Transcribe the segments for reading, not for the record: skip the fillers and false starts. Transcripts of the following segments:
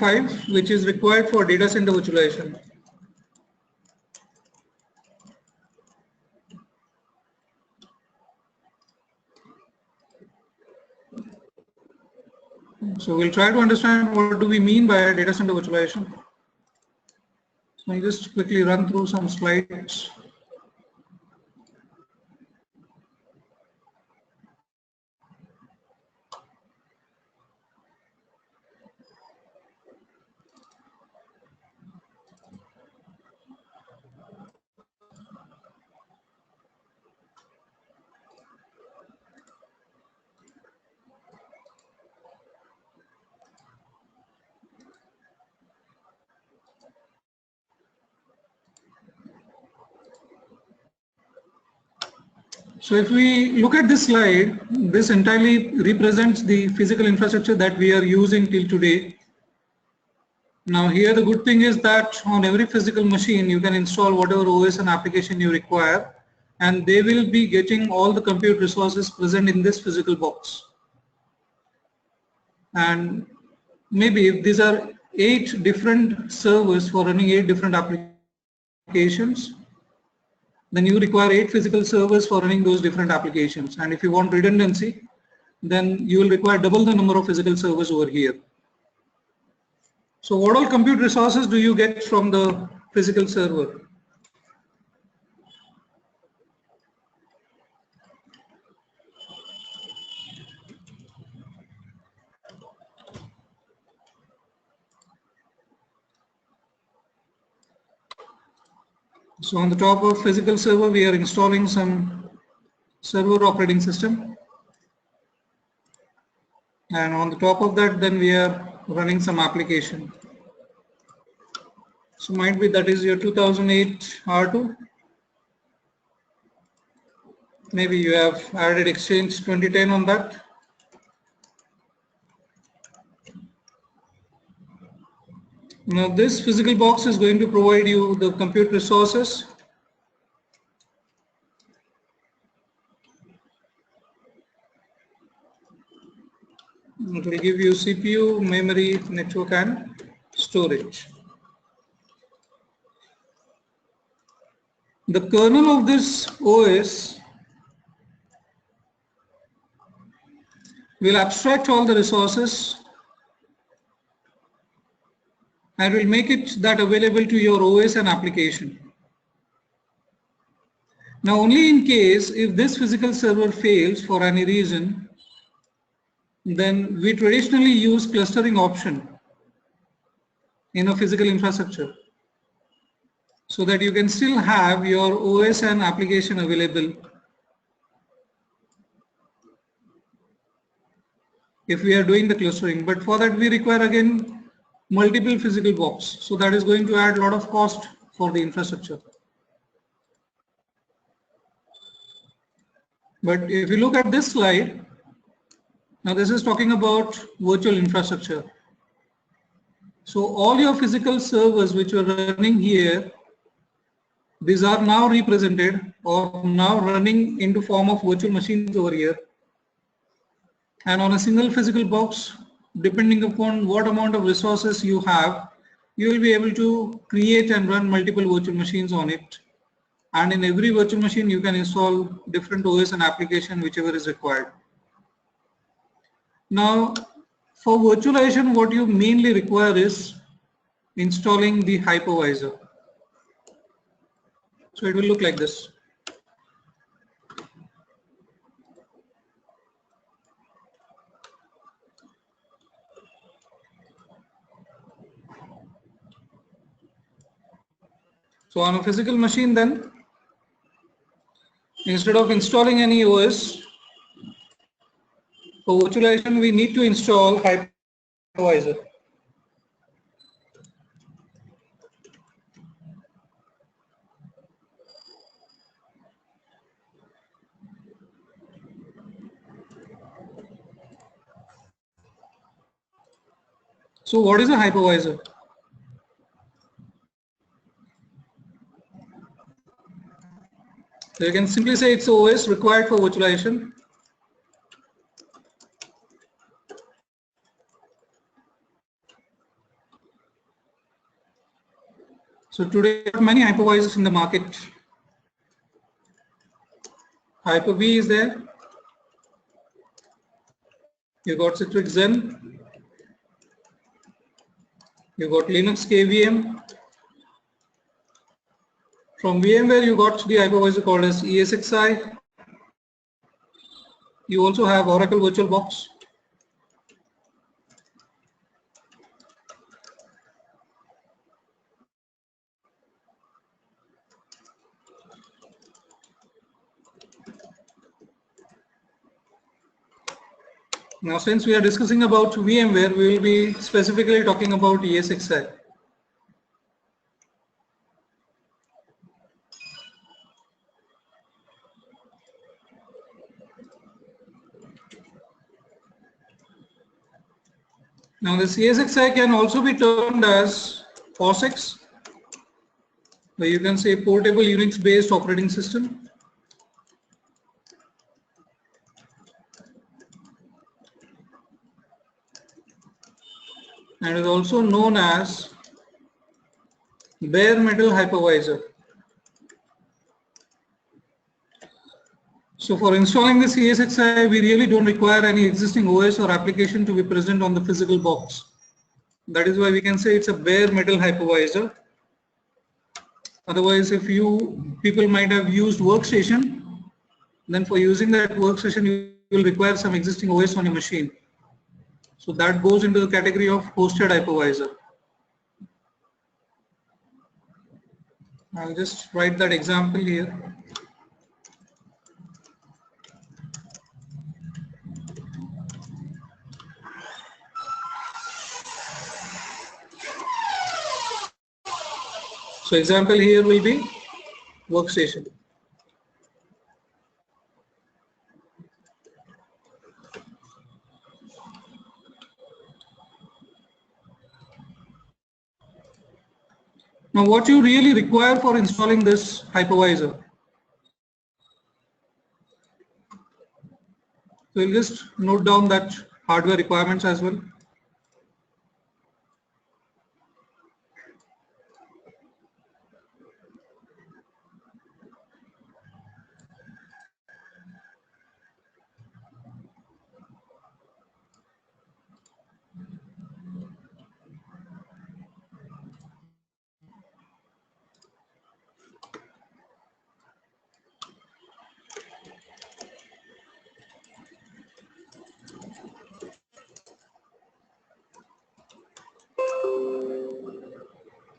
5, which is required for data center virtualization. So we'll try to understand what do we mean by data center virtualization. So I'll just quickly run through some slides. So if we look at this slide, this entirely represents the physical infrastructure that we are using till today. Now here the good thing is that on every physical machine you can install whatever OS and application you require, and they will be getting all the compute resources present in this physical box. And maybe if these are 8 different servers for running 8 different applications, then you require 8 physical servers for running those different applications. And if you want redundancy, then you will require double the number of physical servers over here. So what all compute resources do you get from the physical server? So on the top of physical server, we are installing some server operating system. And on the top of that, then we are running some application. So might be that is your 2008 R2. Maybe you have added Exchange 2010 on that. Now this physical box is going to provide you the compute resources. It will give you CPU, memory, network and storage. The kernel of this OS will abstract all the resources and will make it that available to your OS and application. Now only in case if this physical server fails for any reason, then we traditionally use clustering option in a physical infrastructure so that you can still have your OS and application available if we are doing the clustering. But for that we require again multiple physical box, so that is going to add a lot of cost for the infrastructure. But if you look at this slide, now this is talking about virtual infrastructure. So all your physical servers which are running here, these are now represented or now running into form of virtual machines over here. And on a single physical box, depending upon what amount of resources you have, you will be able to create and run multiple virtual machines on it. And in every virtual machine, you can install different OS and application, whichever is required. Now, for virtualization, what you mainly require is installing the hypervisor. So it will look like this. So on a physical machine then, instead of installing any OS, for virtualization we need to install hypervisor. So what is a hypervisor? So you can simply say it's OS required for virtualization. So today there are many hypervisors in the market. Hyper-V is there. You got Citrix Zen. You got Linux KVM. From VMware, you got the hypervisor called as ESXi. You also have Oracle VirtualBox. Now, since we are discussing about VMware, we will be specifically talking about ESXi. Now, this ESXi can also be termed as POSIX, where you can say Portable Unix-based Operating System. And is also known as bare metal hypervisor. So for installing this ESXi, we really don't require any existing OS or application to be present on the physical box. That is why we can say it's a bare metal hypervisor. Otherwise, if people might have used workstation, then for using that workstation, you will require some existing OS on your machine. So that goes into the category of hosted hypervisor. I'll just write that example here. So example here will be workstation. Now what you really require for installing this hypervisor. So we'll just note down that hardware requirements as well.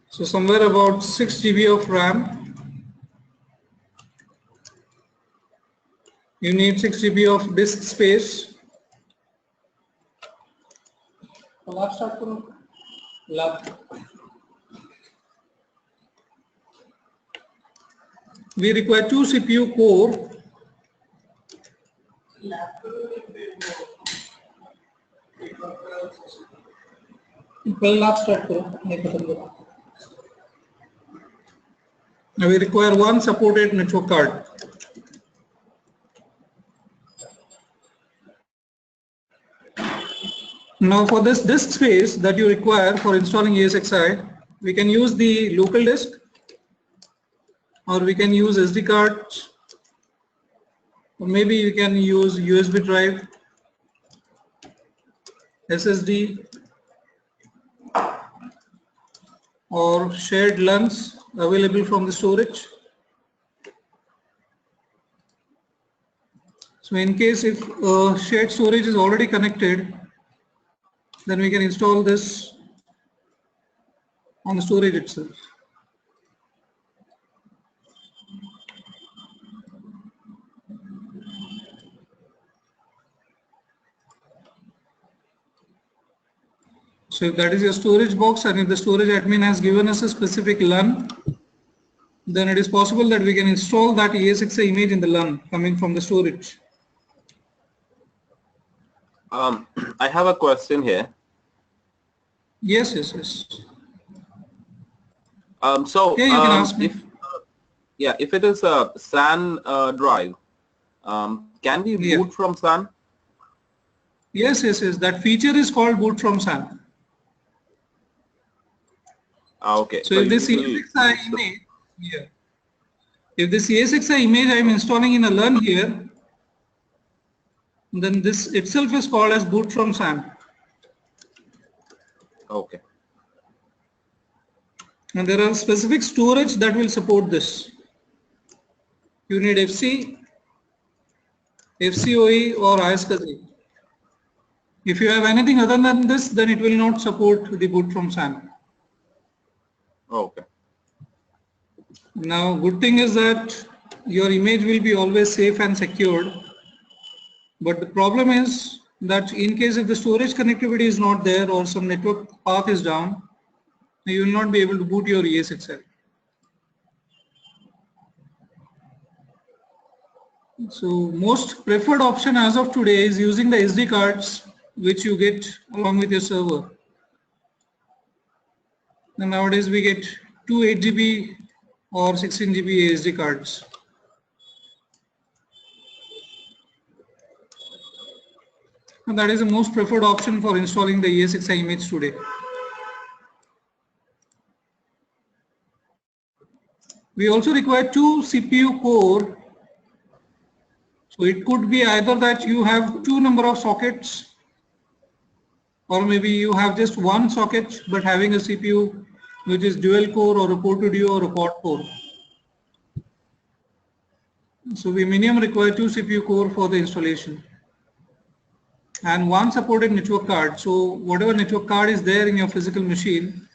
So somewhere about 6 GB of RAM. You need 6 GB of disk space. We require 2 CPU core. Now we require 1 supported network card. Now for this disk space that you require for installing ESXi, we can use the local disk or we can use SD cards, or maybe you can use USB drive, SSD, or shared LUNs available from the storage. So in case if shared storage is already connected, then we can install this on the storage itself. So if that is your storage box and if the storage admin has given us a specific LUN, then it is possible that we can install that ESXi image in the LUN coming from the storage. I have a question here. Yes. So yeah, you can ask me. If it is a SAN drive, can we boot from SAN? Yes. That feature is called boot from SAN. Okay. So if this ESXi image, yeah, if this ESXi image I am installing in a LUN here, then this itself is called as boot from SAN. Okay. And there are specific storage that will support this. You need FC, FCOE or ISCSI. If you have anything other than this, then it will not support the boot from SAN. Okay. Now, good thing is that your image will be always safe and secured. But the problem is that in case if the storage connectivity is not there or some network path is down, you will not be able to boot your ESXi. So most preferred option as of today is using the SD cards which you get along with your server. And nowadays we get two 8GB or 16GB SD cards. And that is the most preferred option for installing the ESXi image today. We also require two CPU core. So it could be either that you have two number of sockets, or maybe you have just one socket but having a CPU which is dual core or a core to duo or a quad core. So we minimum require two CPU core for the installation and one supported network card. So whatever network card is there in your physical machine,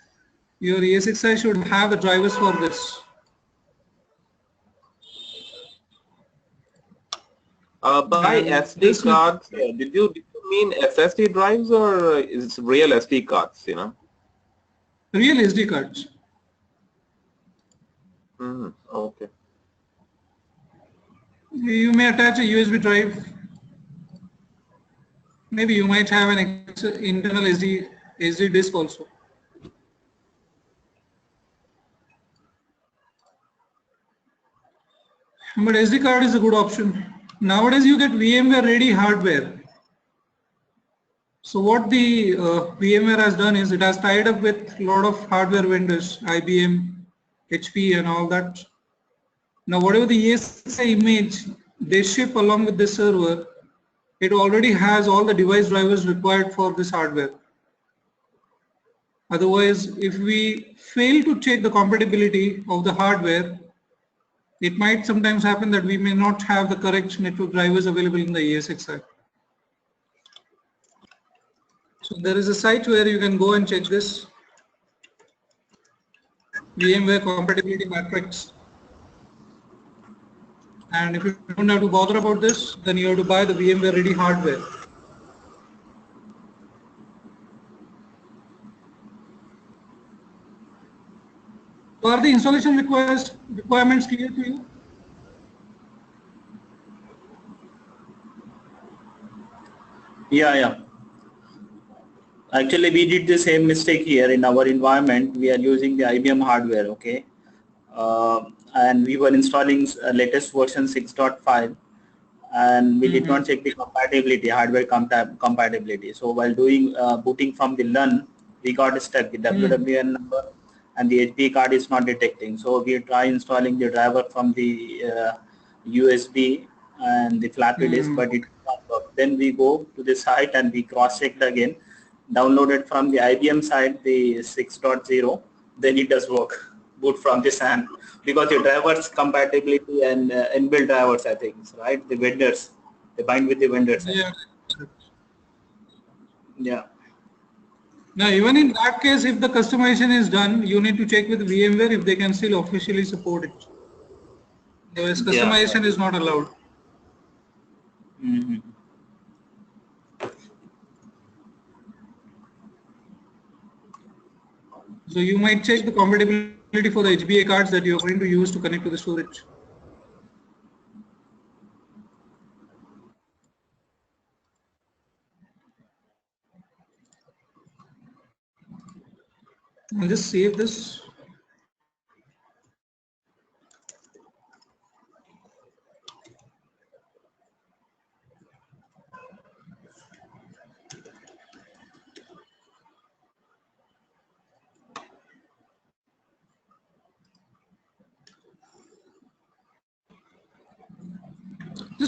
your ESXi should have the drivers for this. By SD cards, did you mean SSD drives or is it real SD cards? You know. Real SD cards. Okay. You may attach a USB drive. Maybe you might have an internal SD disk also. But SD card is a good option. Nowadays you get VMware ready hardware. So what the VMware has done is it has tied up with a lot of hardware vendors, IBM, HP and all that. Now whatever the ESXi image they ship along with this server, it already has all the device drivers required for this hardware. Otherwise, if we fail to check the compatibility of the hardware, it might sometimes happen that we may not have the correct network drivers available in the ESXi. So there is a site where you can go and check this, VMware compatibility matrix. And if you don't have to bother about this, then you have to buy the VMware ready hardware. So are the installation requirements clear to you? Yeah. Actually, we did the same mistake here in our environment. We are using the IBM hardware, okay? And we were installing latest version 6.5 and we did not check the compatibility, hardware compatibility. So while doing booting from the LUN, we got stuck. The WWN number and the HP card is not detecting. So we try installing the driver from the USB and the floppy disk, but it not work. Then we go to the site and we cross-checked again, downloaded from the IBM side the 6.0, then it does work, boot from the SAN, because the drivers compatibility and inbuilt drivers, I think, right? The vendors, they bind with the vendors. Yeah. Yeah. Now, even in that case, if the customization is done, you need to check with VMware if they can still officially support it. Otherwise, customization is not allowed. So you might check the compatibility for the HBA cards that you are going to use to connect to the storage. I'll just save this.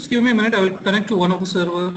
Just give me a minute. I will connect to one of the server.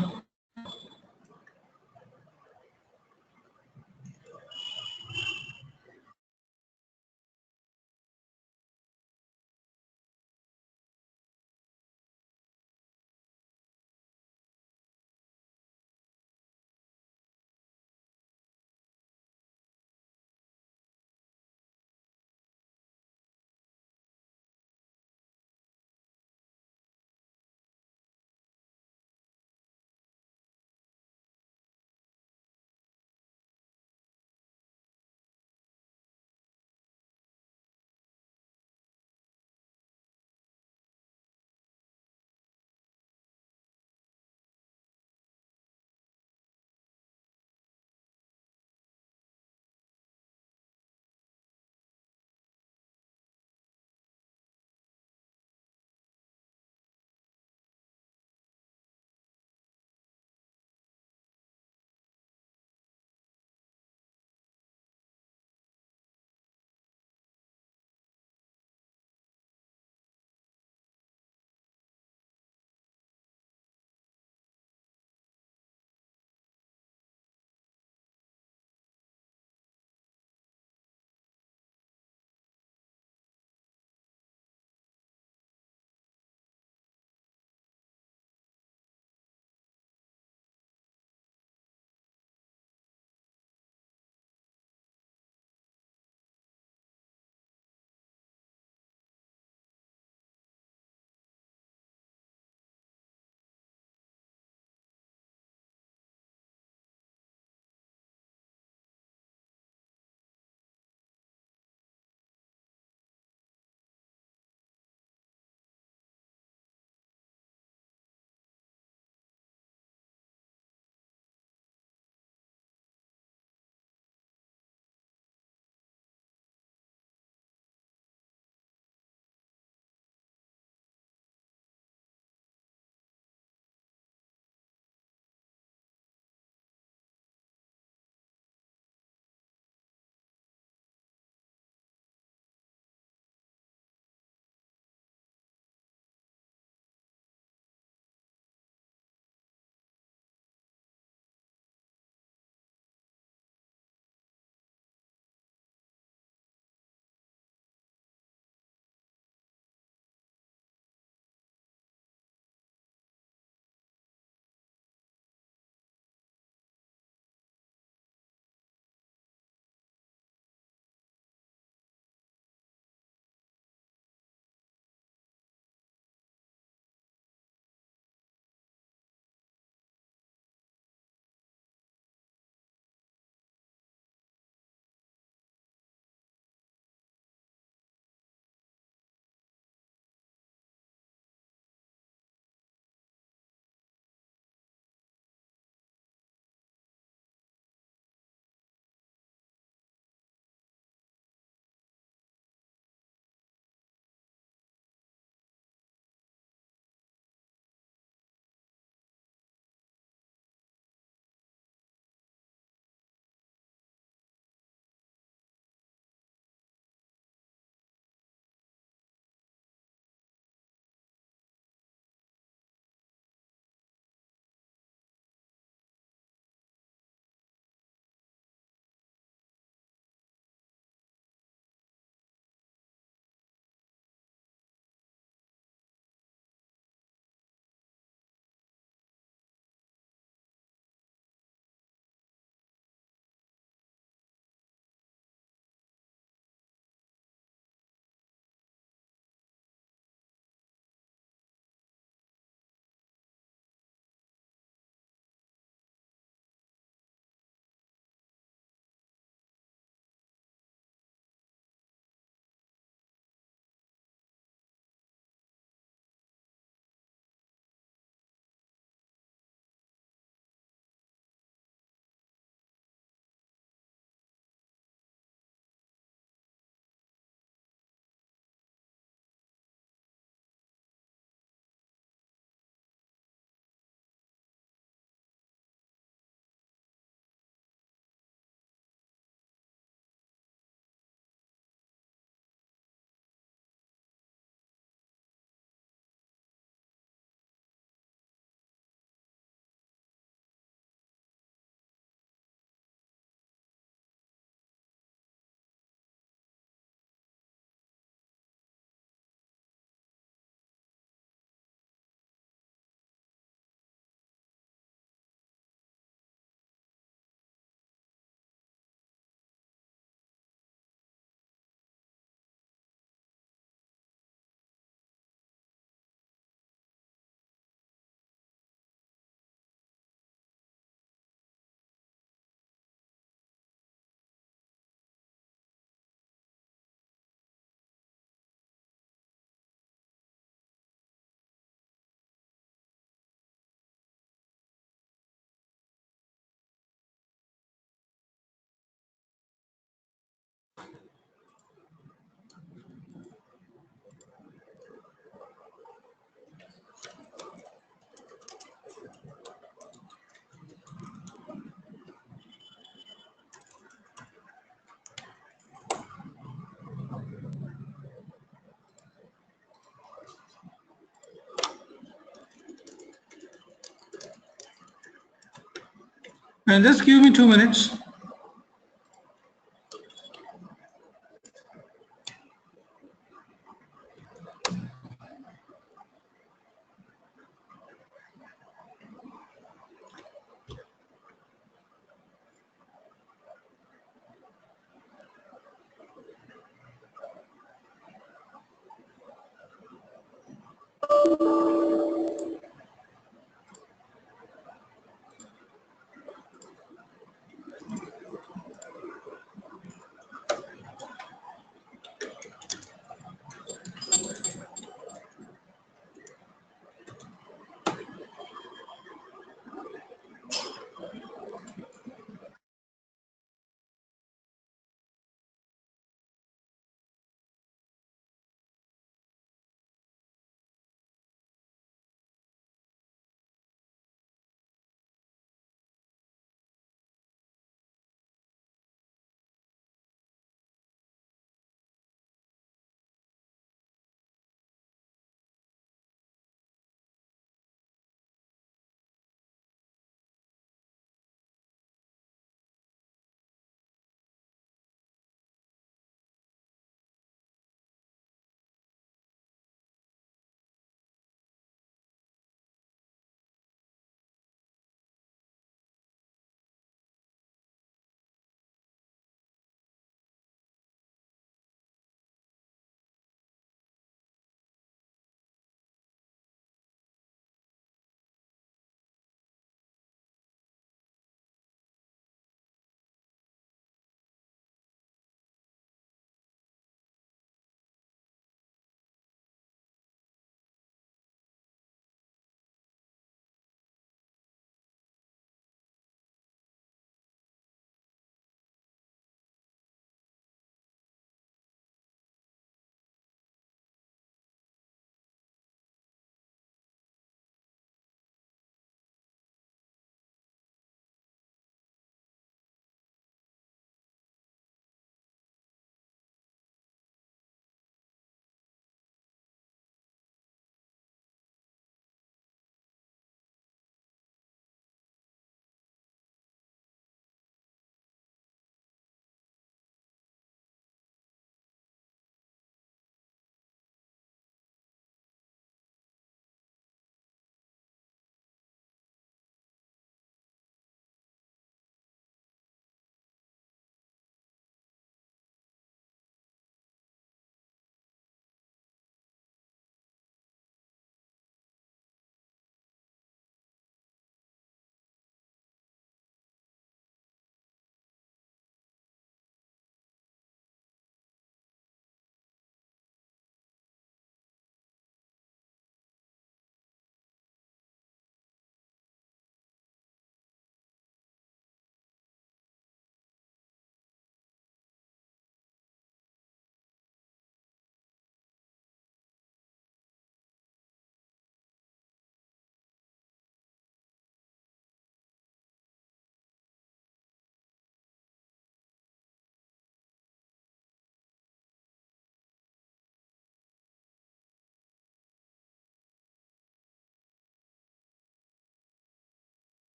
And just give me 2 minutes.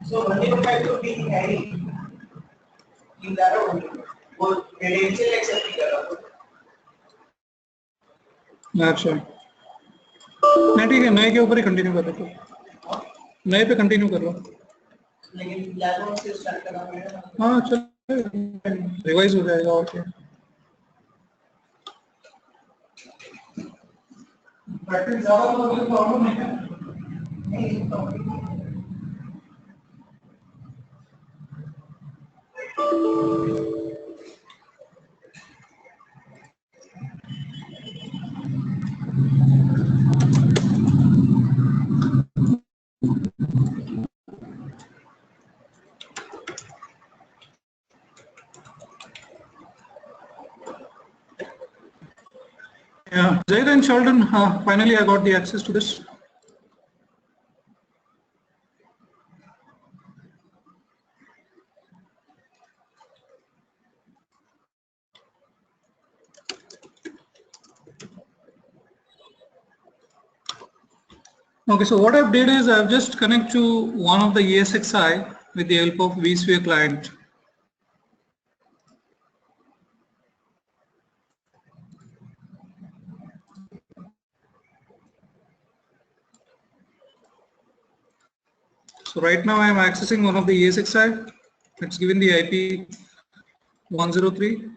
So when you try to be carry in that वो credential accept करो. अच्छा नहीं ठीक है नए के ऊपर ही continue कर रहे नए पे कंटिन्यू कर लो लेकिन लैब से स्टार्ट करना पड़ेगा. हाँ चलो रिवाइज हो जाएगा और क्या प्रैक्टिस ज़्यादा तो कोई प्रॉब्लम नहीं है नहीं problem Yeah, Zaid and Sheldon, finally I got the access to this. Okay, so what I've did is I've just connected to one of the ESXi with the help of VSphere client. So right now I am accessing one of the ESXi. It's given the IP 103.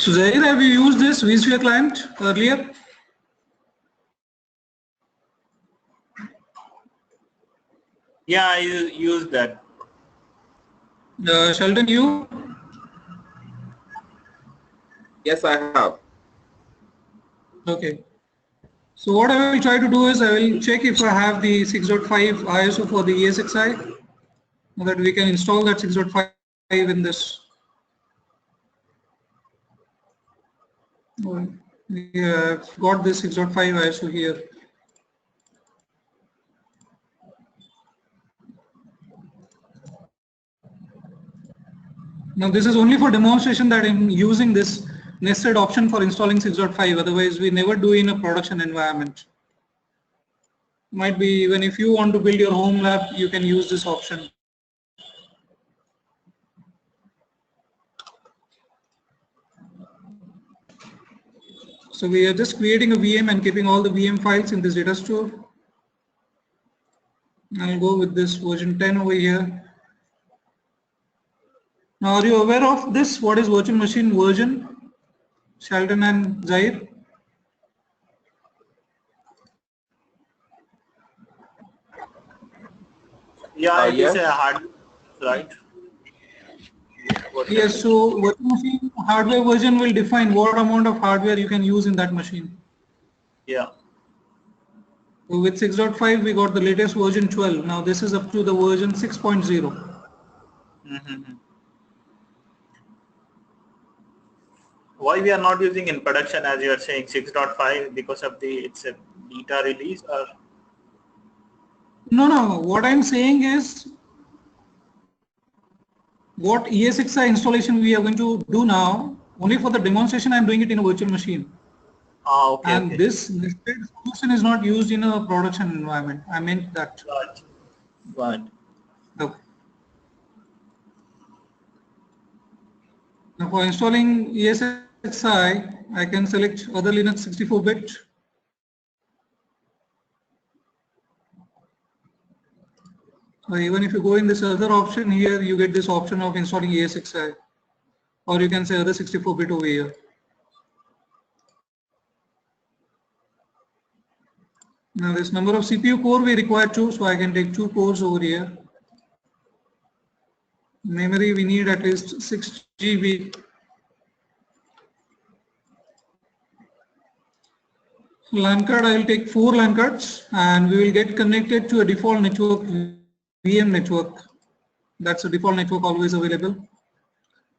So Zaid, have you used this vSphere client earlier? Yeah, I use that. Sheldon, you? Yes, I have. Okay. So what I will try to do is I will check if I have the 6.5 ISO for the ESXi. so that we can install that 6.5 in this. We have got this 6.5 ISO here. Now this is only for demonstration that I'm using this nested option for installing 6.5. Otherwise, we never do in a production environment. Might be even if you want to build your home lab, you can use this option. So we are just creating a VM and keeping all the VM files in this data store. I'll go with this version 10 over here. Now, are you aware of this? What is virtual machine version? Sheldon and Zair? Yeah, it is Yes. a hard, right? Yes, so virtual machine hardware version will define what amount of hardware you can use in that machine. Yeah. So with 6.5, we got the latest version 12. Now this is up to the version 6.0. Mm-hmm. Why we are not using in production, as you are saying, 6.5 because of it's a beta release, or? No. What I'm saying is what ESXi installation we are going to do now, only for the demonstration I'm doing it in a virtual machine. Ah, okay, And okay. this nested solution is not used in a production environment. I meant that. But Okay. Now for installing ESXi, I can select other Linux 64-bit. Even if you go in this other option here, you get this option of installing ESXi, or you can say other 64-bit over here. Now this number of CPU core we require 2, so I can take 2 cores over here. Memory we need at least 6 GB. LAN card I will take 4 LAN cards, and we will get connected to a default network, VM network. That's a default network always available.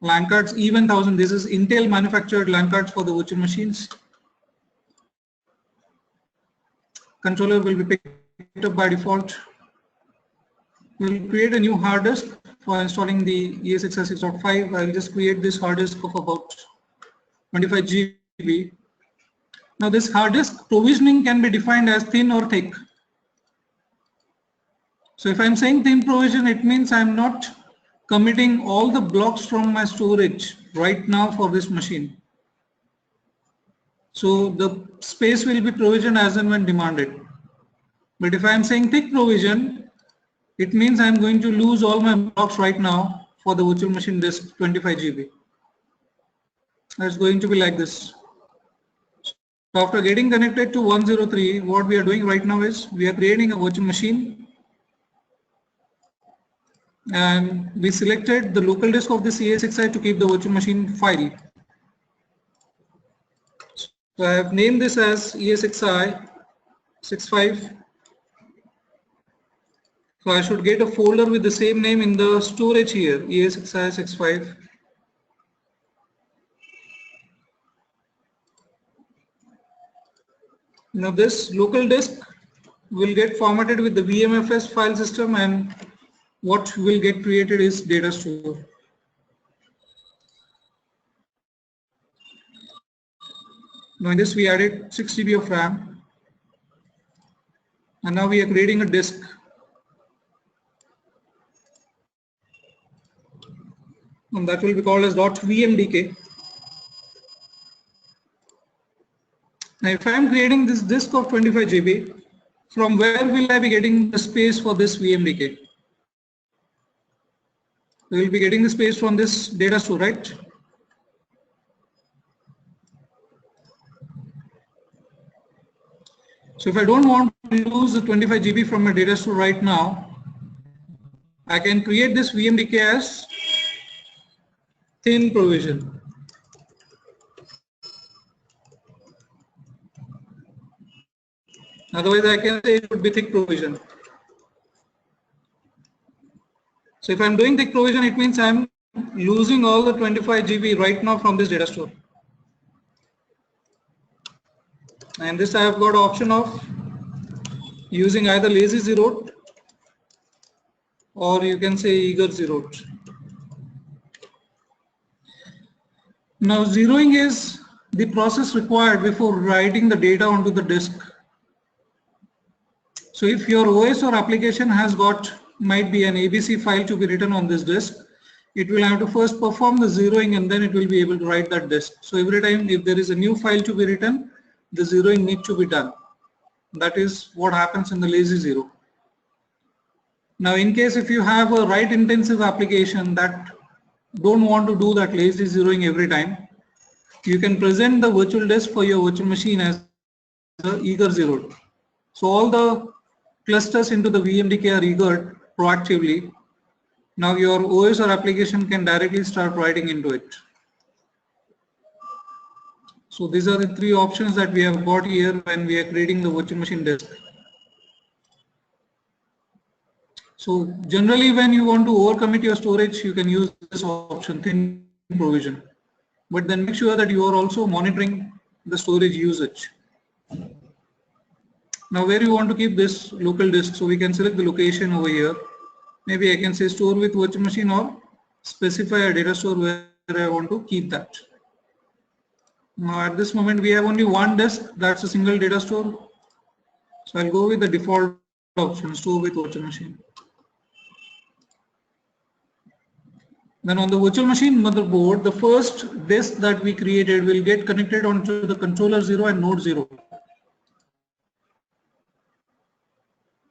LAN cards E1000, this is Intel manufactured LAN cards for the virtual machines. Controller will be picked up by default. We'll create a new hard disk for installing the ESXi 6.5. I'll just create this hard disk of about 25 GB. Now this hard disk provisioning can be defined as thin or thick. So if I'm saying thin provision, it means I'm not committing all the blocks from my storage right now for this machine. So the space will be provisioned as and when demanded. But if I'm saying thick provision, it means I'm going to lose all my blocks right now for the virtual machine disk 25 GB. It's going to be like this. So after getting connected to 103, what we are doing right now is we are creating a virtual machine, and we selected the local disk of this ESXi to keep the virtual machine file. So I have named this as ESXi 65. So I should get a folder with the same name in the storage here, ESXi 65. Now this local disk will get formatted with the VMFS file system, and what will get created is data store. Now in this we added 6 GB of RAM, and now we are creating a disk. And that will be called as .vmdk. Now if I am creating this disk of 25 GB, from where will I be getting the space for this VMDK? We will be getting the space from this data store, right? So if I don't want to lose the 25 GB from my data store right now, I can create this VMDK as thin provision. Otherwise, I can say it would be thick provision. So if I'm doing the provision, it means I'm losing all the 25 GB right now from this data store. And this I have got option of using either lazy zeroed or you can say eager zeroed. Now zeroing is the process required before writing the data onto the disk. So if your OS or application has got, might be an ABC file to be written on this disk, it will have to first perform the zeroing and then it will be able to write that disk. So every time if there is a new file to be written, the zeroing needs to be done. That is what happens in the lazy zero. Now in case if you have a write intensive application that don't want to do that lazy zeroing every time, you can present the virtual disk for your virtual machine as the eager zeroed. So all the clusters into the VMDK are eagered proactively. Now your OS or application can directly start writing into it. So these are the three options that we have got here when we are creating the virtual machine disk. So generally when you want to overcommit your storage, you can use this option, thin provision. But then make sure that you are also monitoring the storage usage. Now where you want to keep this local disk, so we can select the location over here. Maybe I can say store with virtual machine or specify a data store where I want to keep that. Now at this moment we have only one disk, that's a single data store. So I'll go with the default option, store with virtual machine. Then on the virtual machine motherboard, the first disk that we created will get connected onto the controller 0 and node 0.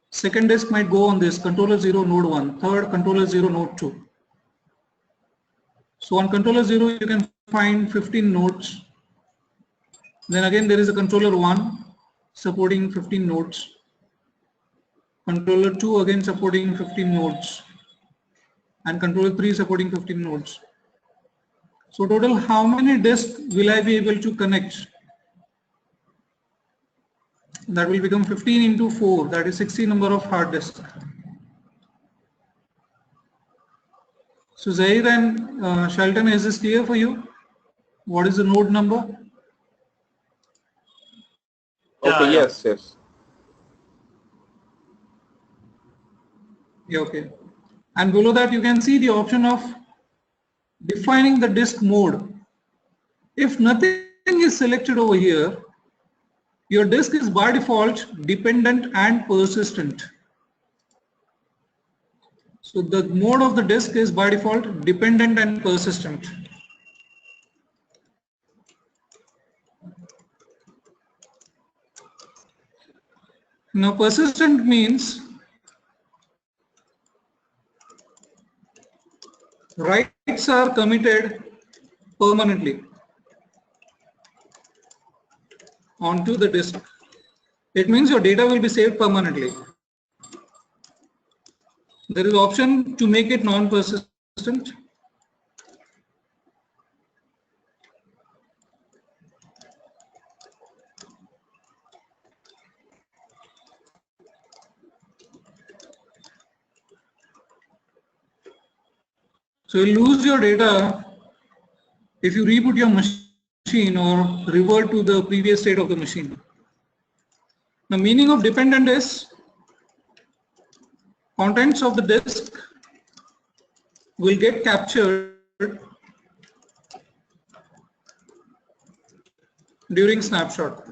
Second disk might go on this controller 0 node 1, third controller 0 node 2. So on controller 0 you can find 15 nodes. Then again there is a controller 1 supporting 15 nodes. Controller 2 again supporting 15 nodes. And controller 3 supporting 15 nodes. So total how many disks will I be able to connect? That will become 15 into 4, that is 60 number of hard disks. So Zahir and Shelton, is this clear for you? What is the node number? Okay, yes. Yeah, okay. And below that you can see the option of defining the disk mode. If nothing is selected over here, your disk is by default dependent and persistent. So the mode of the disk is by default dependent and persistent. Now persistent means writes are committed permanently onto the disk. It means your data will be saved permanently. There is option to make it non-persistent. So you lose your data if you reboot your machine or revert to the previous state of the machine. The meaning of dependent is contents of the disk will get captured during snapshot.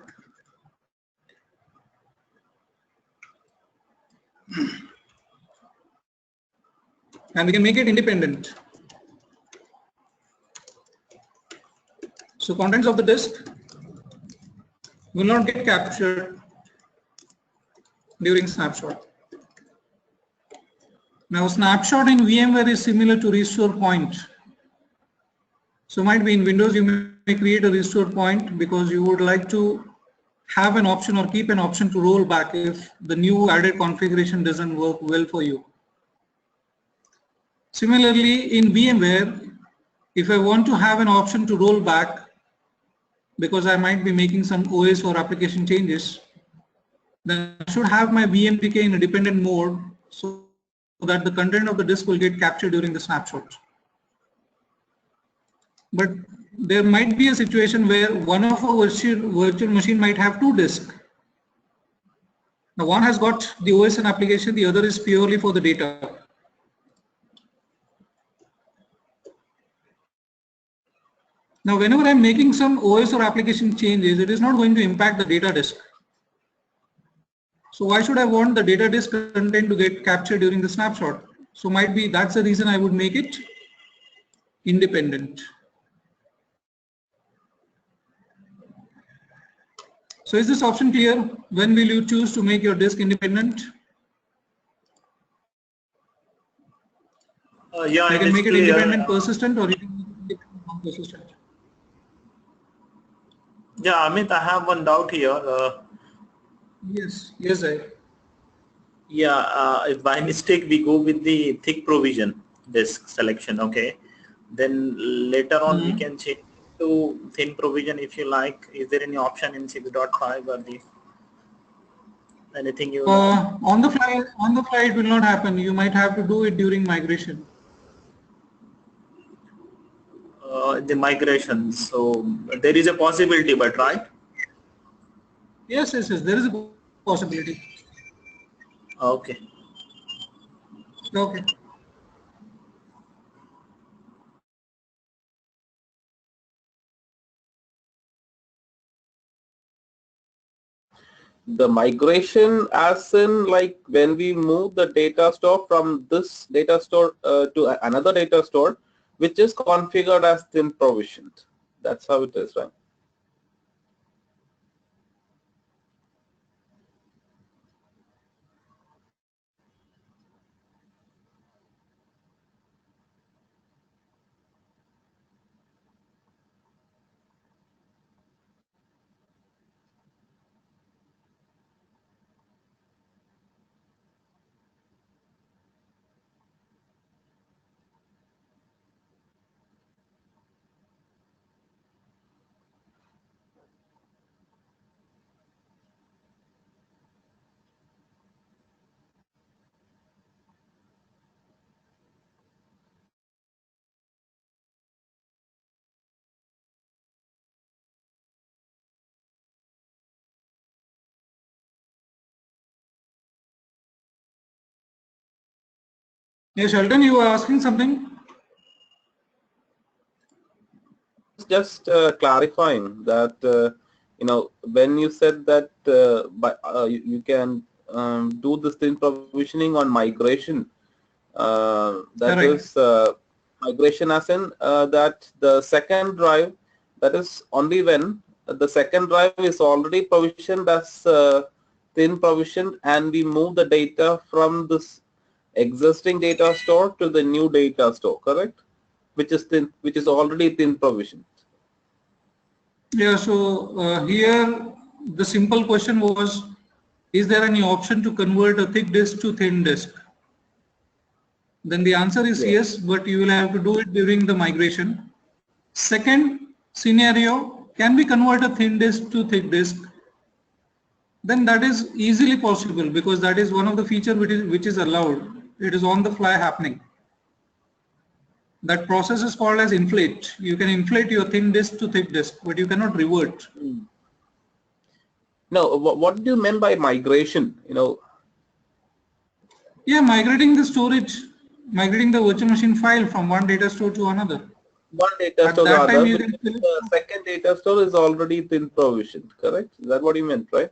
And we can make it independent. So contents of the disk will not get captured during snapshot. Now snapshot in VMware is similar to restore point. So might be in Windows you may create a restore point because you would like to have an option or keep an option to roll back if the new added configuration doesn't work well for you. Similarly in VMware, if I want to have an option to roll back because I might be making some OS or application changes, then I should have my VMDK in a dependent mode so that the content of the disk will get captured during the snapshot. But there might be a situation where one of a virtual machine might have two disks. Now one has got the OS and application, the other is purely for the data. Now whenever I'm making some OS or application changes, it is not going to impact the data disk. So why should I want the data disk content to get captured during the snapshot? So might be that's the reason I would make it independent. So is this option clear? When will you choose to make your disk independent? Yeah, You can make it clear. independent persistent, or you can make it independent non-persistent. Yeah, Amit, I have one doubt here. Yes, If by mistake we go with the thick provision disk selection, okay, then later on we can change to thin provision if you like. Is there any option in 6.5 or the anything you know? On the fly it will not happen. You might have to do it during migration. The migration. So there is a possibility, but right? Yes, there is a possibility. Okay. Okay. The migration as in like when we move the data store from this data store to another data store, which is configured as thin provisioned. That's how it is, right? Yes, Sheldon, you were asking something? Just clarifying that when you said that you can do this thin provisioning on migration, that Correct. is migration as in that the second drive, that is only when the second drive is already provisioned as thin provisioned, and we move the data from this existing data store to the new data store, correct? Which is already thin provisioned. Yeah, so here the simple question was, is there any option to convert a thick disk to thin disk? Then the answer is yes, but you will have to do it during the migration. Second scenario, can we convert a thin disk to thick disk? Then that is easily possible, because that is one of the features which is allowed. It is on the fly happening. That process is called as inflate. You can inflate your thin disk to thick disk, but you cannot revert. No, what do you mean by migration? Yeah, migrating the storage, migrating the virtual machine file from one data store to another. One data At store to that time, other, you because can the second data store is already thin provisioned, correct? Is that what you meant, right?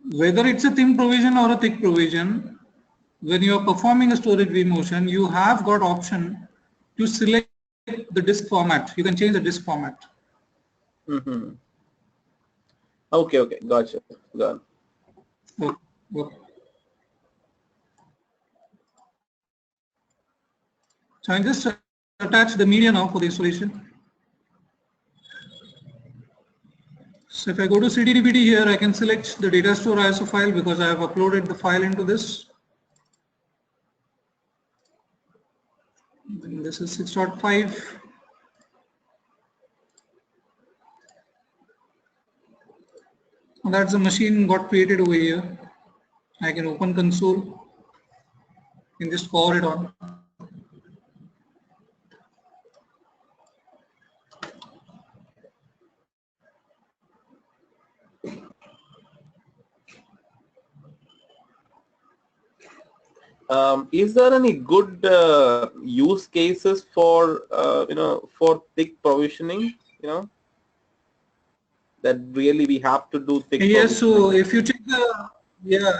whether it's a thin provision or a thick provision, when you are performing a storage vMotion, you have got option to select the disk format. You can change the disk format. Mm-hmm. Okay, gotcha. Got it. Okay. So I just attach the media now for the installation. So if I go to cd-dvd here, I can select the data store ISO file because I have uploaded the file into this. And this is 6.5. And that's the machine got created over here. I can open console and just power it on. Is there any good use cases for for thick provisioning? That really we have to do thick Yes, provisioning. so if you check the, yeah,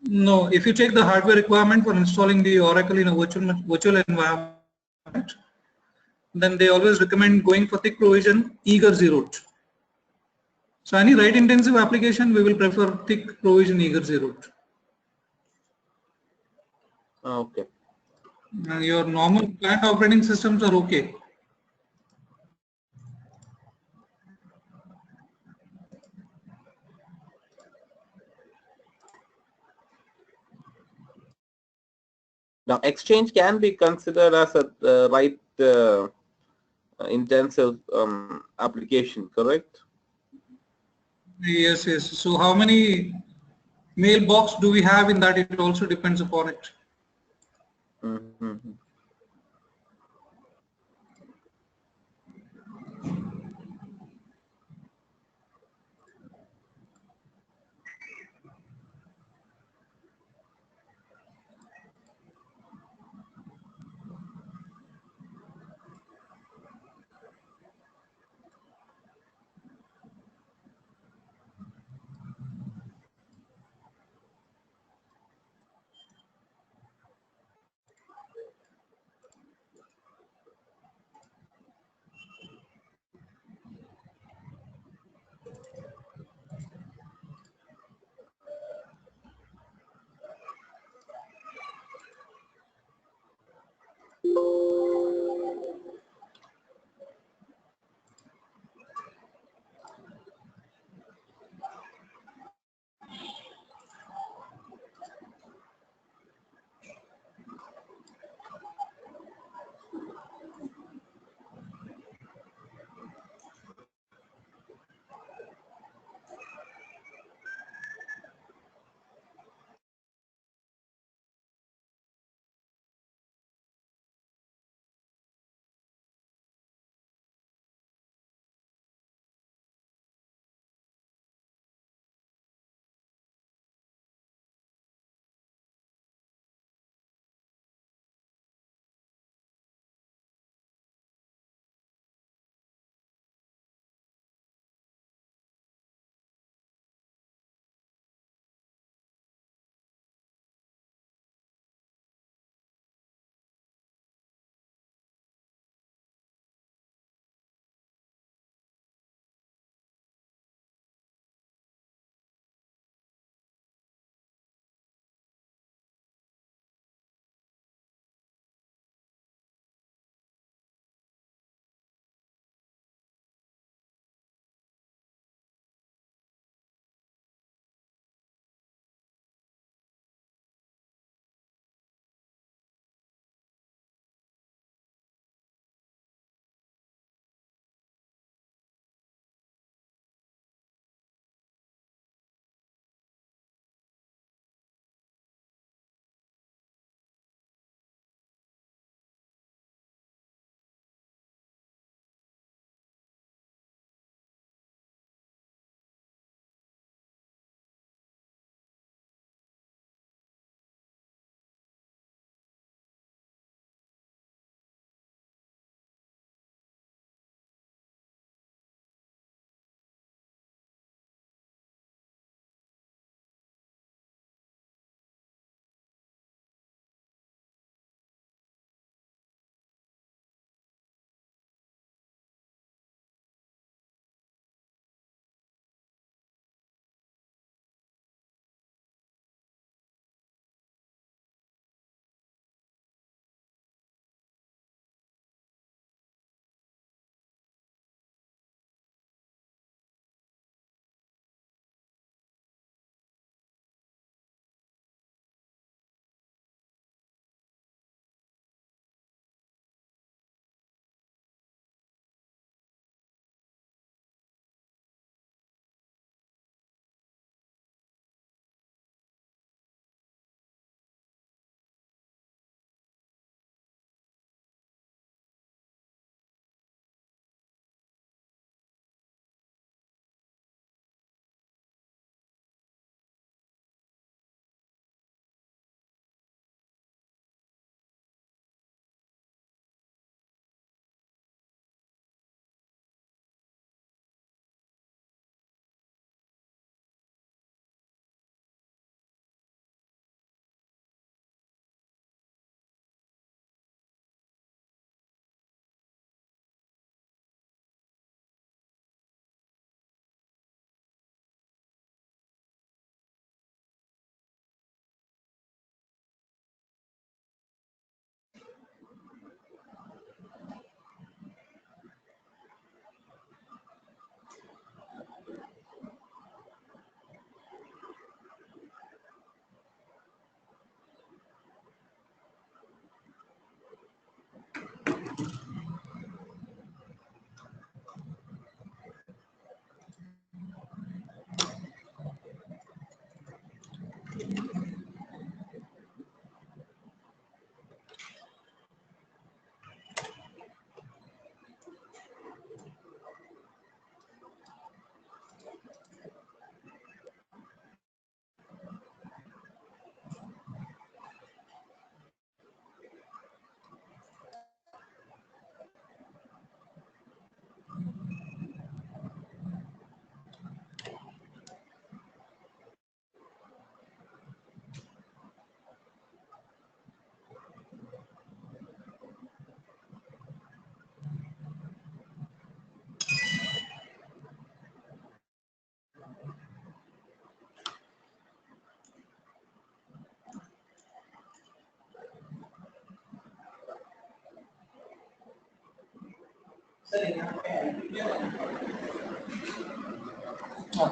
no, if you check the hardware requirement for installing the Oracle in a virtual environment, then they always recommend going for thick provision, eager zeroed. So any write intensive application, we will prefer thick provision, eager zeroed. Okay. Your normal client operating systems are okay. Now, Exchange can be considered as a write intensive application, correct? Yes, yes. So how many mailbox do we have in that? It also depends upon it. Mm-hmm.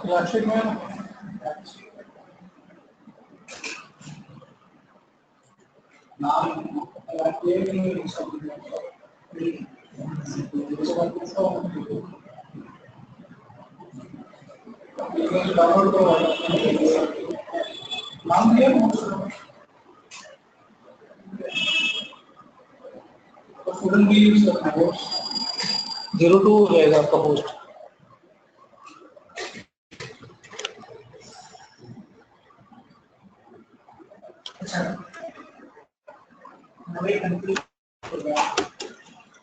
Plastic में student भी use करना है 02 हो जाएगा आपका post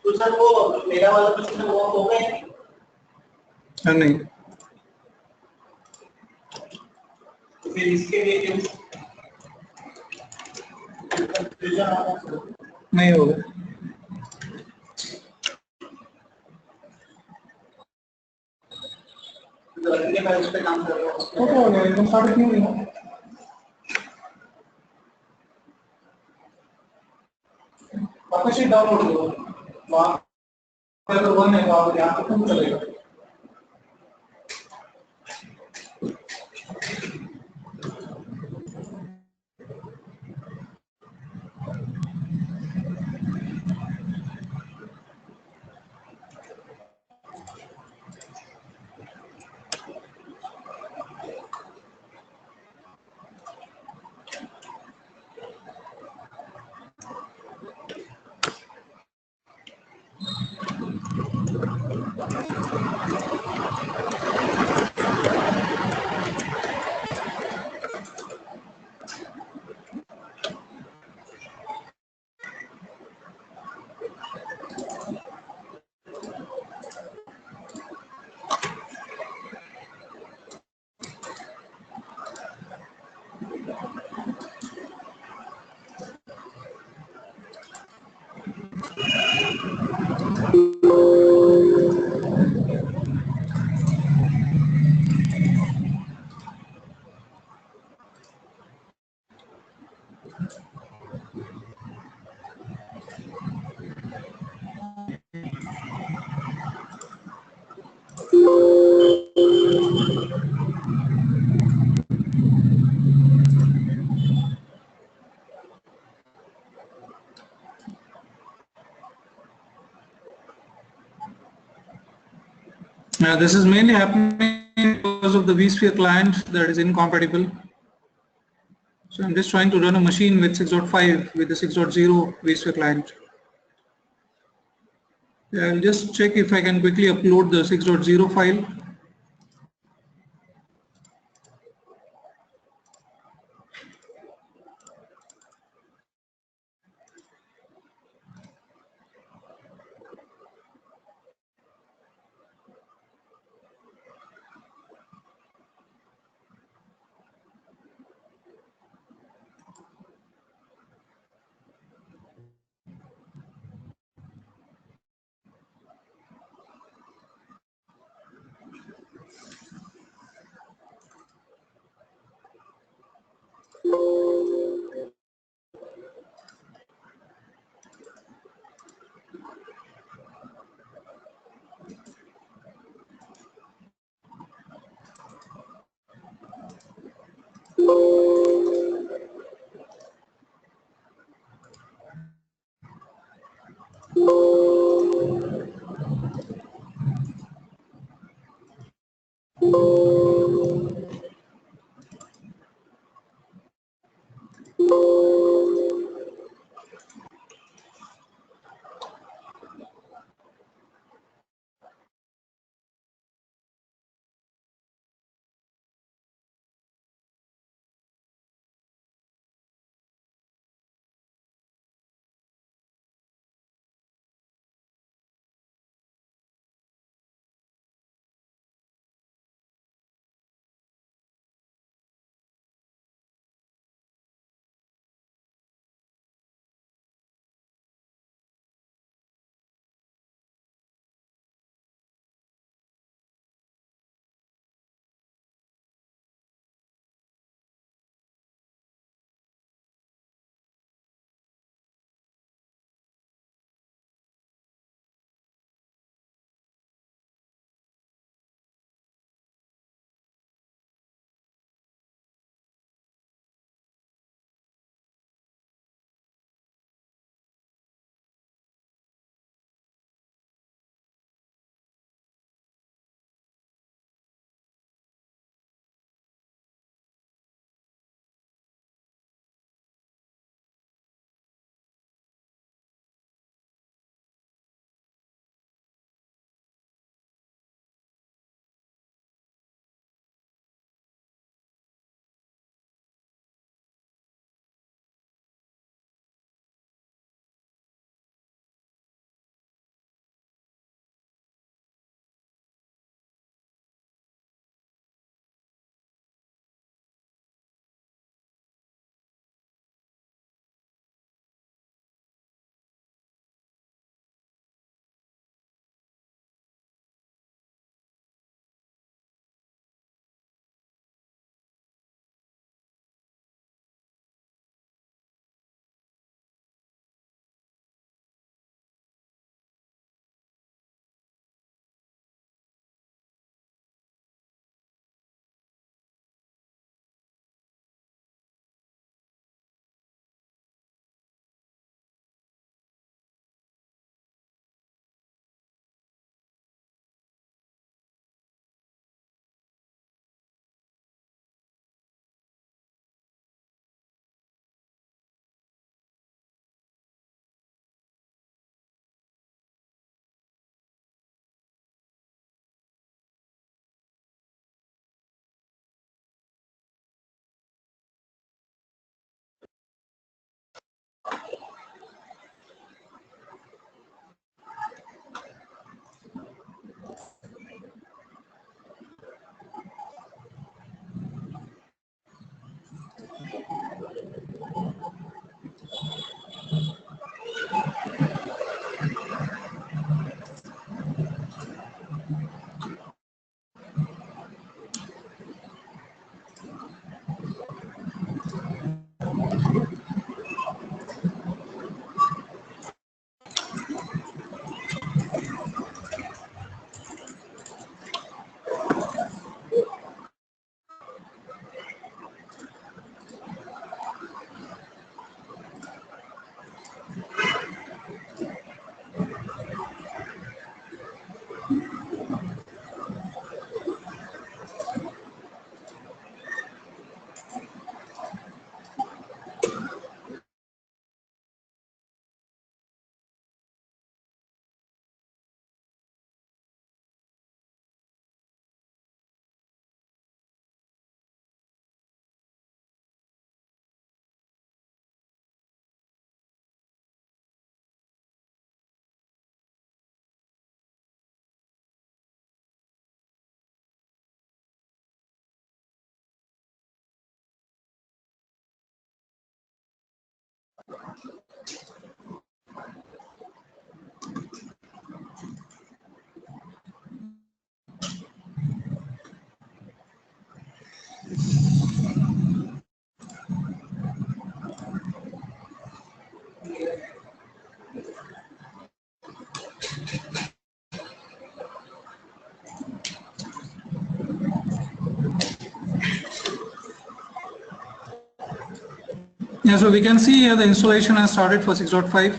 तो sir वो मेरा वाला प्रश्न वो हो गए नहीं तो फिर इसके लिए नहीं होगा मैं उस पे काम कर रहा हूँ तो हो गया एकदम 3:30 आपका शीट डाउनलोड करो वहाँ अगर वन है तो आप यहाँ पे कम चलेगा Now this is mainly happening because of the vSphere client that is incompatible. So I'm just trying to run a machine with 6.5 with the 6.0 vSphere client. I'll just check if I can quickly upload the 6.0 file. Yeah, so we can see here the installation has started for 6.5.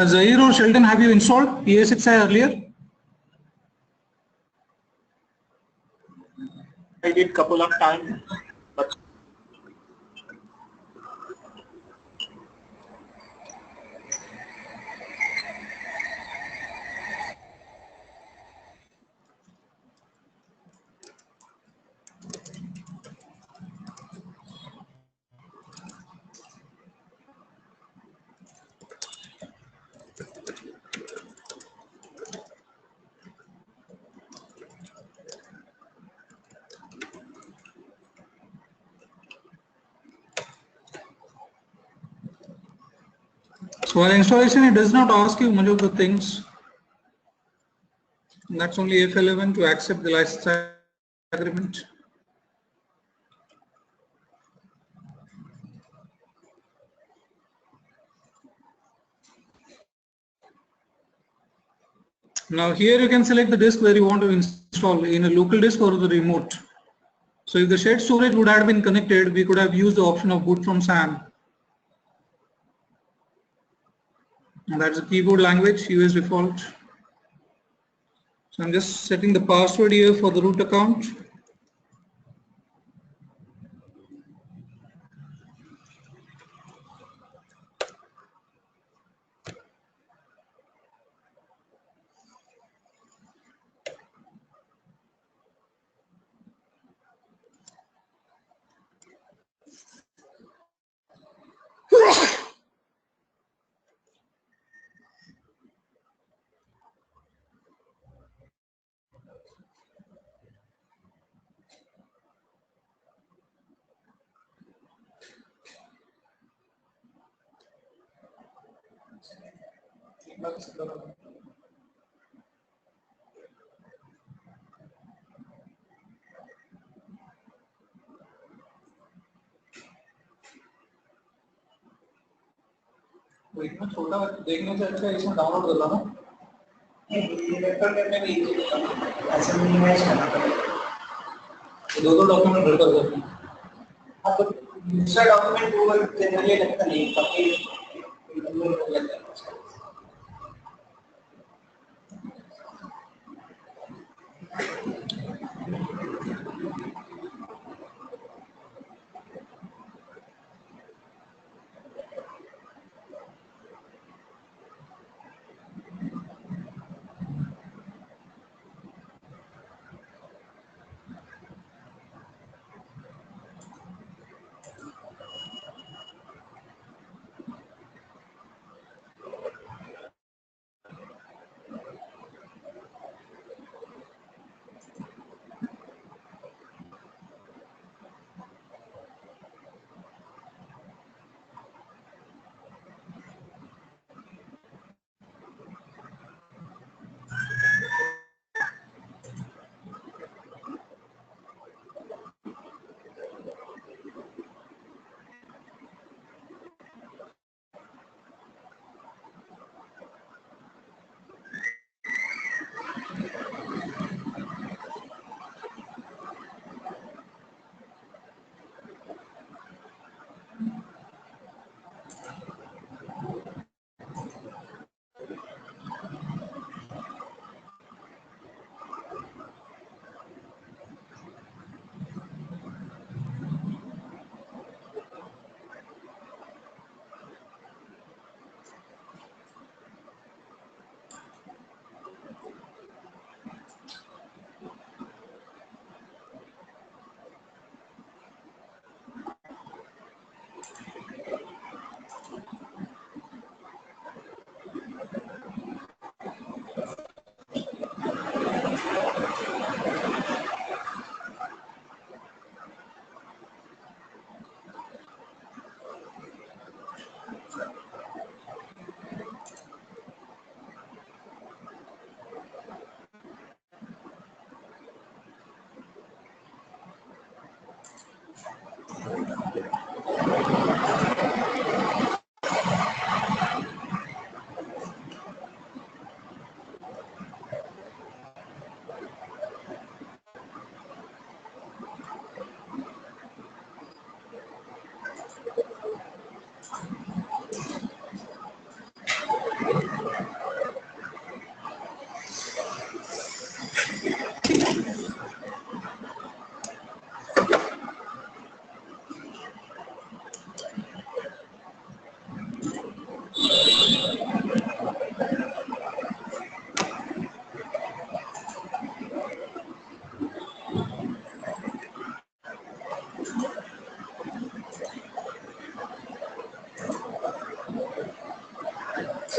Zahir or Sheldon, have you installed EA6i earlier? I did couple of times, but So while installation, it does not ask you much of the things. And that's only F11 to accept the license agreement. Now here you can select the disk where you want to install, in a local disk or the remote. So if the shared storage would have been connected, we could have used the option of boot from SAM. And that's the keyboard language, US default. So I'm just setting the password here for the root account. इतना छोटा देखने से अच्छा इसमें download कर लो ना laptop में भी ऐसे मिनिमाइज करना पड़ेगा दो डॉक्यूमेंट रेफर करते हैं हाँ तो दूसरा डॉक्यूमेंट वो जनरली लगता नहीं काफी लगता है So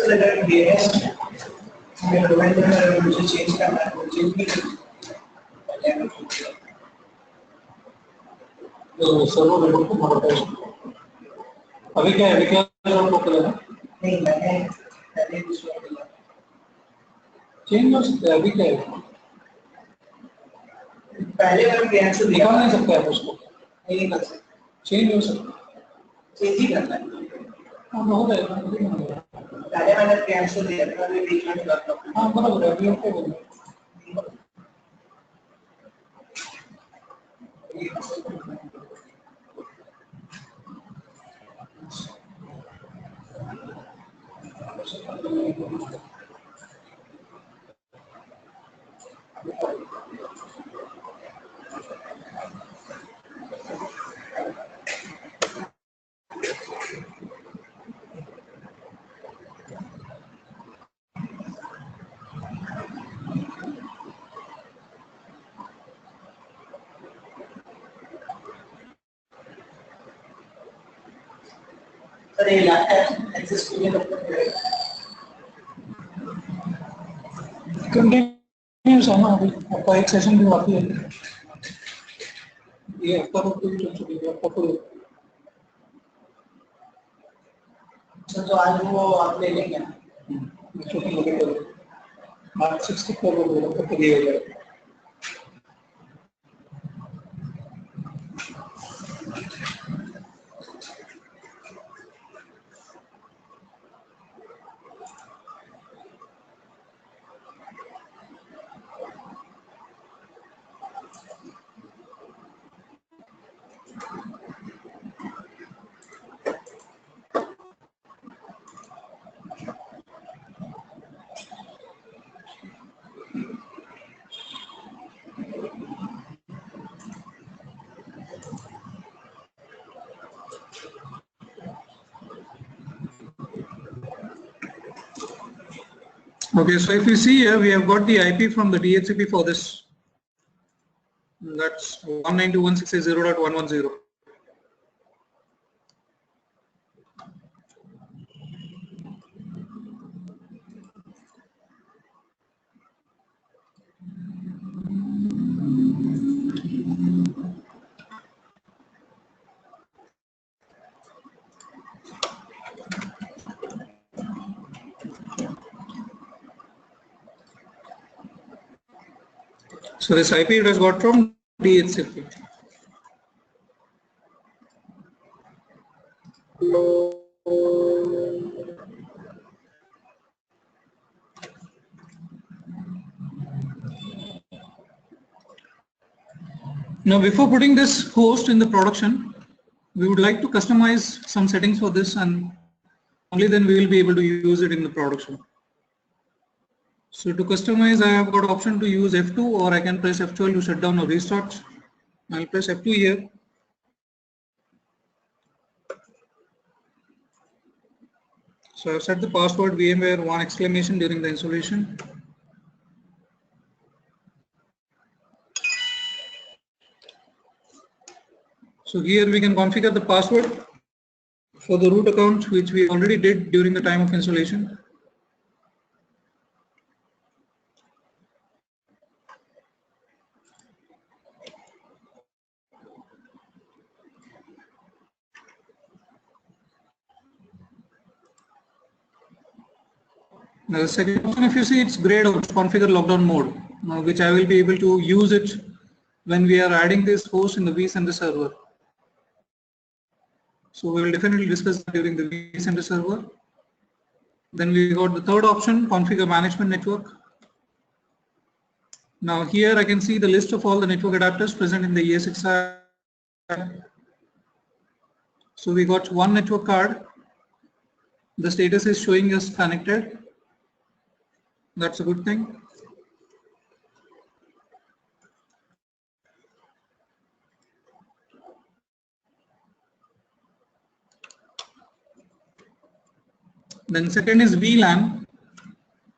that DNS मैं डोमेन में मुझे चेंज करना है, मुझे चेंज नहीं तो सर्वर लेवल को मॉडिफाई अभी क्या है, अभी क्या लोकल है नहीं मैंने पहले दूसरा किया चेंज हो सकता है, अभी क्या है पहले मैंने DNS से निकाल नहीं सकता है उसको, नहीं कर सकता चेंज हो सकता है, चेंज ही करना है हाँ हो जाएगा, पहले मैंने DNS से दिया था अभी बीच में करता हूँ हाँ बराबर है, अभी ओके बोलिए सर ये लैपटॉप एक्सेस के लिए कब तक मिलेगा कंटिन्यूस है ना, अभी आपका एक सेशन भी बाकी है, ये आपका तो पूरी चल चुकी है, आपका पूरी सर तो आज वो आप ले लेंगे ना छोटी मोटी कर मार्च 60 कर लो तो फ्री हो जाएगा। Okay, so if you see here, we have got the IP from the DHCP for this. That's 192.168.0.110. So this IP it has got from DHCP. Now before putting this host in the production, we would like to customize some settings for this, and only then we will be able to use it in the production. So to customize, I have got option to use F2, or I can press F12 to shut down or restart. I'll press F2 here. So I've set the password VMware 1 exclamation during the installation. So here we can configure the password for the root account, which we already did during the time of installation. Now the second option, if you see, it's grayed out, configure lockdown mode, which I will be able to use it when we are adding this host in the vCenter server. So we will definitely discuss that during the vCenter server. Then we got the third option, configure management network. Now here I can see the list of all the network adapters present in the ESX tab. So we got one network card. The status is showing us connected. That's a good thing. Then second is VLAN.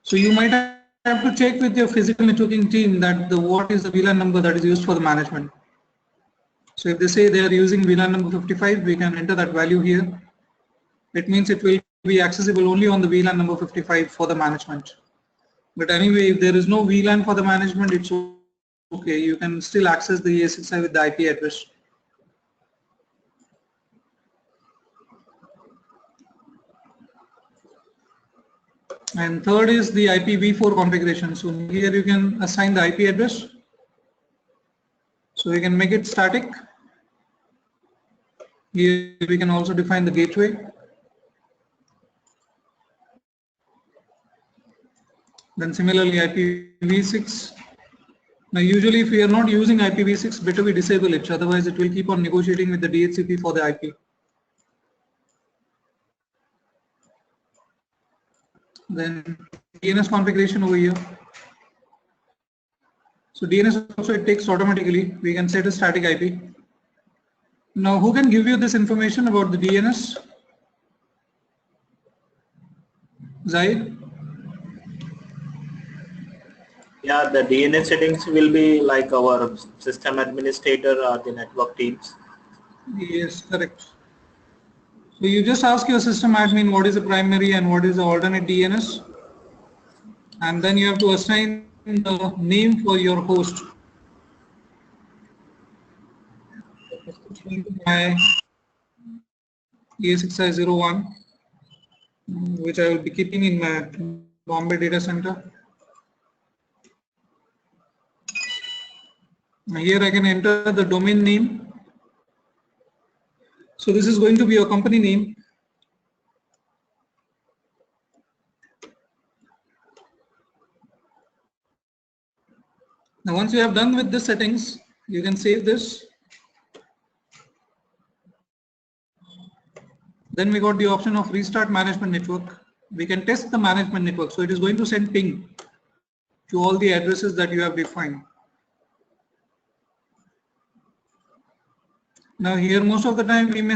So you might have to check with your physical networking team that what is the VLAN number that is used for the management. So if they say they are using VLAN number 55, we can enter that value here. It means it will be accessible only on the VLAN number 55 for the management. But anyway, if there is no VLAN for the management, it's okay. You can still access the ESXi with the IP address. And third is the IPv4 configuration. So here you can assign the IP address. So we can make it static. Here we can also define the gateway. Then similarly IPv6. Now usually if we are not using IPv6, better we disable it, otherwise it will keep on negotiating with the DHCP for the IP. Then DNS configuration over here. So DNS also it takes automatically. We can set a static IP. Now who can give you this information about the DNS? Zaid? Yeah, the DNS settings will be like our system administrator or the network teams. Yes, correct. So you just ask your system admin what is the primary and what is the alternate DNS, and then you have to assign the name for your host. My ESXi01, which I will be keeping in my Bombay data center. Here I can enter the domain name. So this is going to be your company name. Now once you have done with the settings, you can save this. Then we got the option of restart management network. We can test the management network. So it is going to send ping to all the addresses that you have defined. Now here most of the time we may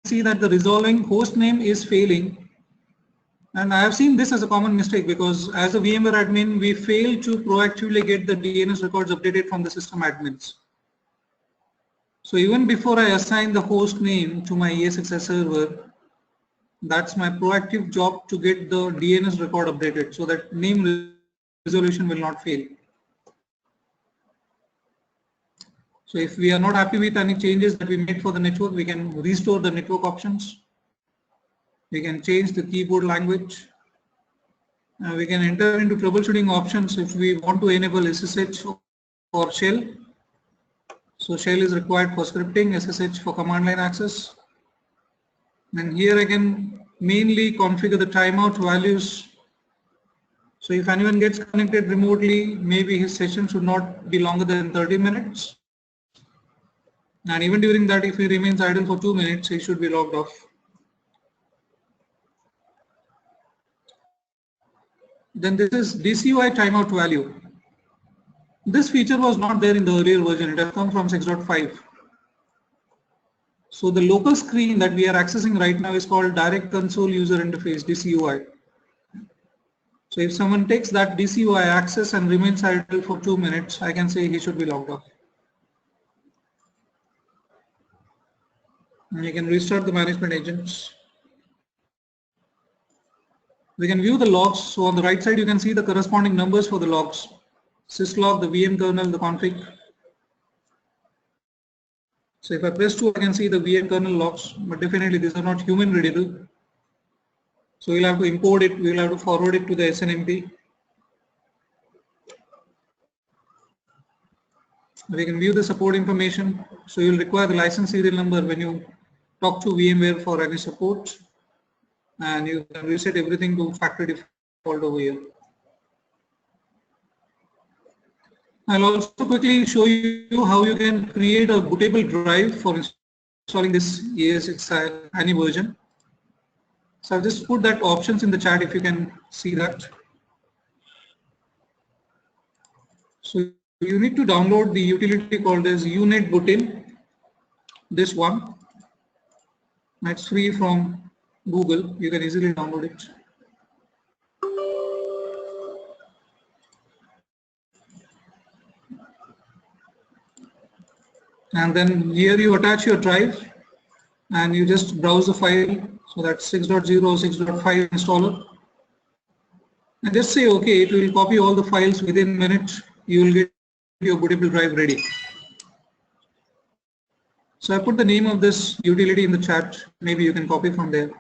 see that the resolving host name is failing. And I have seen this as a common mistake because as a VMware admin, we fail to proactively get the DNS records updated from the system admins. So even before I assign the host name to my ESXi server, that's my proactive job to get the DNS record updated so that name resolution will not fail. So if we are not happy with any changes that we made for the network, we can restore the network options. We can change the keyboard language. We can enter into troubleshooting options if we want to enable SSH or shell. So shell is required for scripting, SSH for command line access. And here I can mainly configure the timeout values. So if anyone gets connected remotely, maybe his session should not be longer than 30 minutes. And even during that, if he remains idle for 2 minutes, he should be logged off. Then this is DCUI timeout value. This feature was not there in the earlier version. It has come from 6.5. So the local screen that we are accessing right now is called Direct Console User Interface, DCUI. So if someone takes that DCUI access and remains idle for 2 minutes, I can say he should be logged off. And you can restart the management agents. We can view the logs. So on the right side, you can see the corresponding numbers for the logs. syslog, the VM kernel, the config. So if I press 2, I can see the VM kernel logs, but definitely these are not human readable. So we'll have to import it, we'll have to forward it to the SNMP. We can view the support information. So you'll require the license serial number when you talk to VMware for any support, and you can reset everything to factory default over here. I'll also quickly show you how you can create a bootable drive for installing this ESXi any version. So I've just put that options in the chat if you can see that. So you need to download the utility called as unit bootin, this one. It's free from Google. You can easily download it. And then here you attach your drive and you just browse the file. So that's 6.0, 6.5 installer. And just say okay, it will copy all the files within minutes. You will get your bootable drive ready. So I put the name of this utility in the chat. Maybe you can copy from there.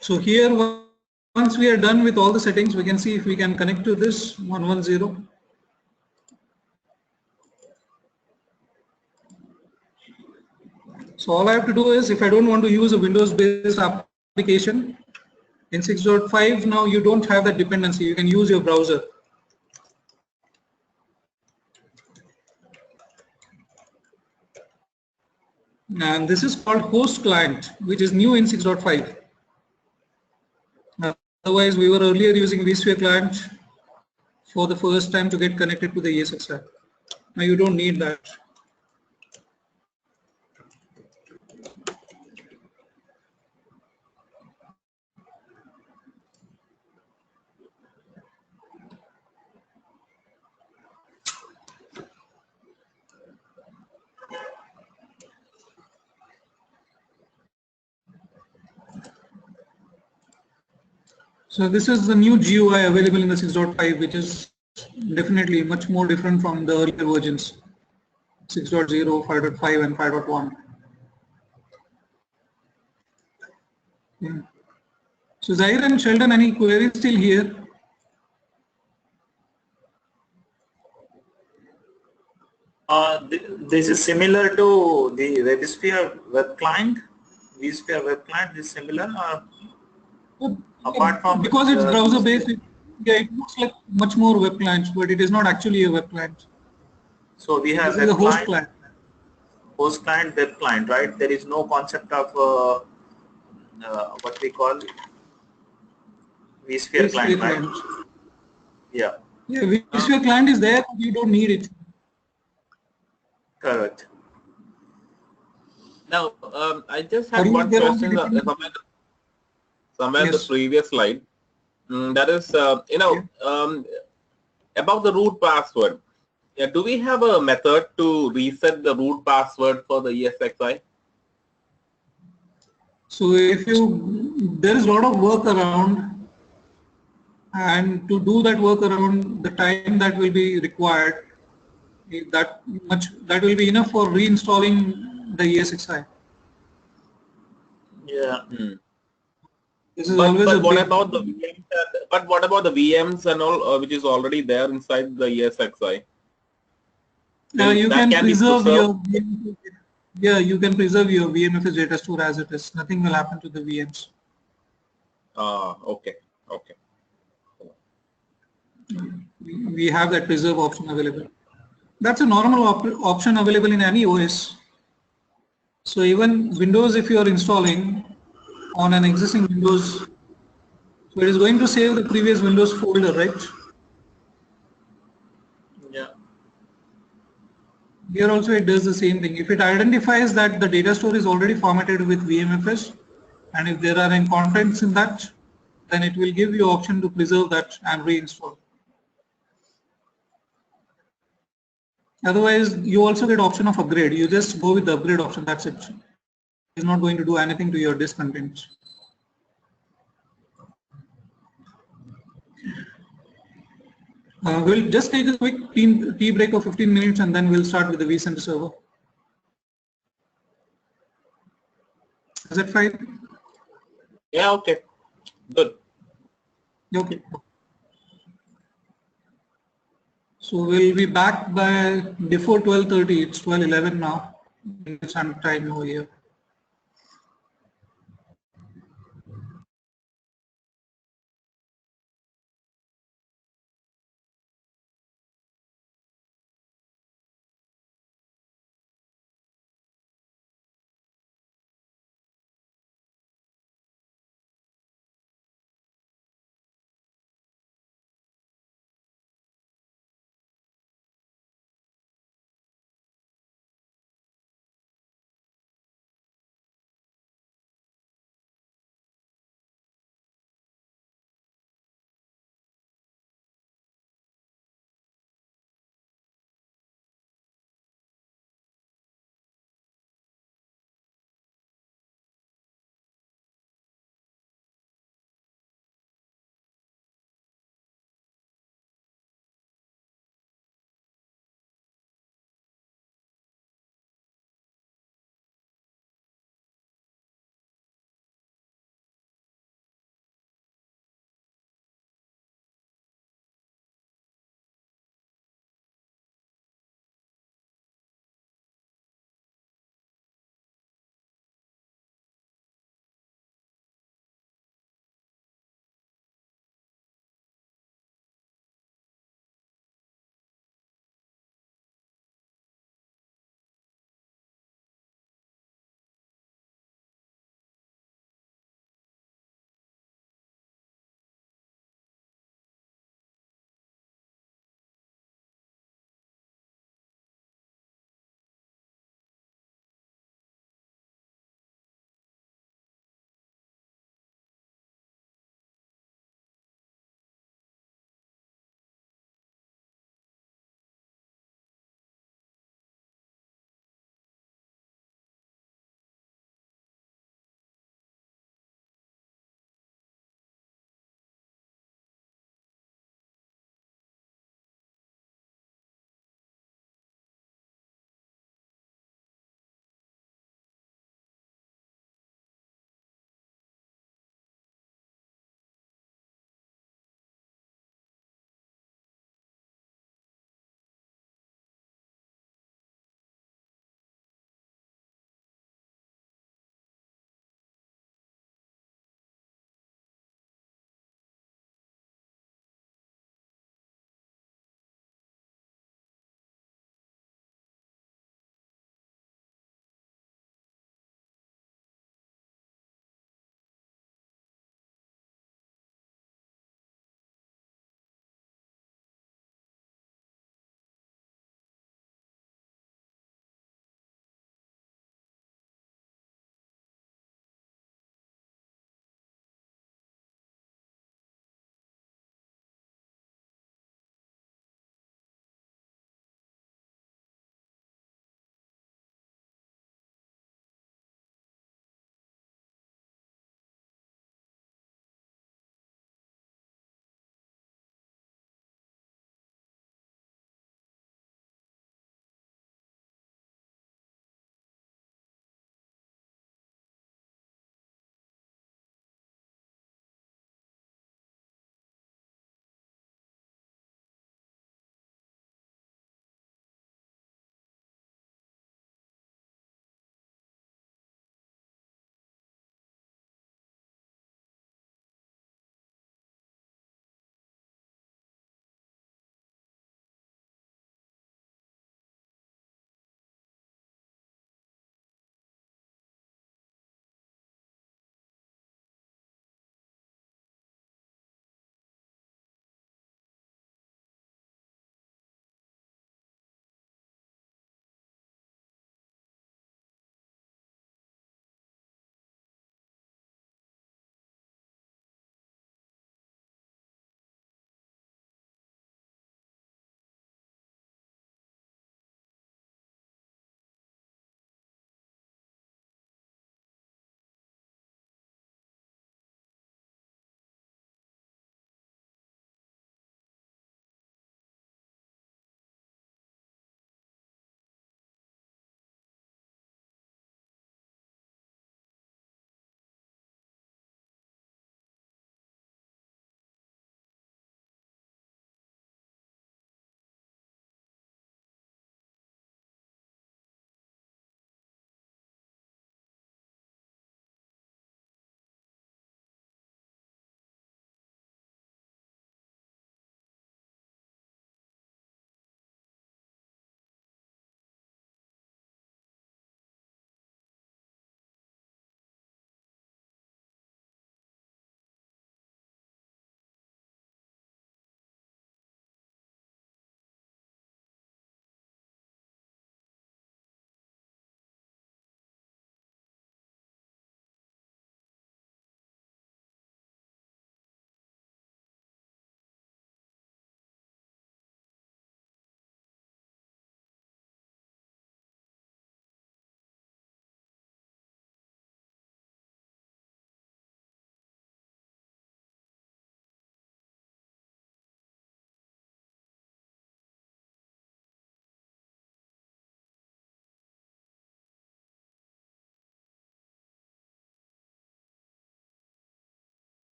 So here, once we are done with all the settings, we can see if we can connect to this 110. So all I have to do is, if I don't want to use a Windows-based application, in 6.5 now you don't have that dependency. You can use your browser. And this is called host client, which is new in 6.5. Otherwise, we were earlier using vSphere client for the first time to get connected to the ESXi. Now you don't need that. So this is the new GUI available in the 6.5, which is definitely much more different from the earlier versions, 6.0, 5.5 and 5.1. Yeah. So Zahir and Sheldon, any queries still here? This is similar to the VSphere web client. VSphere web client is similar, apart from because it's browser based, yeah, it looks like much more web clients, but it is not actually a web client. So we have this is a host client. Host client, web client, right? There is no concept of what we call vSphere client, right? Yeah. Yeah, vSphere client is there, but you don't need it. Correct. Now, I just have one question. Somewhere in the previous slide, that is, about the root password. Yeah, do we have a method to reset the root password for the ESXi? So if there is a lot of work around, and to do that work around, the time that will be required, that will be enough for reinstalling the ESXi. Yeah. This is always but what about the VMs? But what about the VMs and all, which is already there inside the ESXi? You can preserve your you can preserve your VMFS data store as it is. Nothing will happen to the VMs. Okay. Okay. We have that preserve option available. That's a normal option available in any OS. So even Windows, if you are installing on an existing Windows, so it is going to save the previous Windows folder, right? Yeah. Here also it does the same thing. If it identifies that the data store is already formatted with VMFS, and if there are any contents in that, then it will give you option to preserve that and reinstall. Otherwise, you also get option of upgrade. You just go with the upgrade option. That's it. It's not going to do anything to your disk contents. We'll just take a quick tea break of 15 minutes and then we'll start with the vCenter server. Is that fine? Yeah, okay. Good. Okay. So we'll be back by before 12:30. It's 12:11 now. It's on time over here.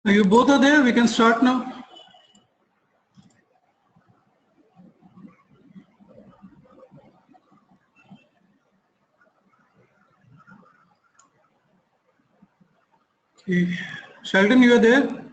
Now you both are there. We can start now. Okay. Sheldon, you are there?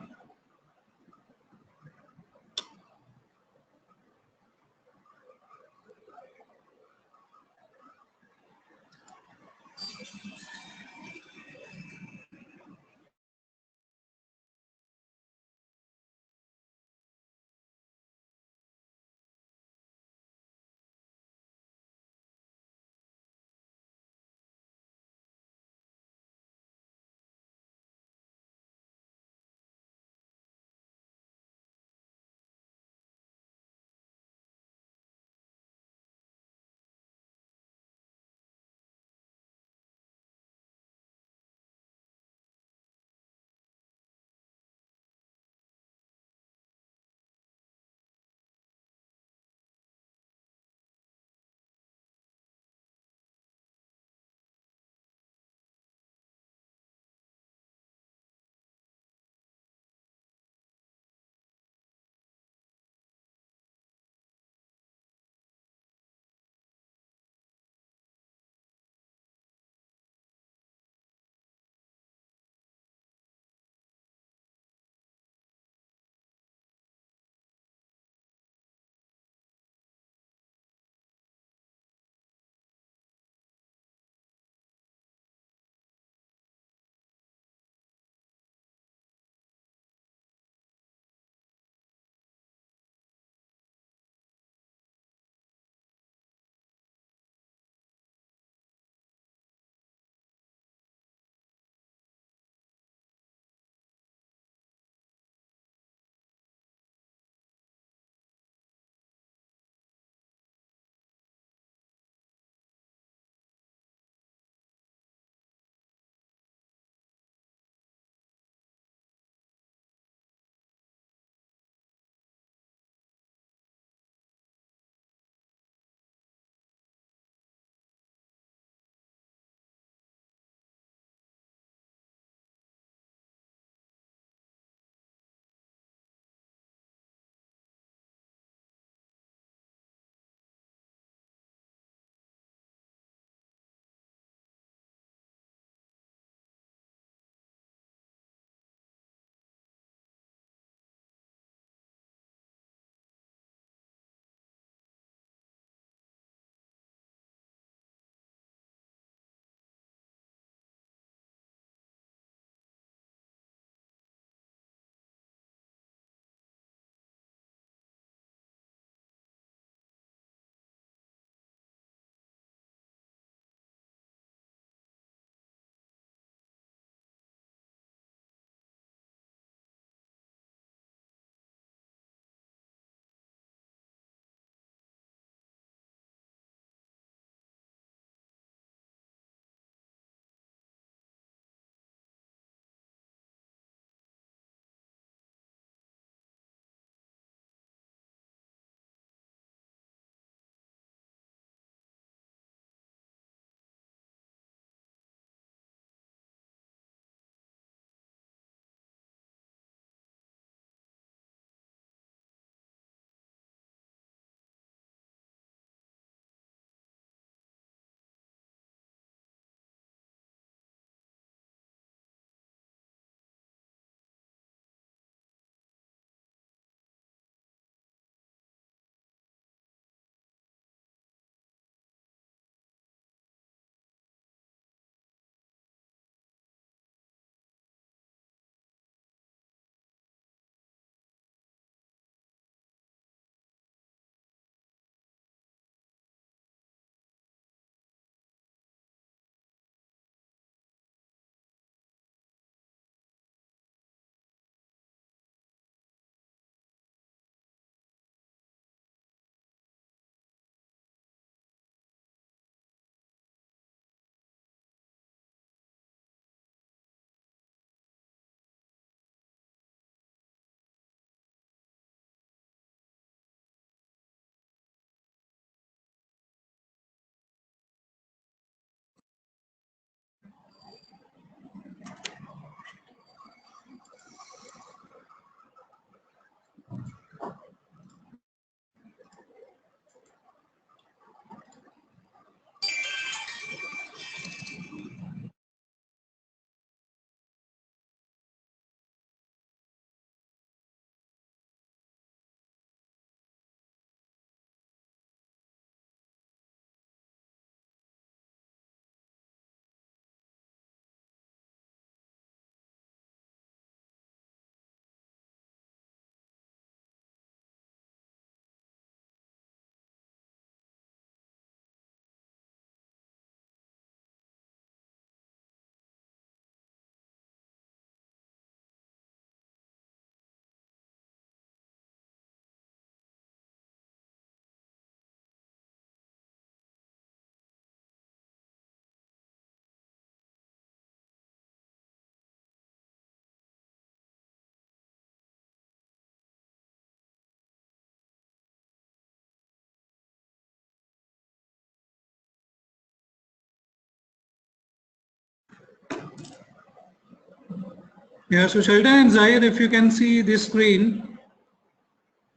Yeah, so Sheldon and Zaire, if you can see this screen,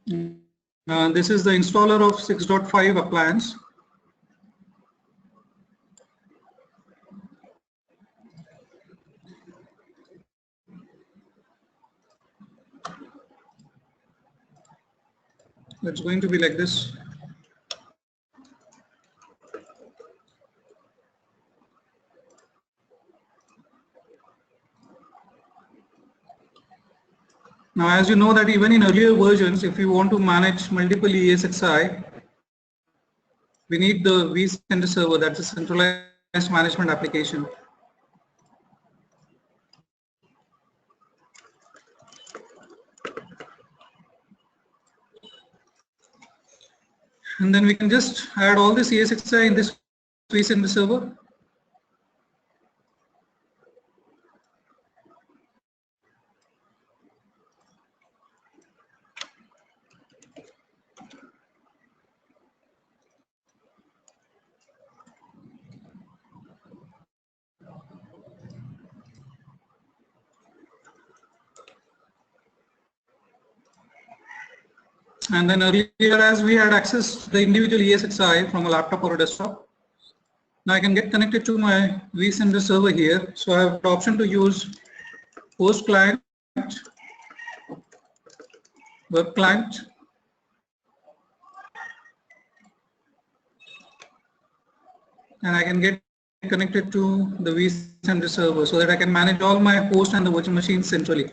this is the installer of 6.5 appliance. It's going to be like this. Now, as you know that even in earlier versions, if you want to manage multiple ESXi, we need the vCenter server, that's a centralized management application. And then we can just add all this ESXi in this vCenter server. And then earlier, as we had access to the individual ESXi from a laptop or a desktop, now I can get connected to my vCenter server here. So I have the option to use host client, web client, and I can get connected to the vCenter server so that I can manage all my host and the virtual machines centrally.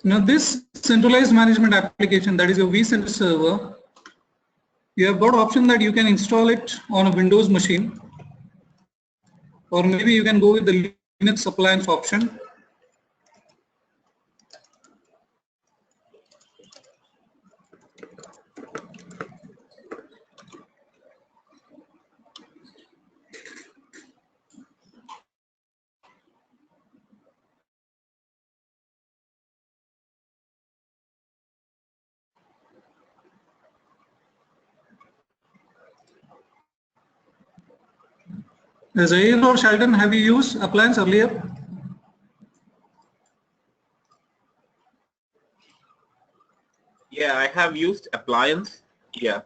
Now this centralized management application, that is your vCenter server, you have got option that you can install it on a Windows machine, or maybe you can go with the Linux appliance option. Zaire or Sheldon, have you used appliance earlier? Yeah, I have used appliance. Yeah.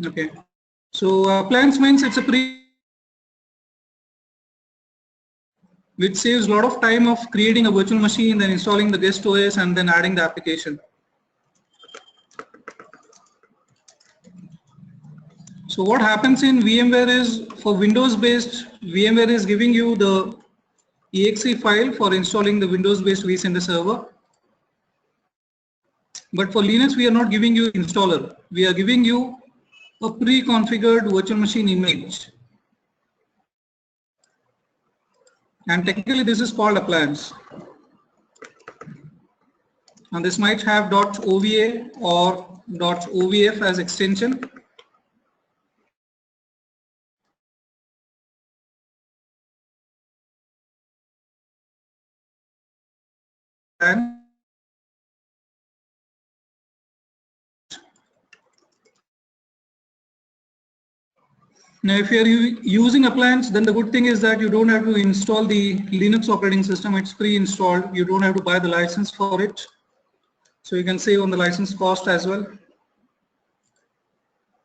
Okay. So appliance means it's a which saves a lot of time of creating a virtual machine, then installing the guest OS, and then adding the application. So what happens in VMware is, for Windows based, VMware is giving you the exe file for installing the Windows based vCenter server. But for Linux, we are not giving you installer. We are giving you a pre-configured virtual machine image. And technically this is called appliance. And this might have .ova or .ovf as extension. And now if you are using appliance, then the good thing is that you don't have to install the Linux operating system. It's pre-installed. You don't have to buy the license for it. So you can save on the license cost as well.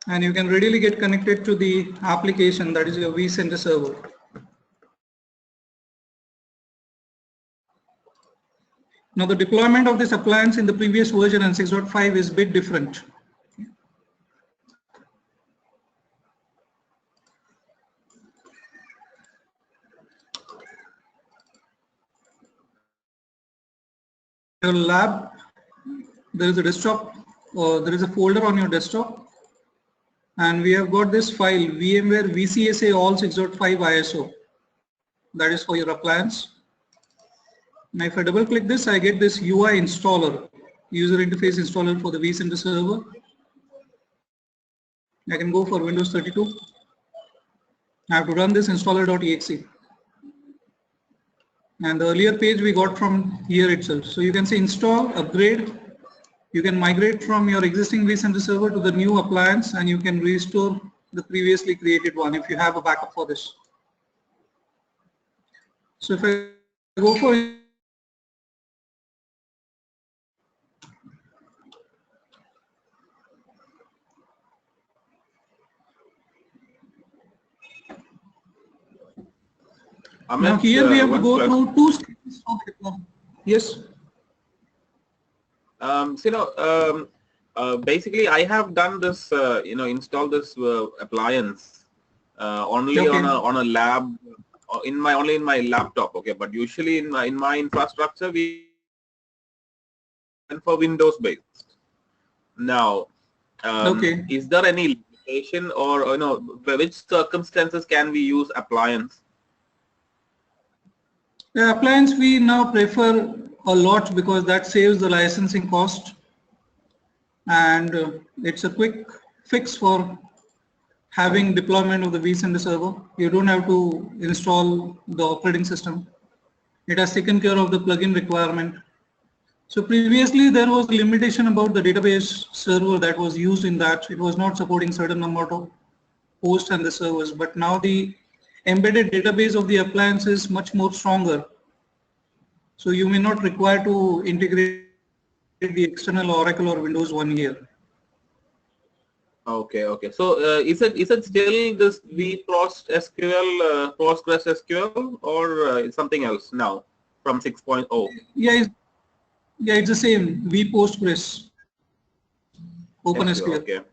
And you can readily get connected to the application, that is your vCenter server. Now the deployment of this appliance in the previous version and 6.5 is a bit different. Your lab, there is a desktop, or there is a folder on your desktop, and we have got this file VMware VCSA all 6.5 ISO. That is for your appliance. Now if I double click this, I get this UI installer, user interface installer for the vCenter server. I can go for Windows 32. I have to run this installer.exe. And the earlier page we got from here itself. So you can say install, upgrade. You can migrate from your existing vCenter server to the new appliance, and you can restore the previously created one if you have a backup for this. So if I go for now here we have to go through two stages of deployment. Yes. Basically, I have done this, install this appliance only on a lab, only in my laptop. Okay, but usually in my infrastructure we went for Windows based. Now, is there any limitation, or which circumstances can we use appliance? The appliance we now prefer a lot because that saves the licensing cost, and it's a quick fix for having deployment of the vCenter server. You don't have to install the operating system. It has taken care of the plugin requirement. So previously there was a limitation about the database server that was used in that. It was not supporting certain number of hosts and the servers, but now the embedded database of the appliance is much more stronger. So you may not require to integrate the external Oracle or Windows 1 here. Okay. So is it still this VPostSQL, PostgreSQL, or something else now from 6.0? Yeah, it's the same VPostgres, OpenSQL.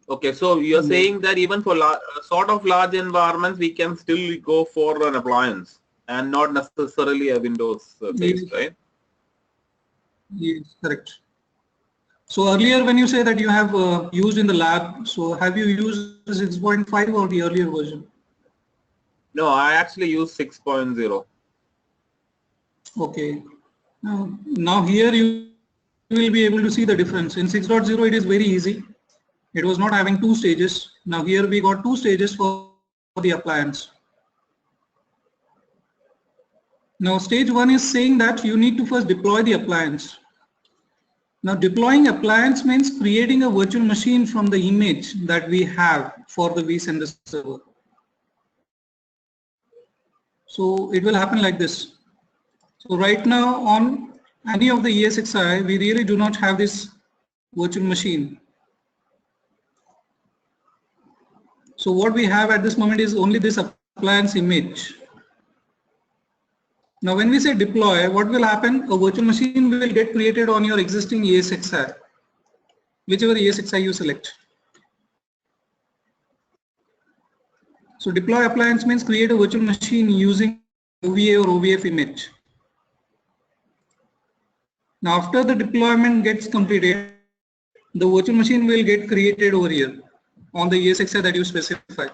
Okay. So you're saying that even for sort of large environments, we can still go for an appliance and not necessarily a Windows based, right? Yes, correct. So earlier when you say that you have used in the lab, so have you used 6.5 or the earlier version? No, I actually use 6.0. Okay. Now here you will be able to see the difference. In 6.0 it is very easy. It was not having two stages. Now here we got two stages for the appliance. Now stage 1 is saying that you need to first deploy the appliance. Now deploying appliance means creating a virtual machine from the image that we have for the vCenter server. So it will happen like this. So right now on any of the ESXi, we really do not have this virtual machine. So what we have at this moment is only this appliance image. Now when we say deploy, what will happen? A virtual machine will get created on your existing ESXi, whichever ESXi you select. So deploy appliance means create a virtual machine using OVA or OVF image. Now after the deployment gets completed, the virtual machine will get created over here on the ESXi that you specify.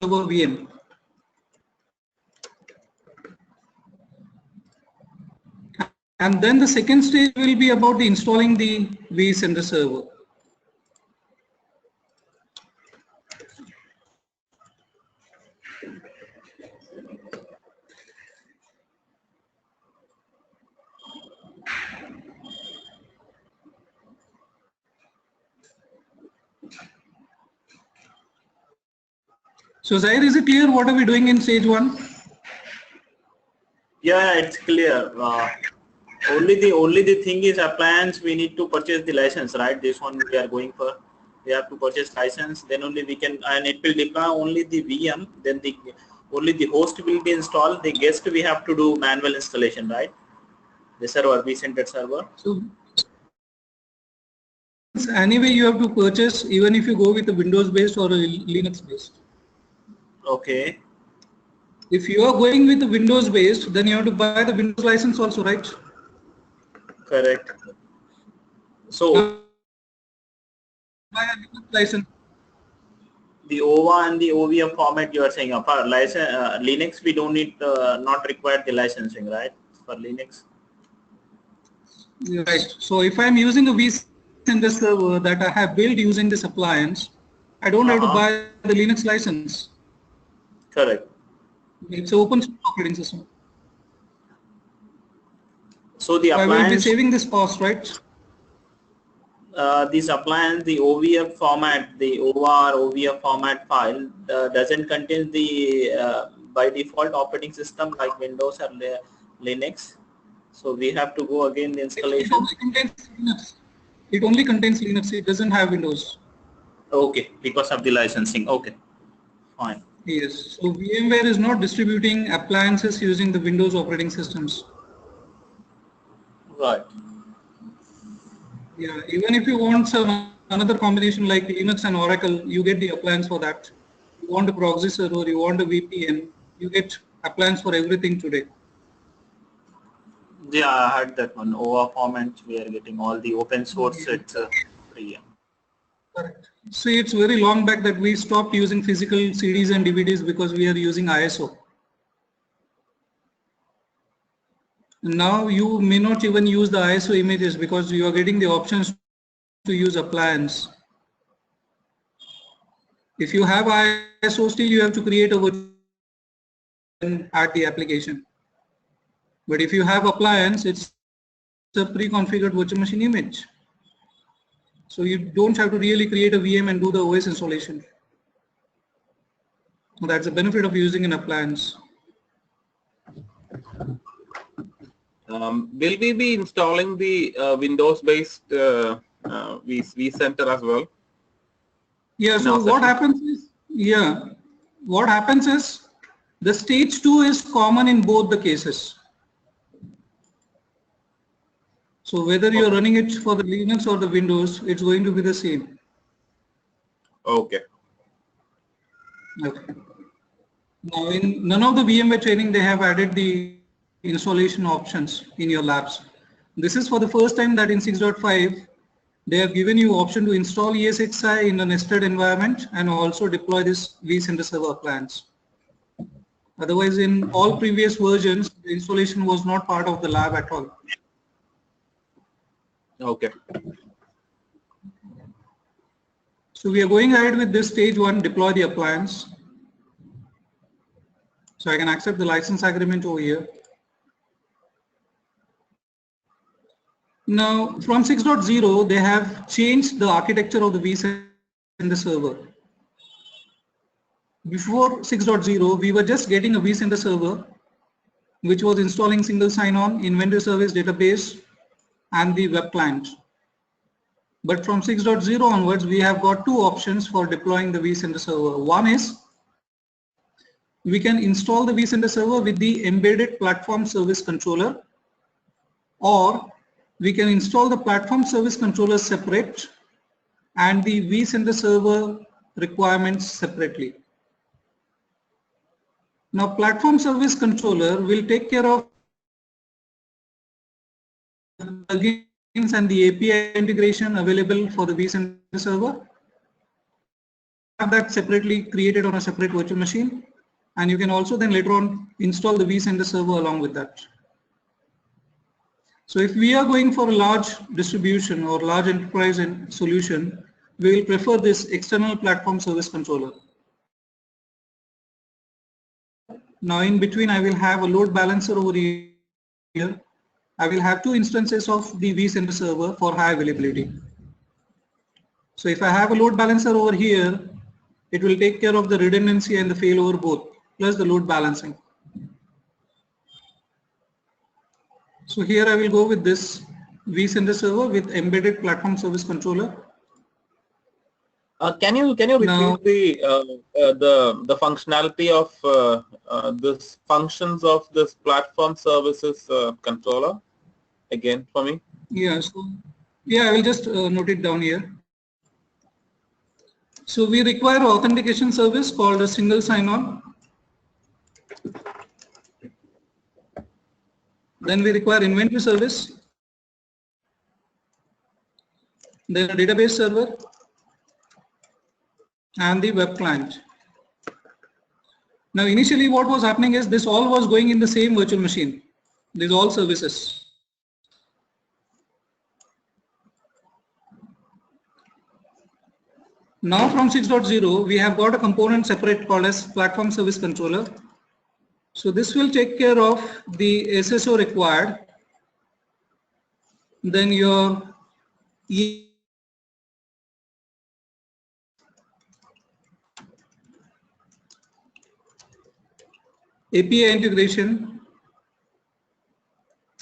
Over VM. And then the second stage will be about the installing the vCenter server. So Zair, is it clear what are we doing in stage 1? Yeah, it's clear. Only the thing is appliance, we need to purchase the license, right? This one we are going for. We have to purchase license, then only we can, and it will deploy only the VM, then only the host will be installed. The guest we have to do manual installation, right? The server, vCenter server. So anyway you have to purchase even if you go with a Windows based or a Linux based. Okay. If you are going with the Windows based, then you have to buy the Windows license also, right? Correct. So Buy a Linux license. the OVA and the OVM format you are saying, for license, Linux we don't need, not require the licensing, right? For Linux. Right. So if I'm using a vCenter server that I have built using this appliance, I don't have to buy the Linux license. Correct. It's an open source operating system. So the So I will be appliance, saving this cost, right? this appliance, the OVF format, the OR OVF format file doesn't contain the by default operating system like Windows or Linux. So we have to go again the It installation. only contains Linux. It only contains Linux. It doesn't have Windows. Okay, because of the licensing. Okay, fine. Yes. So VMware is not distributing appliances using the Windows operating systems. Right. Yeah. Even if you want some another combination like Linux and Oracle, you get the appliance for that. You want a proxy server, you want a VPN, you get appliance for everything today. Yeah, I had that one. OVA format, we are getting all the open source. It's free. Correct. See, it's very long back that we stopped using physical CDs and DVDs because we are using ISO. Now you may not even use the ISO images because you are getting the options to use appliance. If you have ISO, still you have to create a virtual and add the application. But if you have appliance, it's a pre-configured virtual machine image. So you don't have to really create a VM and do the OS installation. That's the benefit of using an appliance. Will we be installing the Windows-based vCenter as well? Yeah, so what happens is, what happens is the stage 2 is common in both the cases. So whether you're running it for the Linux or the Windows, it's going to be the same. Okay. Okay. Now in none of the VMware training, they have added the installation options in your labs. This is for the first time that in 6.5, they have given you option to install ESXi in a nested environment and also deploy this vCenter server appliance. Otherwise, in all previous versions, the installation was not part of the lab at all. Okay. So we are going ahead with this stage 1, deploy the appliance. So I can accept the license agreement over here. Now from 6.0, they have changed the architecture of the vCenter server. Before 6.0, we were just getting a vCenter server, which was installing single sign-on, inventory service database, and the web client. But from 6.0 onwards, we have got two options for deploying the vCenter server. One is we can install the vCenter server with the embedded platform service controller, or we can install the platform service controller separate and the vCenter server requirements separately. Now, platform service controller will take care of plugins and the API integration available for the vCenter server. Have that separately created on a separate virtual machine, and you can also then later on install the vCenter server along with that. So if we are going for a large distribution or large enterprise solution, we will prefer this external platform service controller. Now in between, I will have a load balancer over here. I will have two instances of the vCenter server for high availability. So if I have a load balancer over here, it will take care of the redundancy and the failover both, plus the load balancing. So here I will go with this vCenter server with embedded platform service controller. Can you repeat Now, the functionality of this functions of this platform services controller again for me? Yeah, so I will just note it down here. So we require an authentication service called a single sign-on. Then we require inventory service, then a database server, and the web client. Now initially what was happening is this all was going in the same virtual machine, these all services. Now from 6.0, we have got a component separate called as platform service controller. So this will take care of the SSO required. Then your API integration,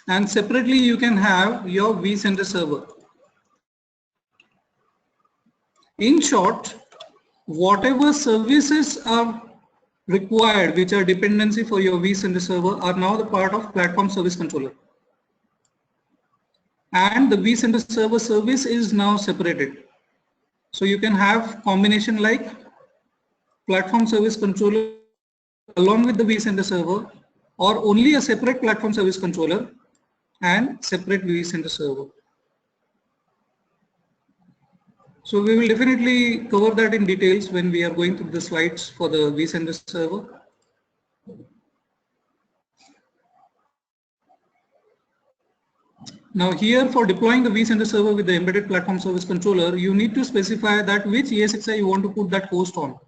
and separately you can have your vCenter server. In short, whatever services are required which are dependency for your vCenter server are now the part of platform service controller. And the vCenter server service is now separated. So you can have combination like platform service controller along with the vCenter server, or only a separate platform service controller and separate vCenter server. So we will definitely cover that in details when we are going through the slides for the vCenter server. Now here, for deploying the vCenter server with the embedded platform service controller, you need to specify that which ESXi you want to put that host on.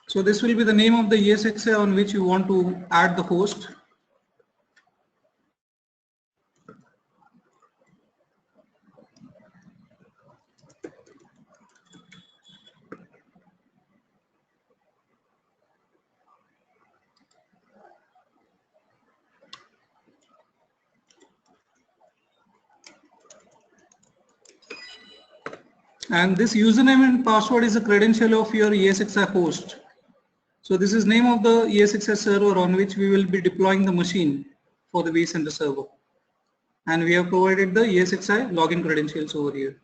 So this will be the name of the ESXi on which you want to add the host. And this username and password is a credential of your ESXi host. So this is name of the ESXi server on which we will be deploying the machine for the vCenter server. And we have provided the ESXi login credentials over here.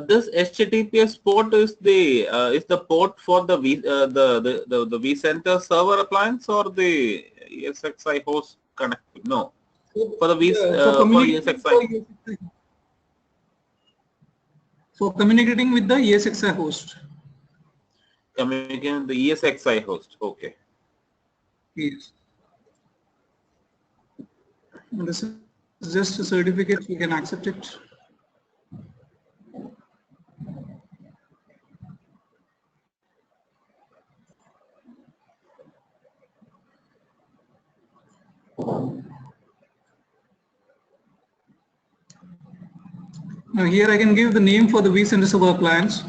This HTTPS port is the port for the vCenter server appliance or the ESXi host connected? No, for the ESXi. For communicating with the ESXi host. Communicating with the ESXi host. Okay. Yes. And this is just a certificate, you can accept it. Now here I can give the name for the vCenter server appliance.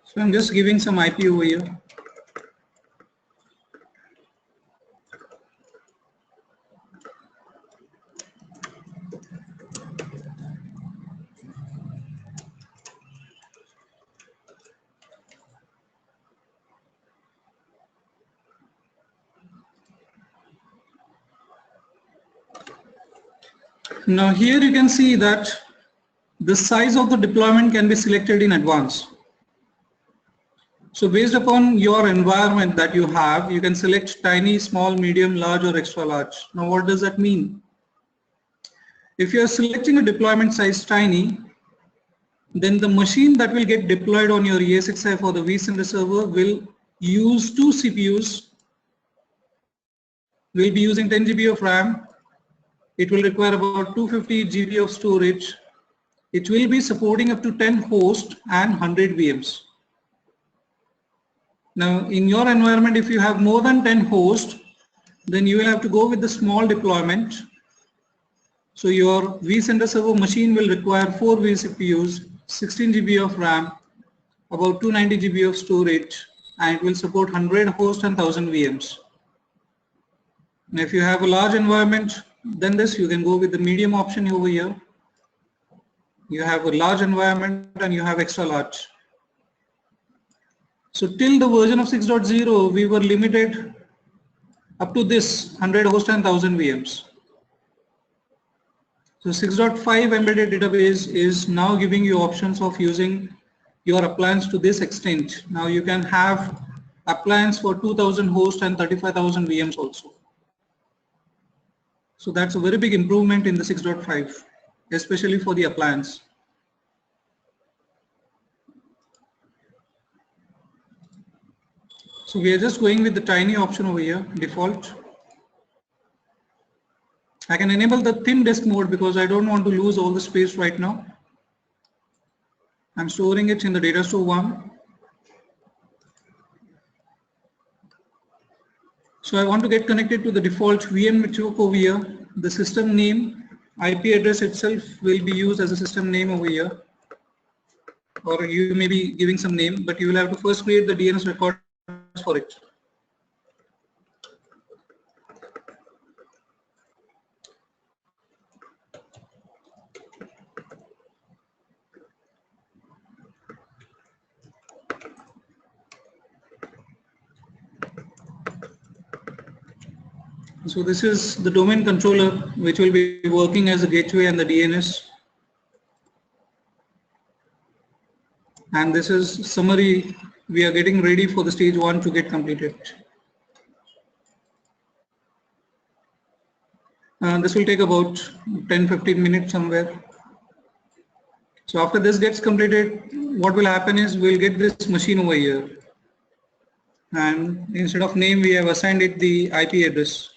So I'm just giving some IP over here. Now here you can see that the size of the deployment can be selected in advance. So based upon your environment that you have, you can select tiny, small, medium, large or extra large. Now what does that mean? If you are selecting a deployment size tiny, then the machine that will get deployed on your ESXi for the vCenter server will use 2 CPUs, will be using 10 GB of RAM. It will require about 250 GB of storage. It will be supporting up to 10 hosts and 100 VMs. Now in your environment, if you have more than 10 hosts, then you will have to go with the small deployment. So your vCenter server machine will require 4 vCPUs, 16 GB of RAM, about 290 GB of storage, and it will support 100 hosts and 1000 VMs. Now if you have a large environment, then you can go with the medium option over here. You have a large environment and you have extra large. So till the version of 6.0, we were limited up to this 100 hosts and 1000 VMs. So 6.5 embedded database is now giving you options of using your appliance to this extent. Now you can have appliance for 2000 hosts and 35,000 VMs also. So that's a very big improvement in the 6.5, especially for the appliance. So we are just going with the tiny option over here, default. I can enable the thin disk mode because I don't want to lose all the space right now. I'm storing it in the data store 1. So I want to get connected to the default VM network over here. The system name, IP address itself will be used as a system name over here. Or you may be giving some name, but you will have to first create the DNS records for it. So this is the domain controller which will be working as a gateway and the DNS. And this is summary. We are getting ready for the stage 1 to get completed. This will take about 10-15 minutes somewhere. So after this gets completed, what will happen is we'll get this machine over here. And instead of name, we have assigned it the IP address.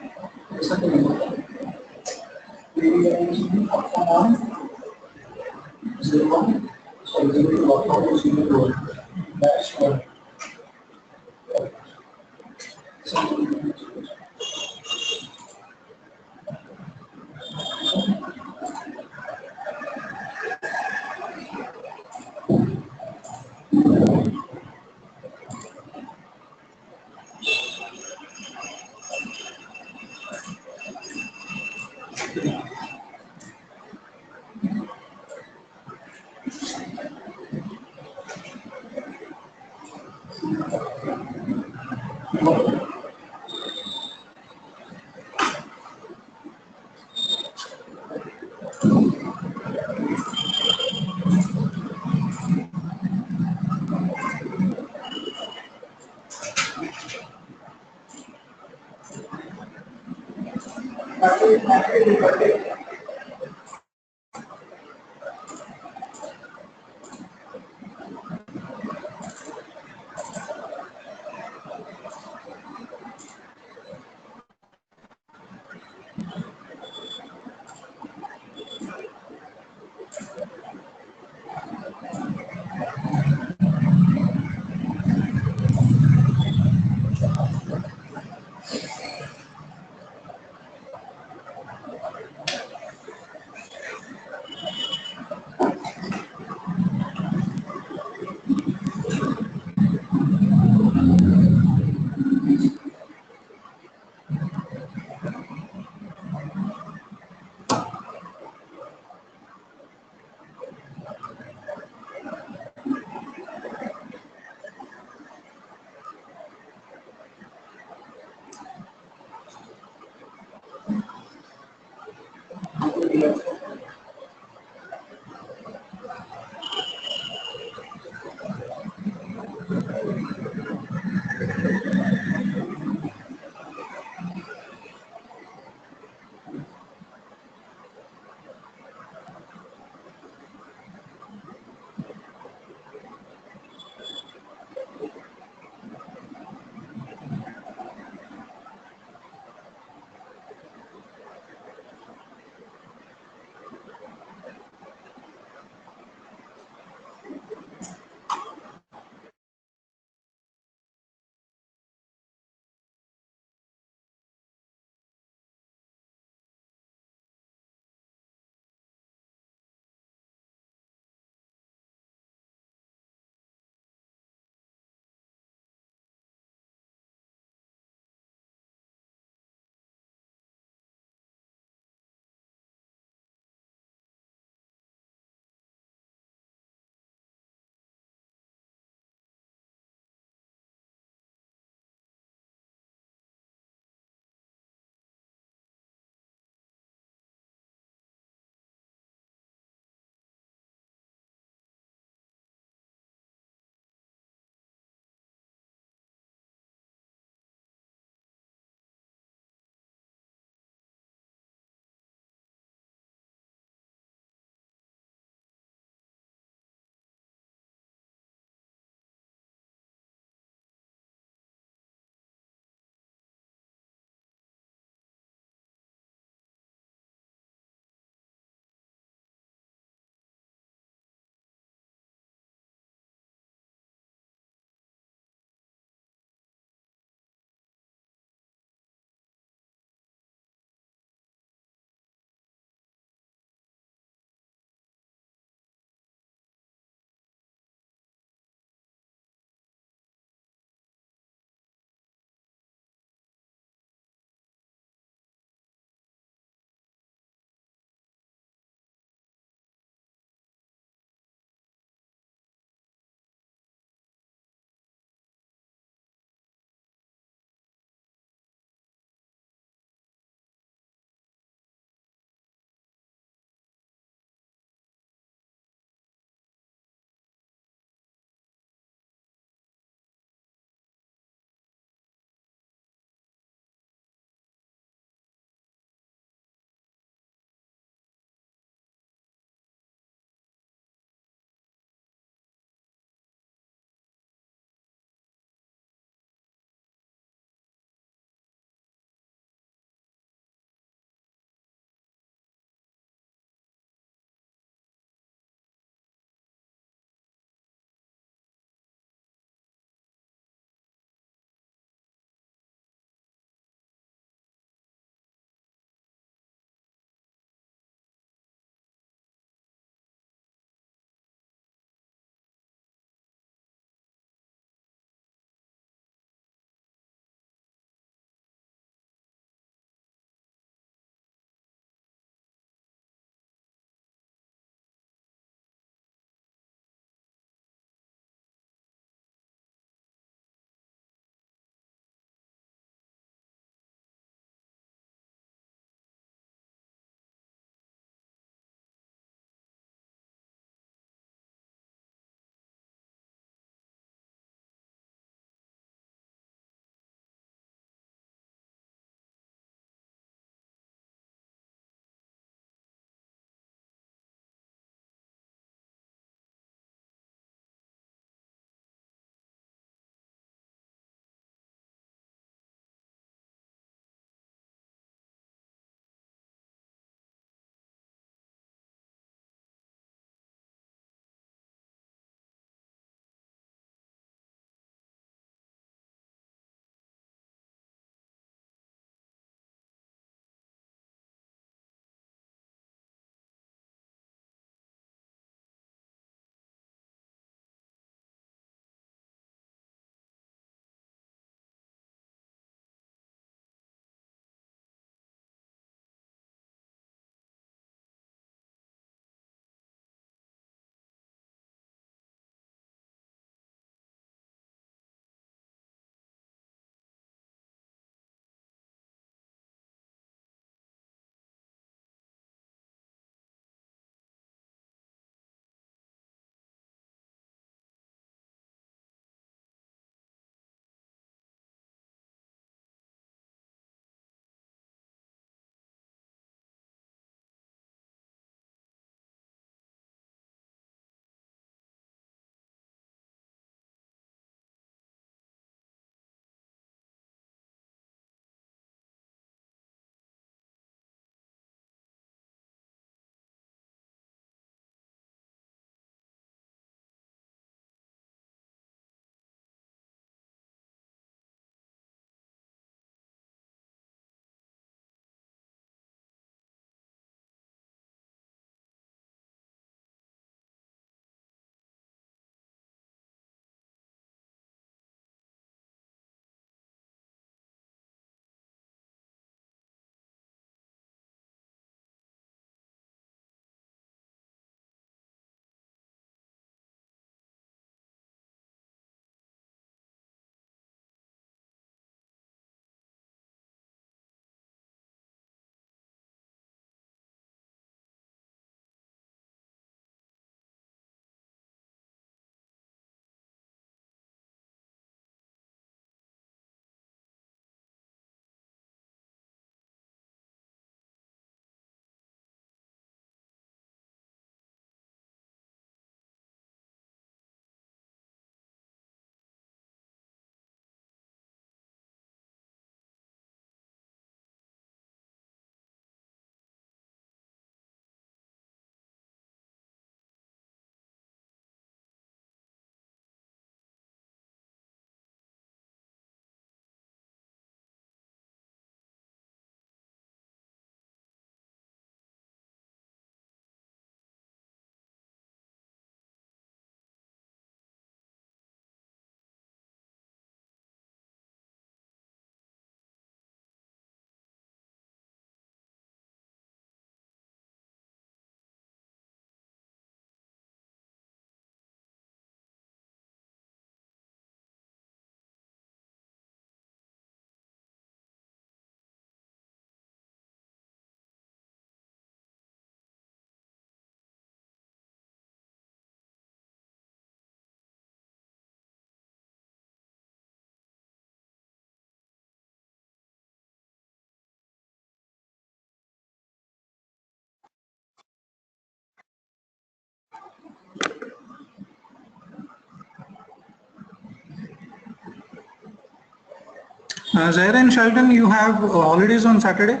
Zaira and Shelton, you have holidays on Saturday?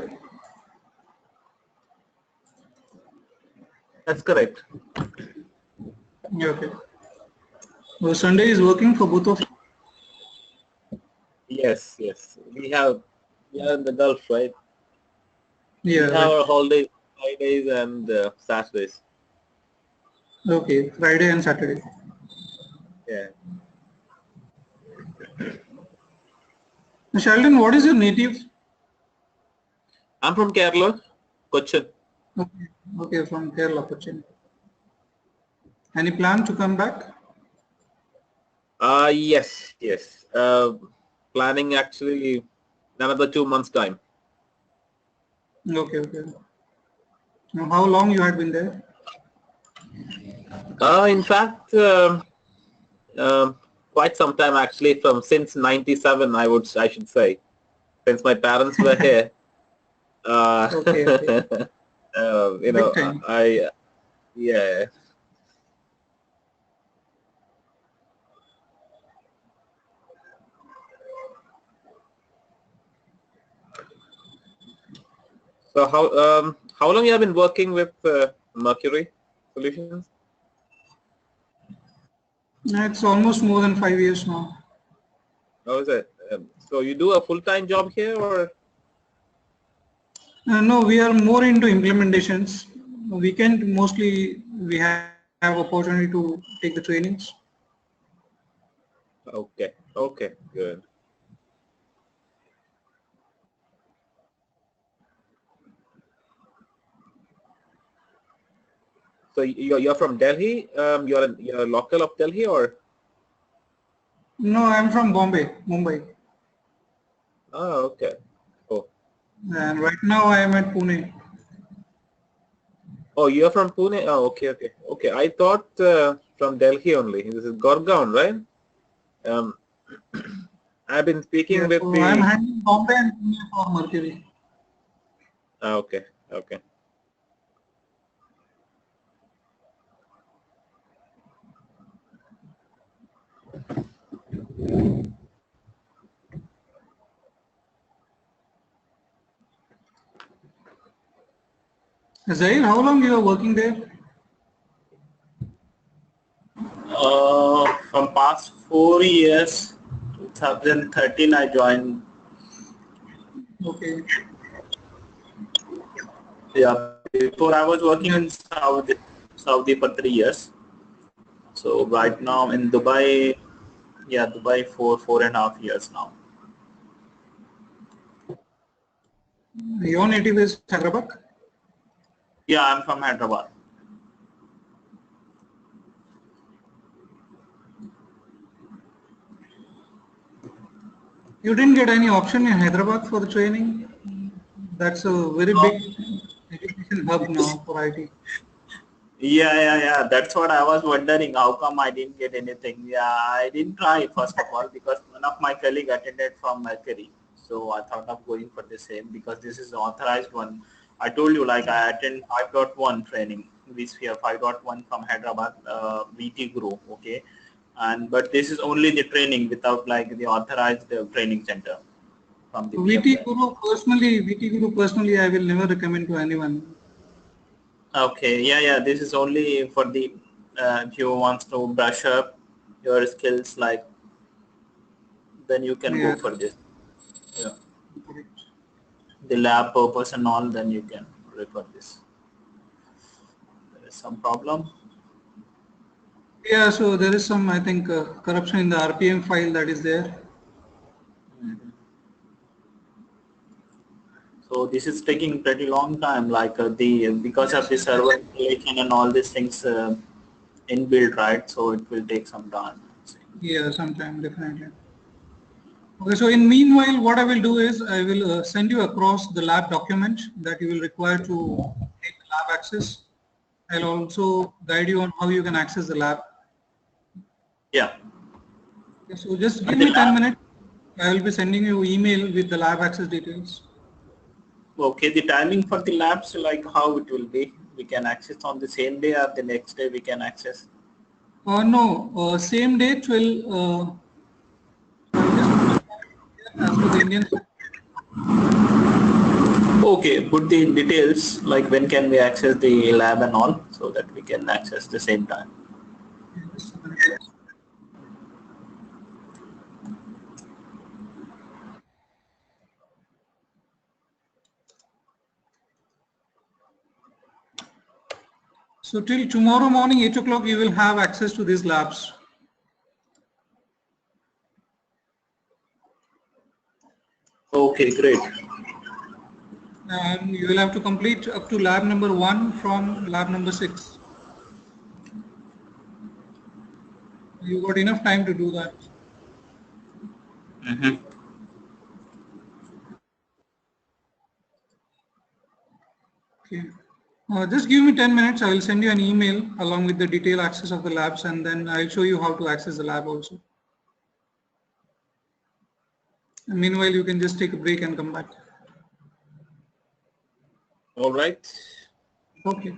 That's correct. Yeah, okay. So Sunday is working for both of you? Yes, yes. We are in the Gulf, right? Yeah, We have right. our holidays Fridays and Saturdays. Okay, Friday and Saturday. Yeah. Sheldon, what is your native? I'm from Kerala, Cochin. Okay, okay, from Kerala, Cochin. Any plan to come back? Yes, yes. Planning actually another 2 months time. Okay, okay. Now, how long you had been there? In fact, quite some time actually, from since '97, I should say, since my parents were here. Okay, okay. You Big know, time. yeah. So how long you have been working with Mercury Solutions? It's almost more than 5 years now. How is it? So you do a full-time job here, or? No, we are more into implementations. Weekend mostly we have opportunity to take the trainings. Okay, okay, good. So you're from Delhi? You're local of Delhi, or? No, I'm from Bombay, Mumbai, Oh, okay. Cool. and right now I am at Pune. Oh, you're from Pune? Oh, okay, okay, okay. I thought from Delhi only. This is Gurgaon, right? Um, I've been speaking Yeah, with so I'm the. handling Bombay and Pune for Mercury. Okay, okay. Zain, how long you are working there? From past 4 years, 2013 I joined. Okay. Yeah, before I was working in Saudi for 3 years. So right now in Dubai, yeah, Dubai for 4.5 years now. Your native is Hyderabad? Yeah, I'm from Hyderabad. You didn't get any option in Hyderabad for the training? That's a very big education hub now for IT. Yeah. That's what I was wondering. How come I didn't get anything? Yeah, I didn't try first of all because one of my colleague attended from Mercury. So I thought of going for the same because this is the authorized one. I told you like I attend 5.1 training, VSphere 5.1 from Hyderabad, VT Guru, okay. But this is only the training without like the authorized training center from the VMware. VT Guru personally, I will never recommend to anyone. Okay, yeah. This is only for the if you want to brush up your skills, like then you can go Yeah. for this. Yeah, the lab purpose and all, then you can refer this. There is some problem. Yeah, so there is some, I think, corruption in the RPM file that is there. So this is taking pretty long time, like because of the server installation and all these things inbuilt, right? So it will take some time. Yeah, sometime definitely. Okay, so in meanwhile, what I will do is I will send you across the lab document that you will require to take the lab access. I'll also guide you on how you can access the lab. Yeah. Okay, so just give And the me 10 lab, minutes. I will be sending you email with the lab access details. okay, the timing for the labs, like how it will be? We can access on the same day or the next day we can access? No, same date will, just as per the Indian. Okay, put the details like when can we access the lab and all, so that we can access the same time. Just a minute. So till tomorrow morning, 8 o'clock, you will have access to these labs. Okay, great. And you will have to complete up to lab number 1 from lab number 6. You got enough time to do that. Mm-hmm. Okay. Just give me 10 minutes. I will send you an email along with the detailed access of the labs, and then I'll show you how to access the lab also. And meanwhile, you can just take a break and come back. All right. Okay.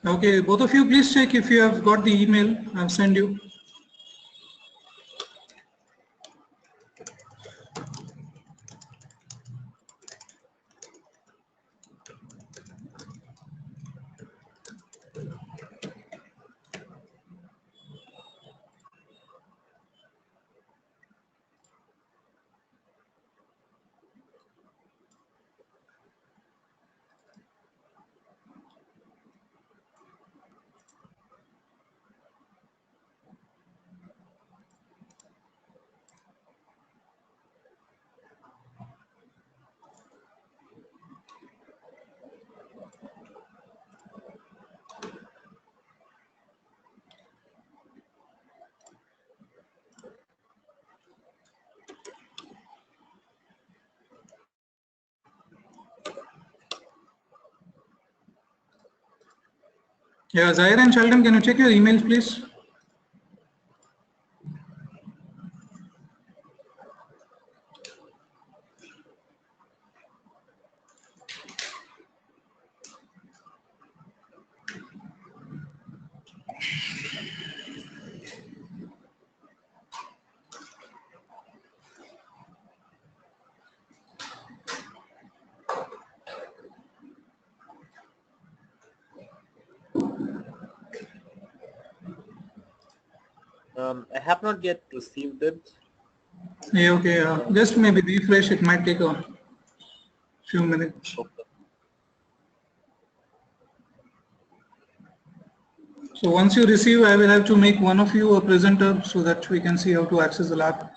Okay, both of you please check if you have got the email I've sent you. Yeah, Zaire and Sheldon, can you check your emails, please? I have not yet received it. Yeah, okay, just maybe refresh, it might take a few minutes. Okay. So once you receive, I will have to make one of you a presenter so that we can see how to access the lab.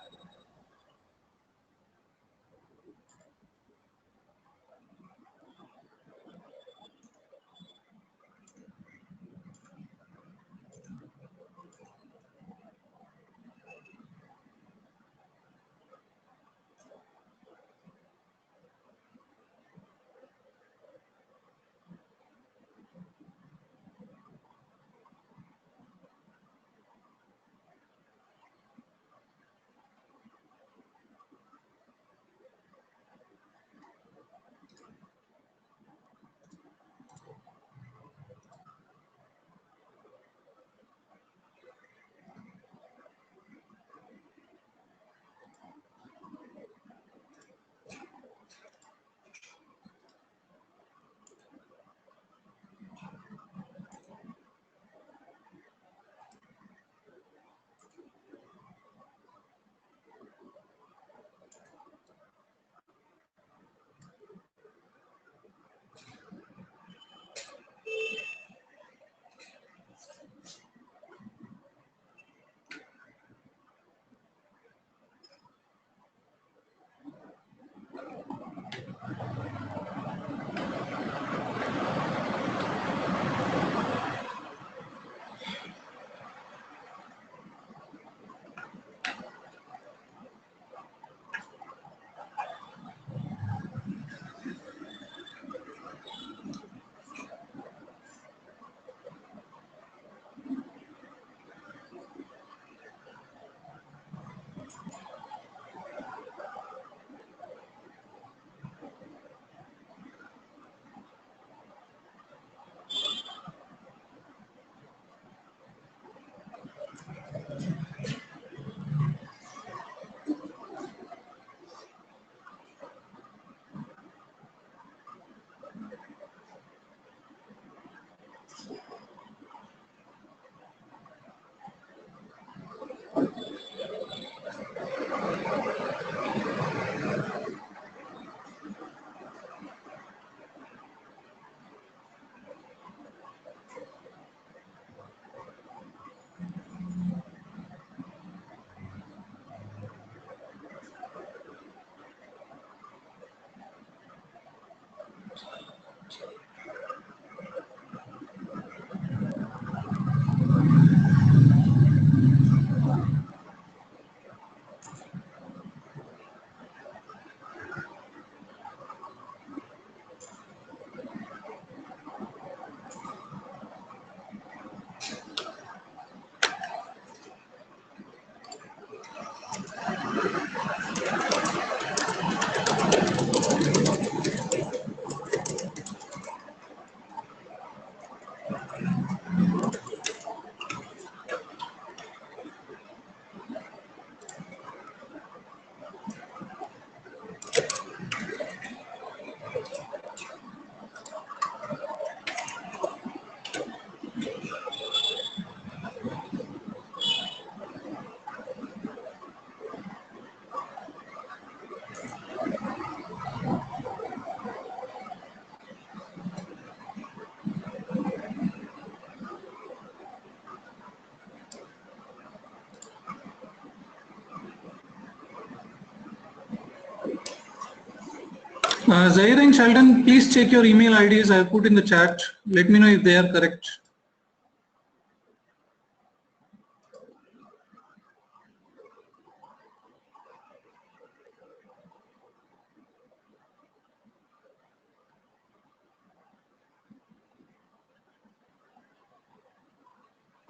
Zahir and Sheldon, please check your email IDs I have put in the chat. Let me know if they are correct.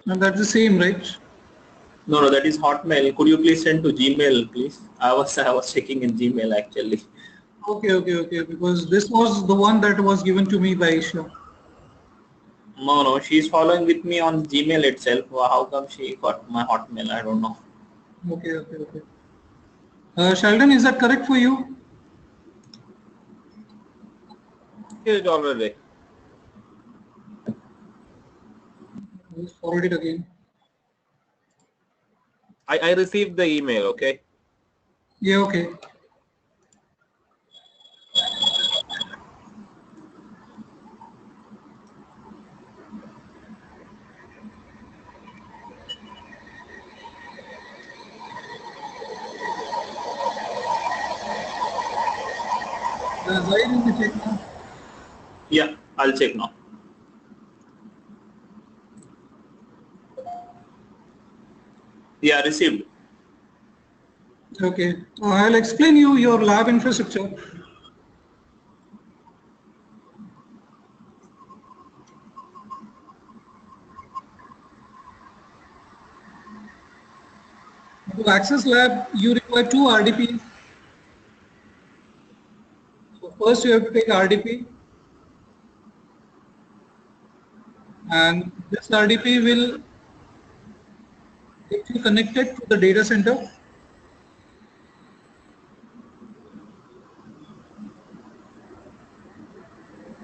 And that's the same, right? No, that is Hotmail. Could you please send to Gmail, please? I was checking in Gmail actually. Okay. Because this was the one that was given to me by Isha. No, she's following with me on Gmail itself. How come she got my Hotmail? I don't know. Okay. Sheldon, is that correct for you? It already. Let's forward it again. I received the email, okay? Yeah, okay. Zahir, you can check now. Yeah, I'll check now. Yeah, received. Okay. I'll explain you your lab infrastructure. To access lab, you require two RDPs. So first you have to take RDP, and this RDP will get you connected to the data center.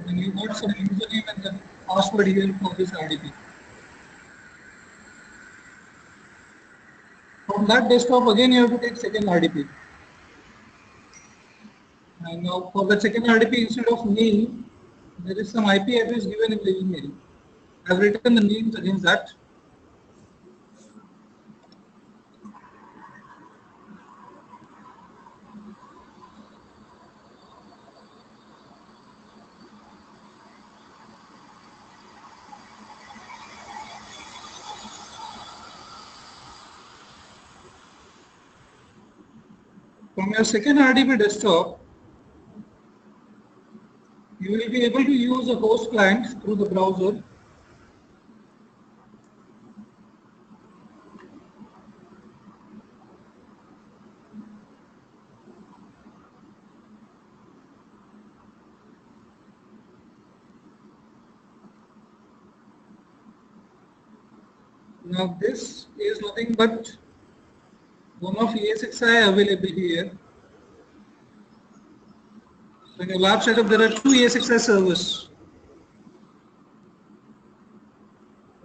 And you got some username and then password here for this RDP. From that desktop, again you have to take second RDP. And now for the second RDP, instead of name, there is some IP address given in the email. I've written the names against that. From your second RDP desktop, you will be able to use a host client through the browser. Now this is nothing but one of ESXi available here. So in your lab setup, there are two ESXi servers.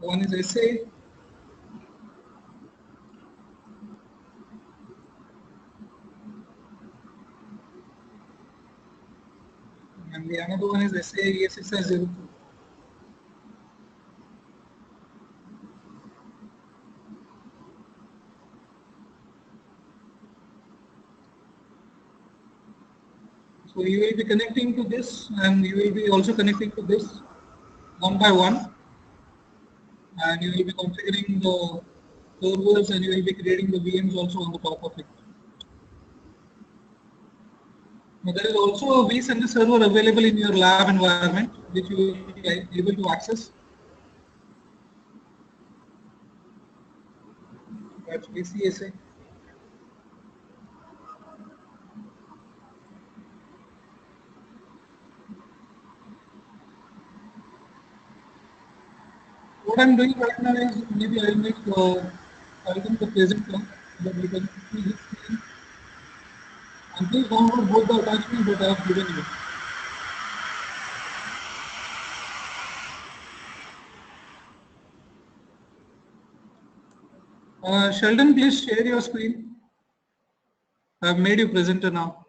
One is SA, and the another one is SA ESXi 02. So you will be connecting to this, and you will be also connecting to this one by one, and you will be configuring the servers, and you will be creating the VMs also on the top of it. Now, there is also a vCenter server available in your lab environment, which you will be able to access. That's VCSA. What I'm doing right now is maybe I'll make item the presenter so that we can see his screen. And please download both the attachments that I have given you. Sheldon, please share your screen. I have made you presenter now.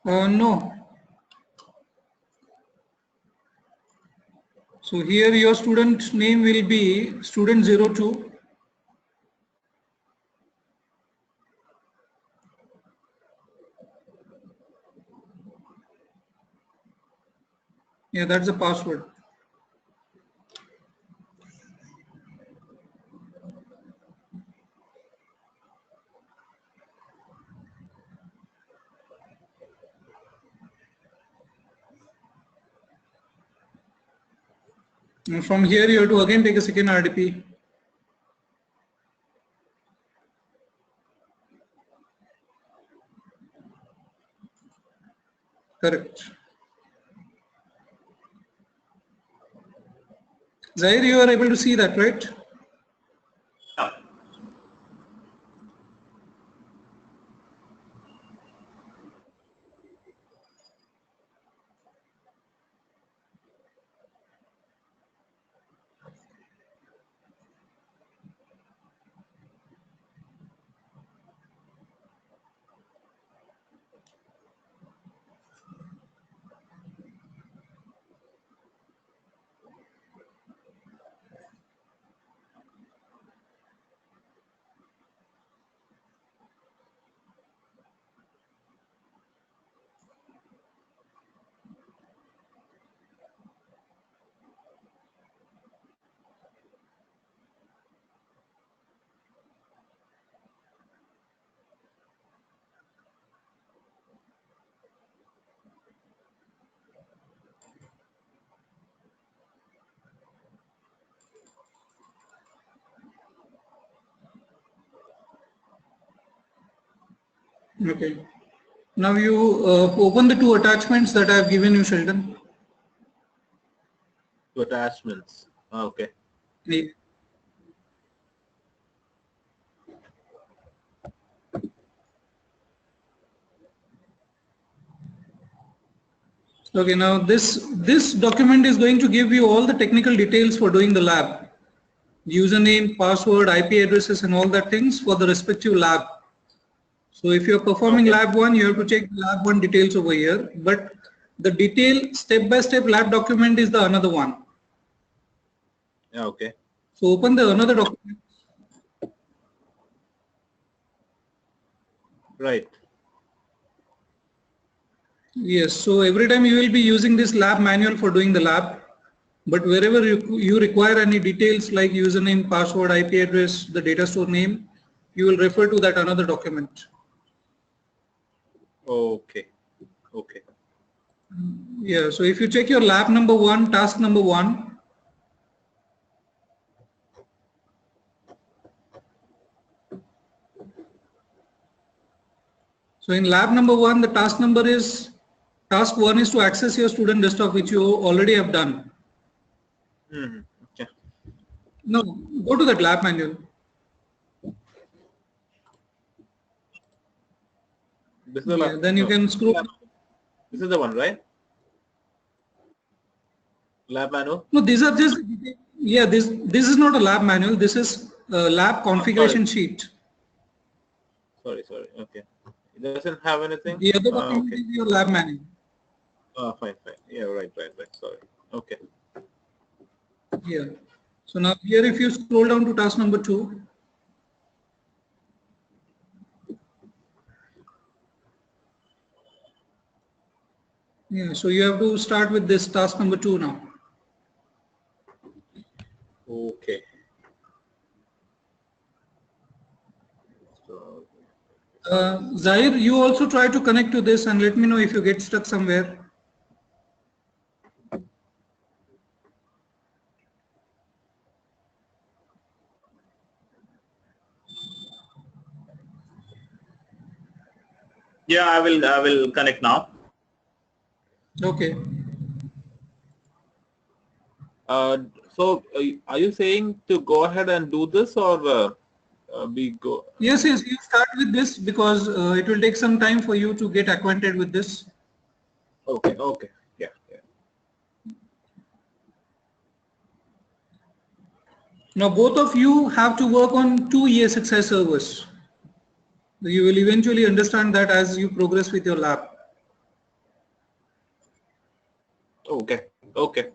No. So here your student name will be student 02. Yeah, that's the password. And from here you have to again take a second RDP. Correct. Zahir, you are able to see that, right? Okay. Now you open the two attachments that I have given you, Sheldon. Two attachments. Okay. Yeah. Okay, now this document is going to give you all the technical details for doing the lab. Username, password, IP addresses and all that things for the respective lab. So if you're performing lab 1, you have to check lab 1 details over here, but the detail step-by-step lab document is the another one. Yeah, okay. So open the another document. Right. Yes, so every time you will be using this lab manual for doing the lab, but wherever you require any details like username, password, IP address, the data store name, you will refer to that another document. Okay. Okay. Yeah, so if you check your lab number 1, task number 1, so in lab number 1, the task 1 is to access your student desktop, which you already have done. Okay. No, go to that lab manual. This is the Yeah, then you can scroll. This is the one, right? Lab manual. No, these are just, yeah, this is not a lab manual. This is a lab configuration sheet. Sorry. Okay. It doesn't have anything. The other document is your lab manual. Fine. Yeah, right. Sorry. Okay. Yeah. So now here, if you scroll down to task number 2, yeah, so you have to start with this task number 2 now. Okay. So, Zahir, you also try to connect to this and let me know if you get stuck somewhere. Yeah, I will connect now. Okay. So are you saying to go ahead and do this, or we go? Yes, you start with this because it will take some time for you to get acquainted with this. Okay. Yeah. Now both of you have to work on 2 ESXi servers. You will eventually understand that as you progress with your lab. Okay. Okay.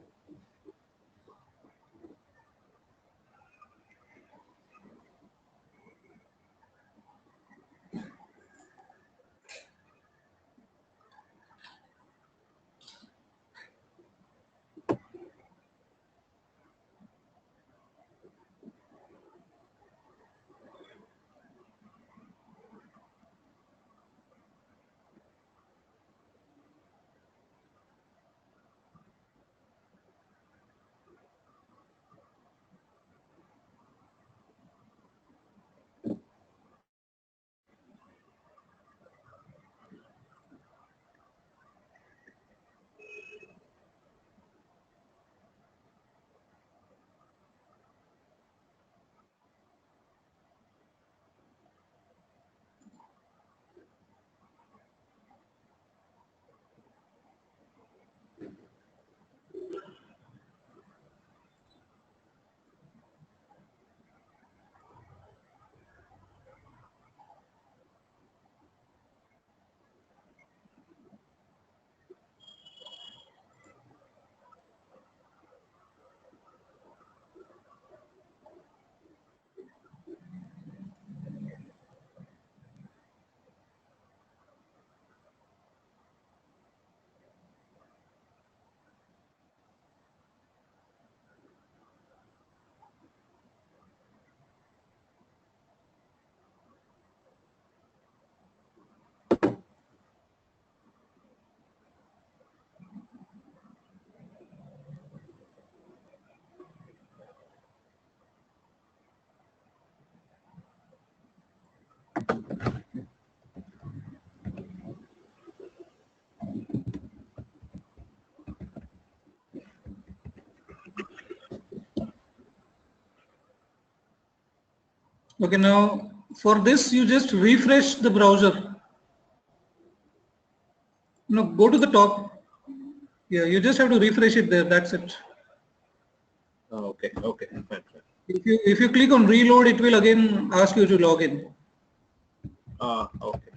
Okay, now for this you just refresh the browser. No, go to the top. Yeah, you just have to refresh it there. That's it. Okay. Okay. Fine. Fine. If you click on reload, it will again ask you to log in. Okay.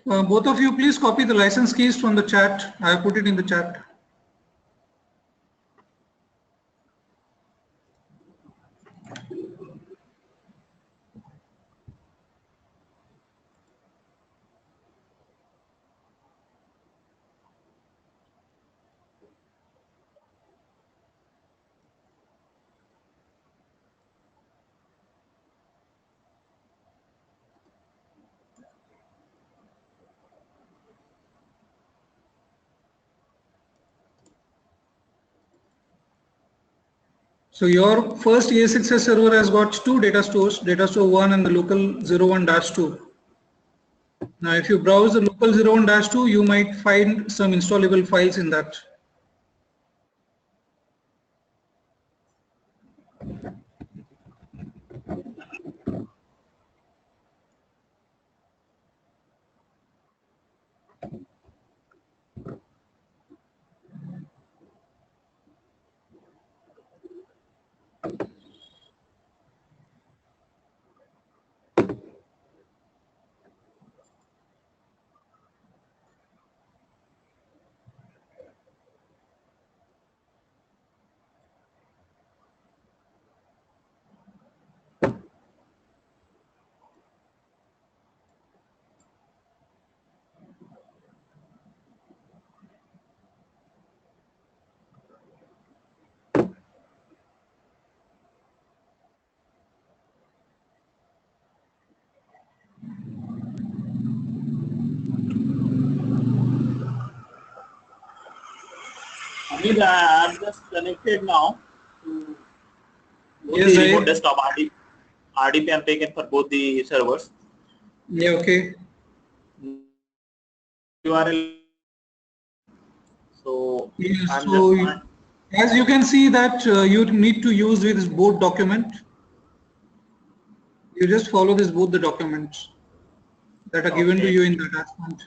Both of you, please copy the license keys from the chat. I have put it in the chat. So your first EA6S server has got two data stores, data store 1 and the local 01-2. Now if you browse the local 01-2, you might find some installable files in that. I'm just connected now to both Yes, the I. remote desktop RDP I'm taken for both the servers. Yeah, okay. URL. So Yes, I'm just so as you can see that you need to use with this board document. You just follow this both the documents that are given to okay. you in the attachment.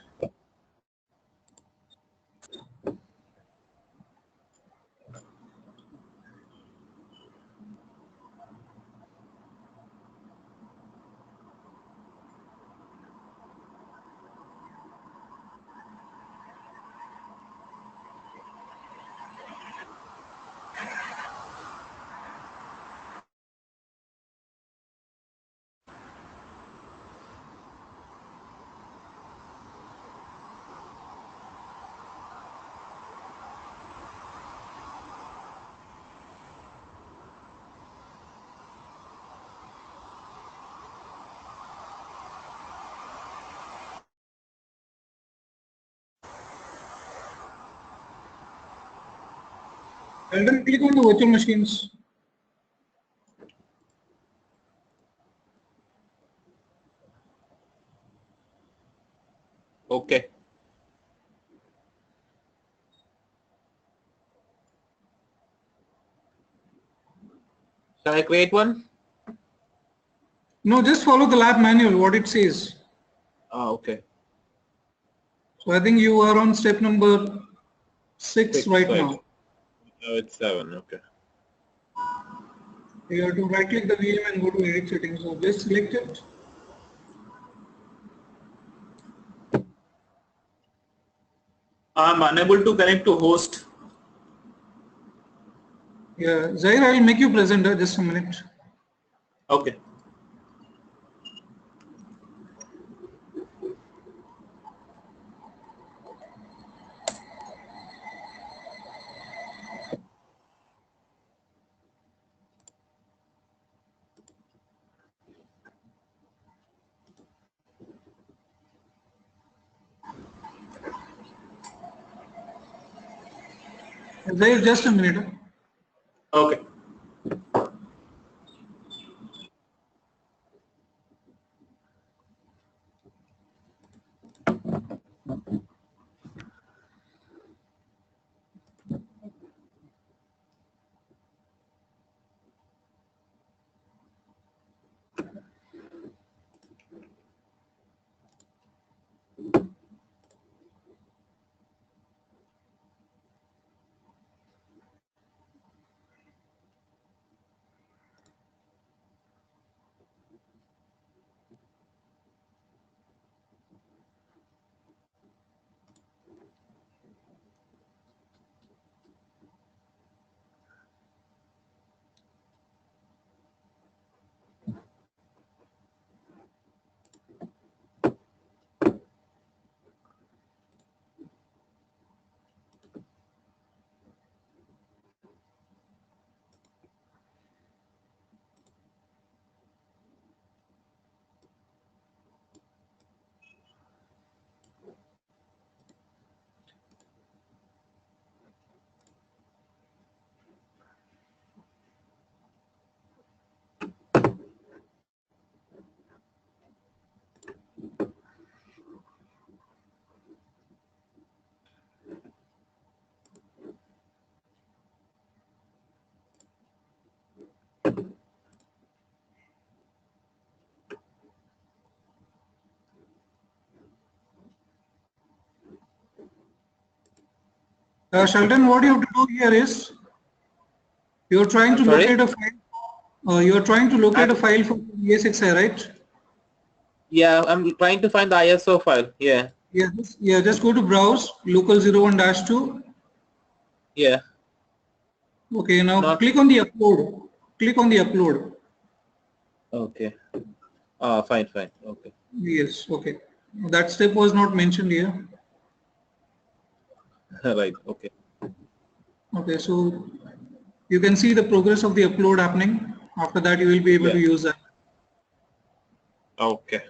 And then click on the virtual machines. Okay. Shall I create one? No, just follow the lab manual, what it says. Ah, okay. So I think you are on step number 6 right now. Oh, it's 7. Okay. You have to right click the VM and go to edit settings. So just select it. I'm unable to connect to host. Yeah, Zaire, I will make you presenter. Just a minute. Okay. Zaire, just a minute. Okay. Sheldon, what you have to do here is you're trying I'm to sorry? locate a file. You're trying to locate a file for ESXi, right? Yeah, I'm trying to find the ISO file. Yeah. Yeah, just go to browse local 01-2. Yeah. Okay, now Not click on the upload. Click on the upload. okay. Ah, fine. Okay. Yes, okay. That step was not mentioned here. Right. Okay. Okay, so you can see the progress of the upload happening. After that, you will be able Yeah. to use that. Okay.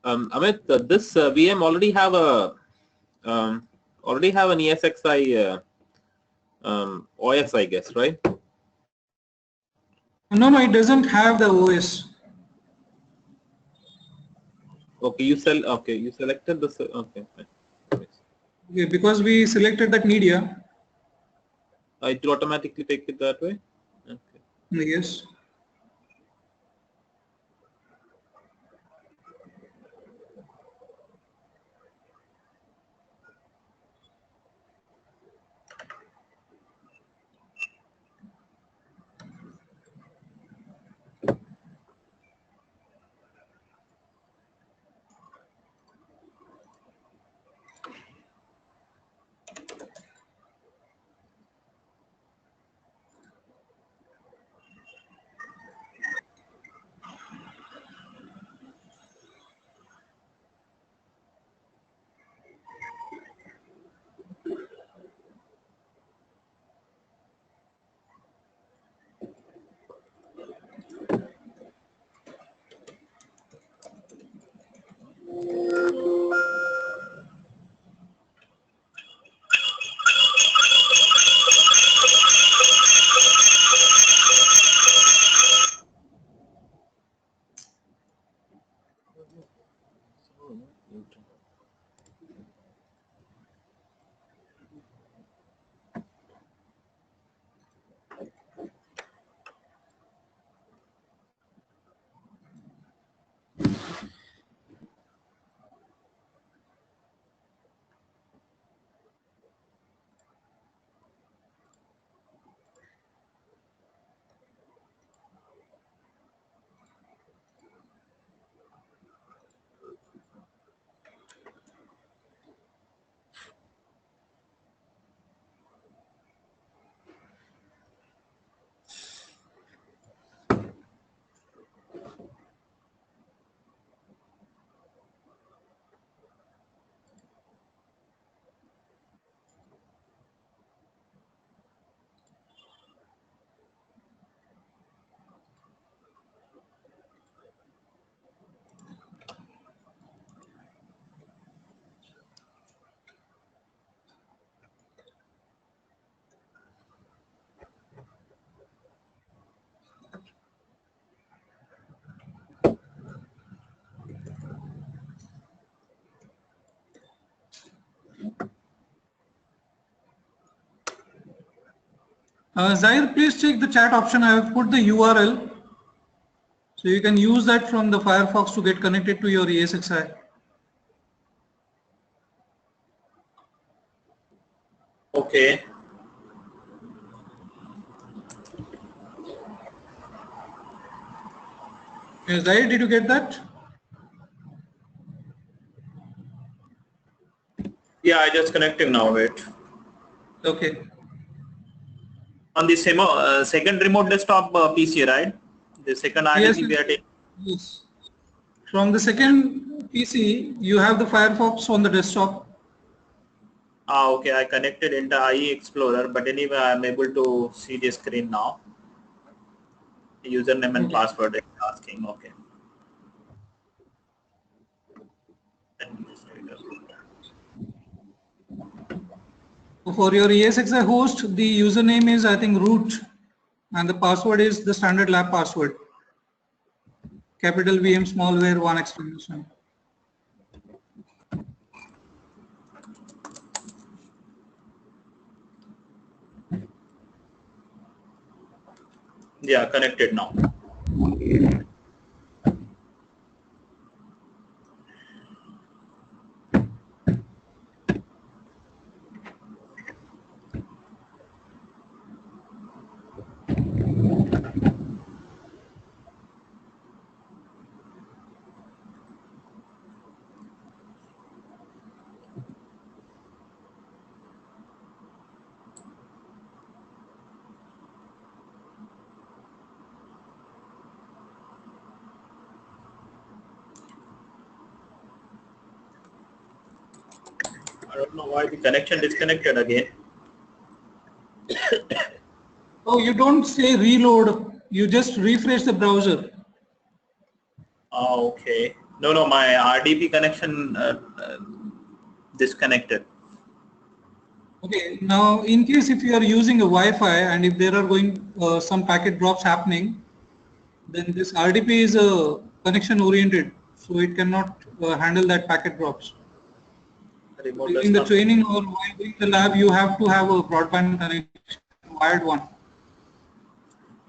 Amit, this VM already have an ESXi OS, I guess, right? No, it doesn't have the OS. Okay, you selected this. Okay, fine. Okay, because we selected that media. It will automatically take it that way. Okay. Yes. Zahir, please check the chat option. I have put the URL. So you can use that from the Firefox to get connected to your ESXi. Okay. Yes, Zahir, did you get that? Yeah, I just connecting now. Wait. Okay. On the second remote desktop PC, right? The second Yes, RDP we are taking. yes. From the second PC, you have the Firefox on the desktop. Okay, I connected into IE Explorer, but anyway, I'm able to see the screen now. Username and password is asking. Okay. For your ESXi host, the username is, I think, root, and the password is the standard lab password. Capital VM smallware 1 exclamation. Yeah, connected now. I don't know why the connection disconnected again. Oh, you don't say reload, you just refresh the browser. Okay. No, my RDP connection disconnected. Okay, now in case if you are using a Wi-Fi and if there are going some packet drops happening, then this RDP is connection oriented, so it cannot handle that packet drops. Remote During the desktop. training or while doing the lab, you have to have a broadband connection, wired one.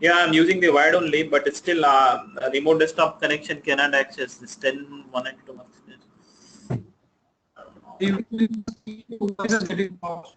Yeah, I'm using the wired only, but it's still a remote desktop connection cannot access this 10.192 workspace. You guys are getting drops.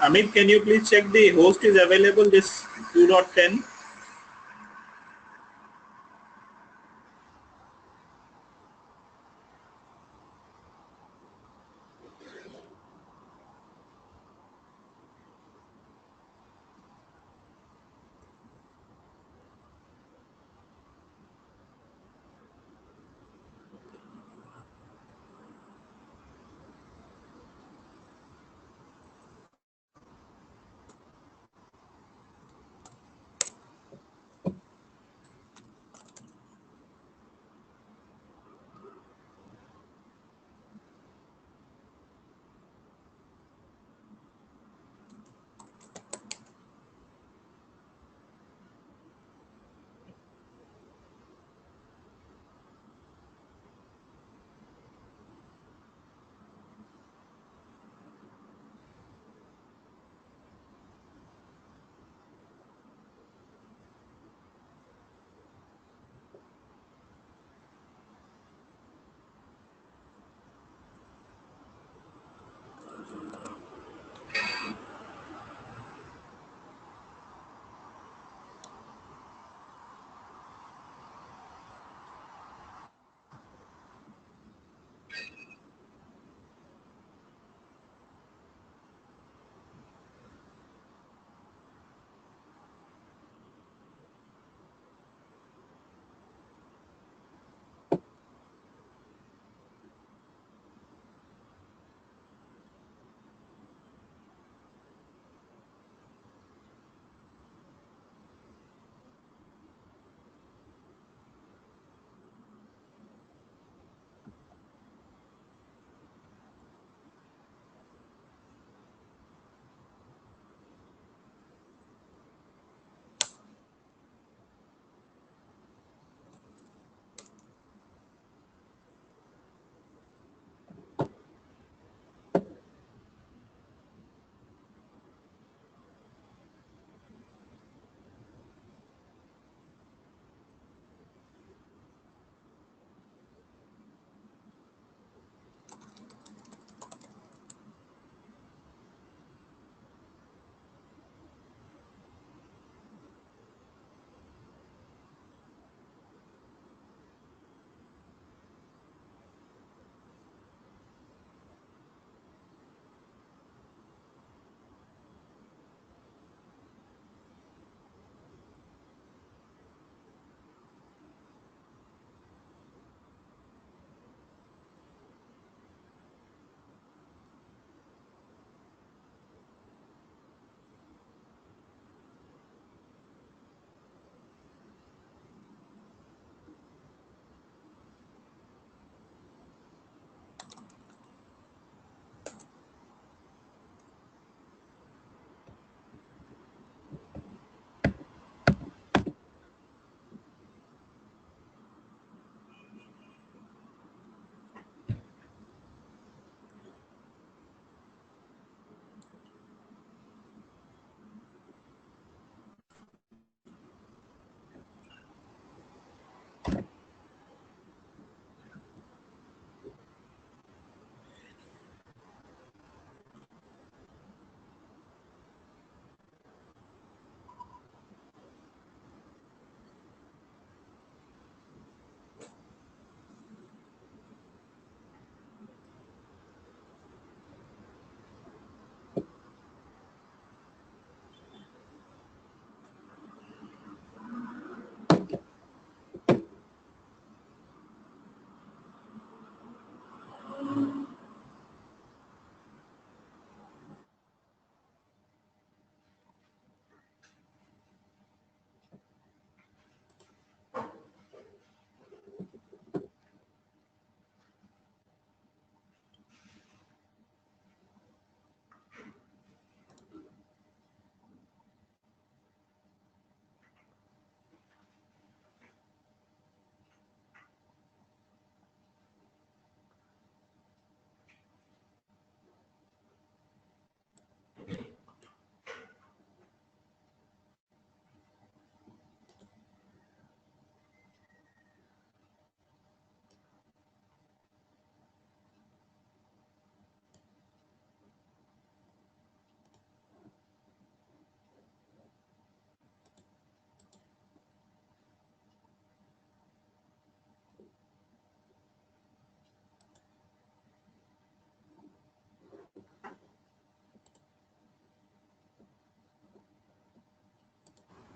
Amit, can you please check the host is available this 2.10?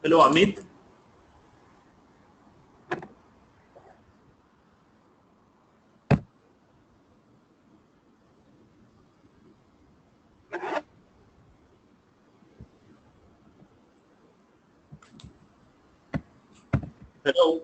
Hello, Amit. Hello.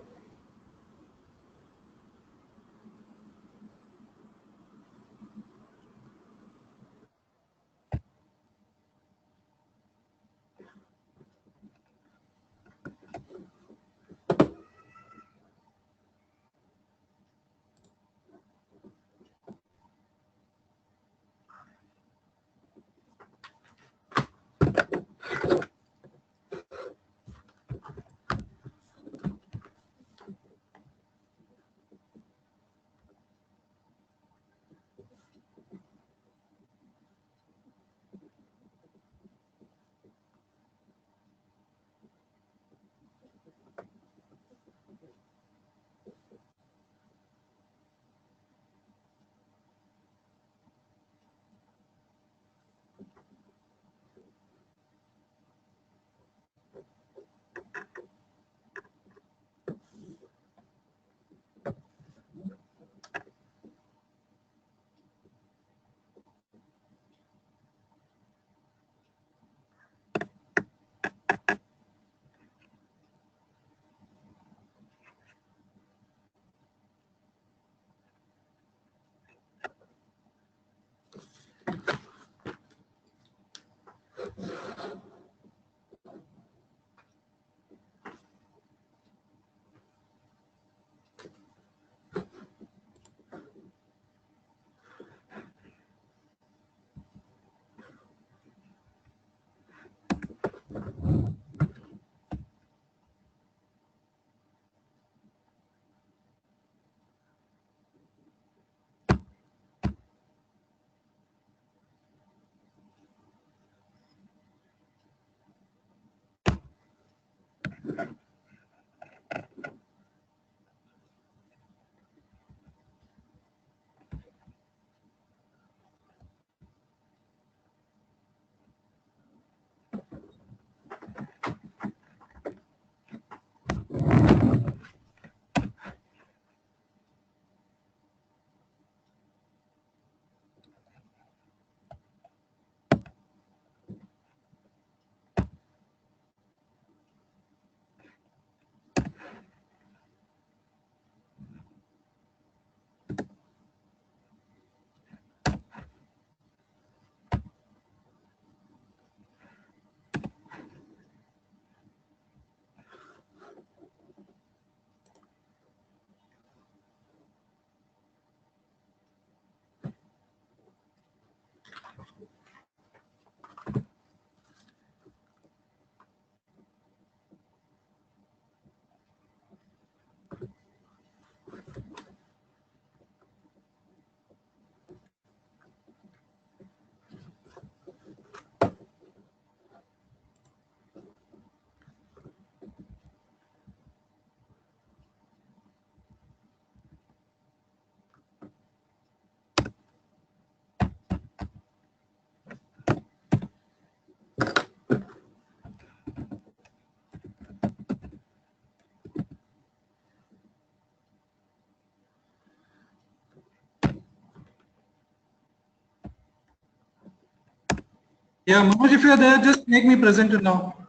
Yeah, Manoj, if you're there, just make me presenter now.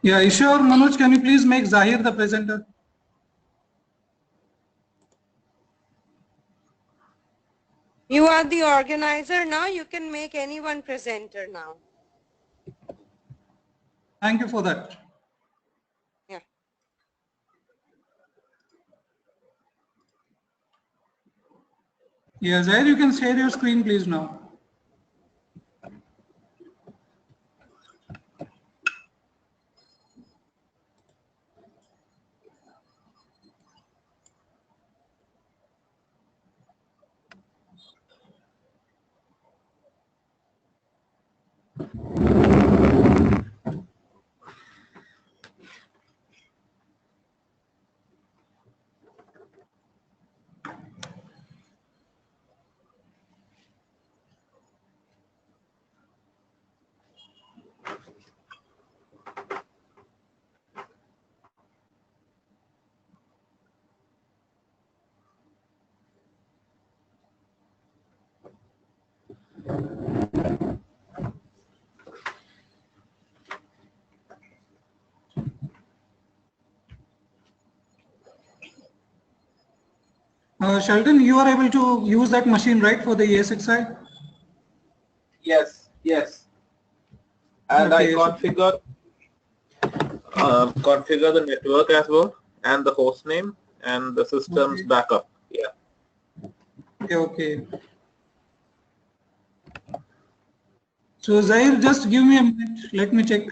Yeah, Ishwar, Manoj, can you please make Zahir the presenter? You are the organizer now. You can make anyone presenter now. Thank you for that. Yeah. Yeah, Zair, you can share your screen, please, now. Sheldon, you are able to use that machine, right, for the ESXi? Yes, yes. And I Okay, so configure the network as well, and the host name and the system's okay, backup. Yeah. okay. So Zair, just give me a minute. Let me check.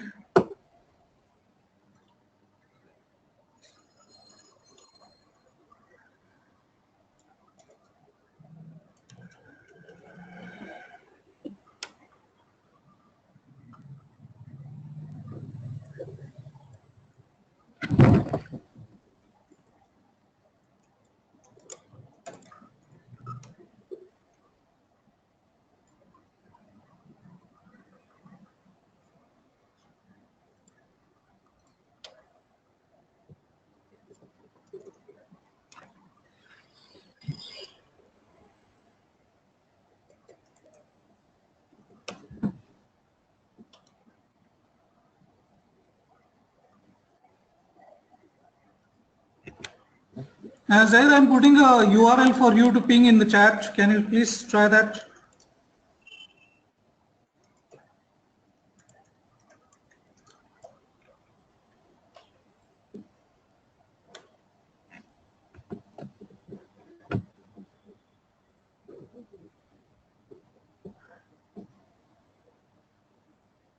Zaid, I'm putting a URL for you to ping in the chat. Can you please try that?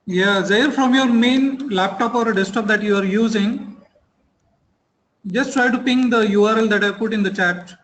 Yeah, Zaid, from your main laptop or a desktop that you are using, just try to ping the URL that I put in the chat.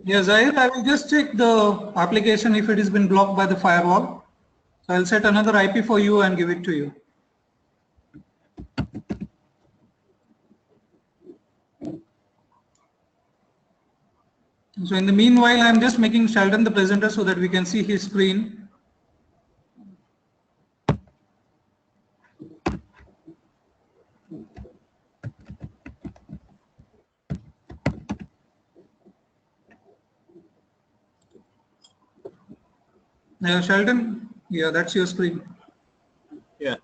Yes, I will just check the application if it has been blocked by the firewall. So I'll set another IP for you and give it to you. So in the meanwhile, I'm just making Sheldon the presenter so that we can see his screen. Now, Sheldon, yeah, that's your screen. Yeah.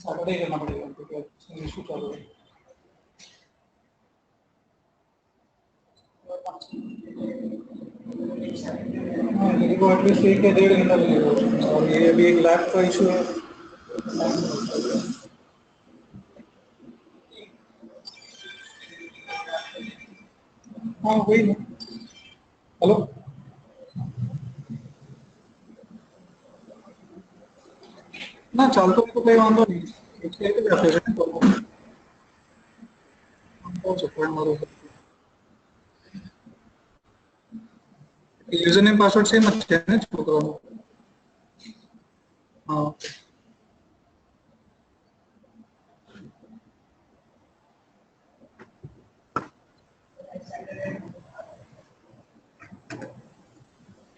Saturday करना पड़ेगा क्योंकि issue चालू है हाँ मेरे को at least 1 या 1.5 घंटा लगेगा और ये अभी एक लैब का इशू है हाँ वही ना हेलो ना चाल तो कोई वांदो नहीं इसके लिए प्रेजेंट हो सकता है हमारे यूजर नेम पासवर्ड सेम अच्छा है ना छोड़ दो हाँ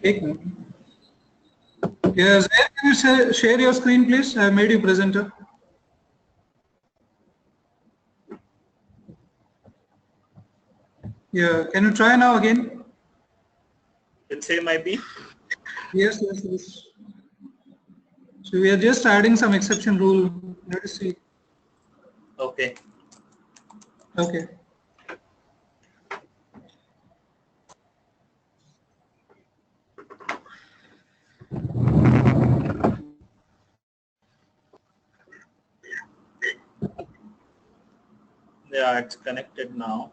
एक minute Yes, can you share your screen, please? I made you presenter. Yeah, can you try now again? The same IP? Yes, yes, yes. So we are just adding some exception rule. Let us see. Okay. Okay. Yeah, it's connected now.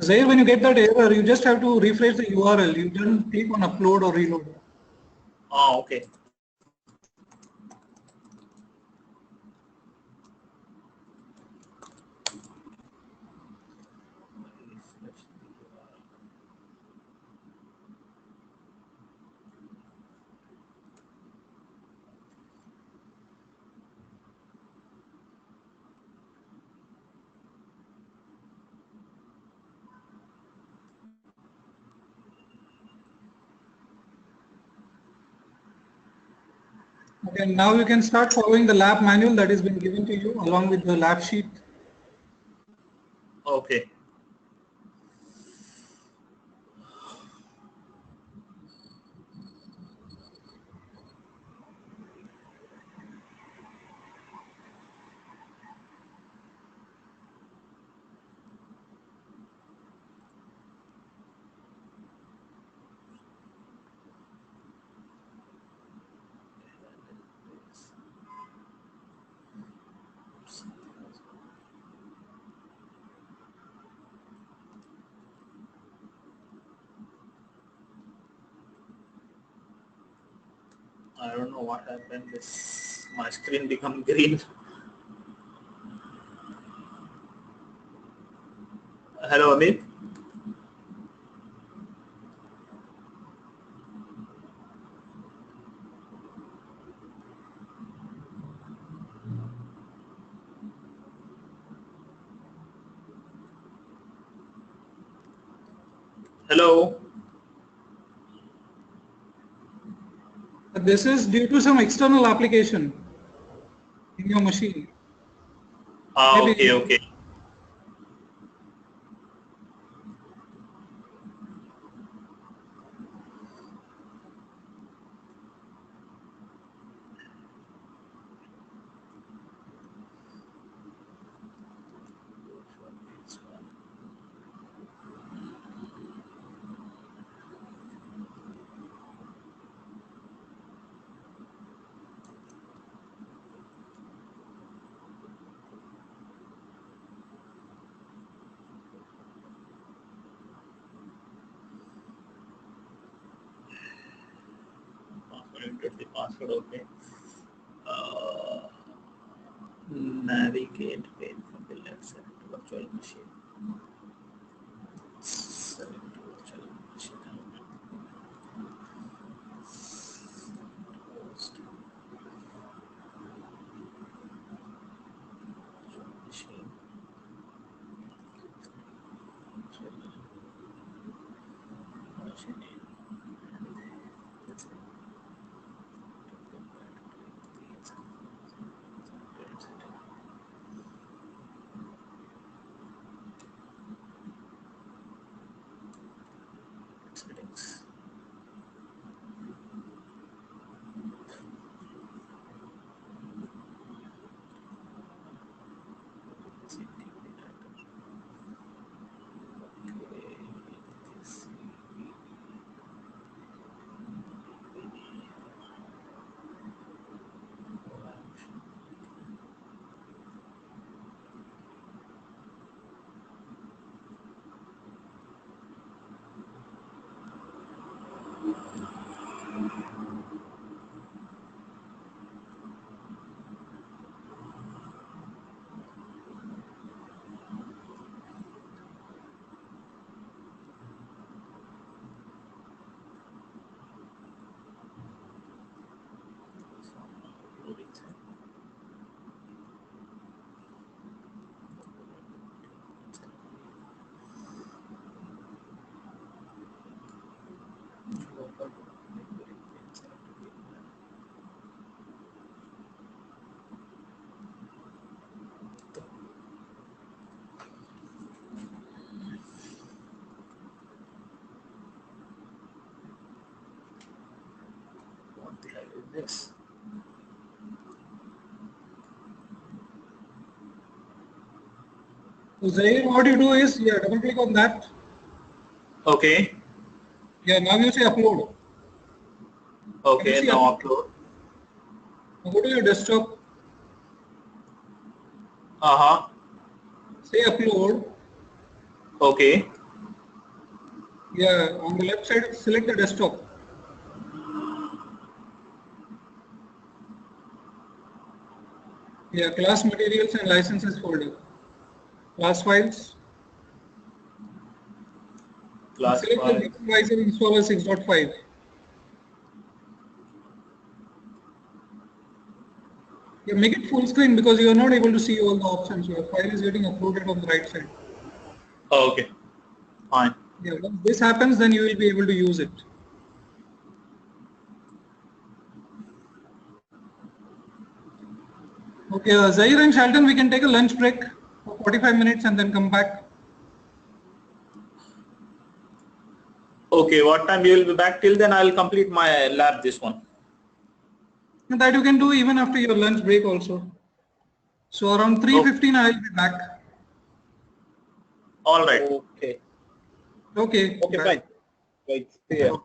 Zair, when you get that error, you just have to refresh the URL. You don't click on upload or reload. Oh, okay. Okay, now you can start following the lab manual that has been given to you along with the lab sheet. Okay. I don't know what happened. This my screen become green. Hello, Amit. Hello. This is due to some external application in your machine. Ah, okay, Maybe okay. Enter the password. Okay. Uh, Navigate page from the left side to virtual machine. Select virtual machine. Host. Virtual machine. Machine. Settings. What the hell is this? So Zaire, what you do is, yeah, double click on that. Okay. Yeah, now you say upload. Okay. see Now upload. Now go to your desktop, say upload. Okay. Yeah, on the left side, select the desktop. Yeah, class materials and licenses folder. Class files. Class Select the file. virtualizer installer 6.5. Yeah, make it full screen because you are not able to see all the options. Your file is getting uploaded on the right side. Okay. Fine. Yeah, once this happens, then you will be able to use it. Okay, Zaire and Shalton, we can take a lunch break for 45 minutes and then come back. Okay. What time you will be back? Till then, I will complete my lab. This one. And that you can do even after your lunch break also. So around 3:15, I will be back. All right. Okay. Okay, Okay, bye. fine. Right. See ya.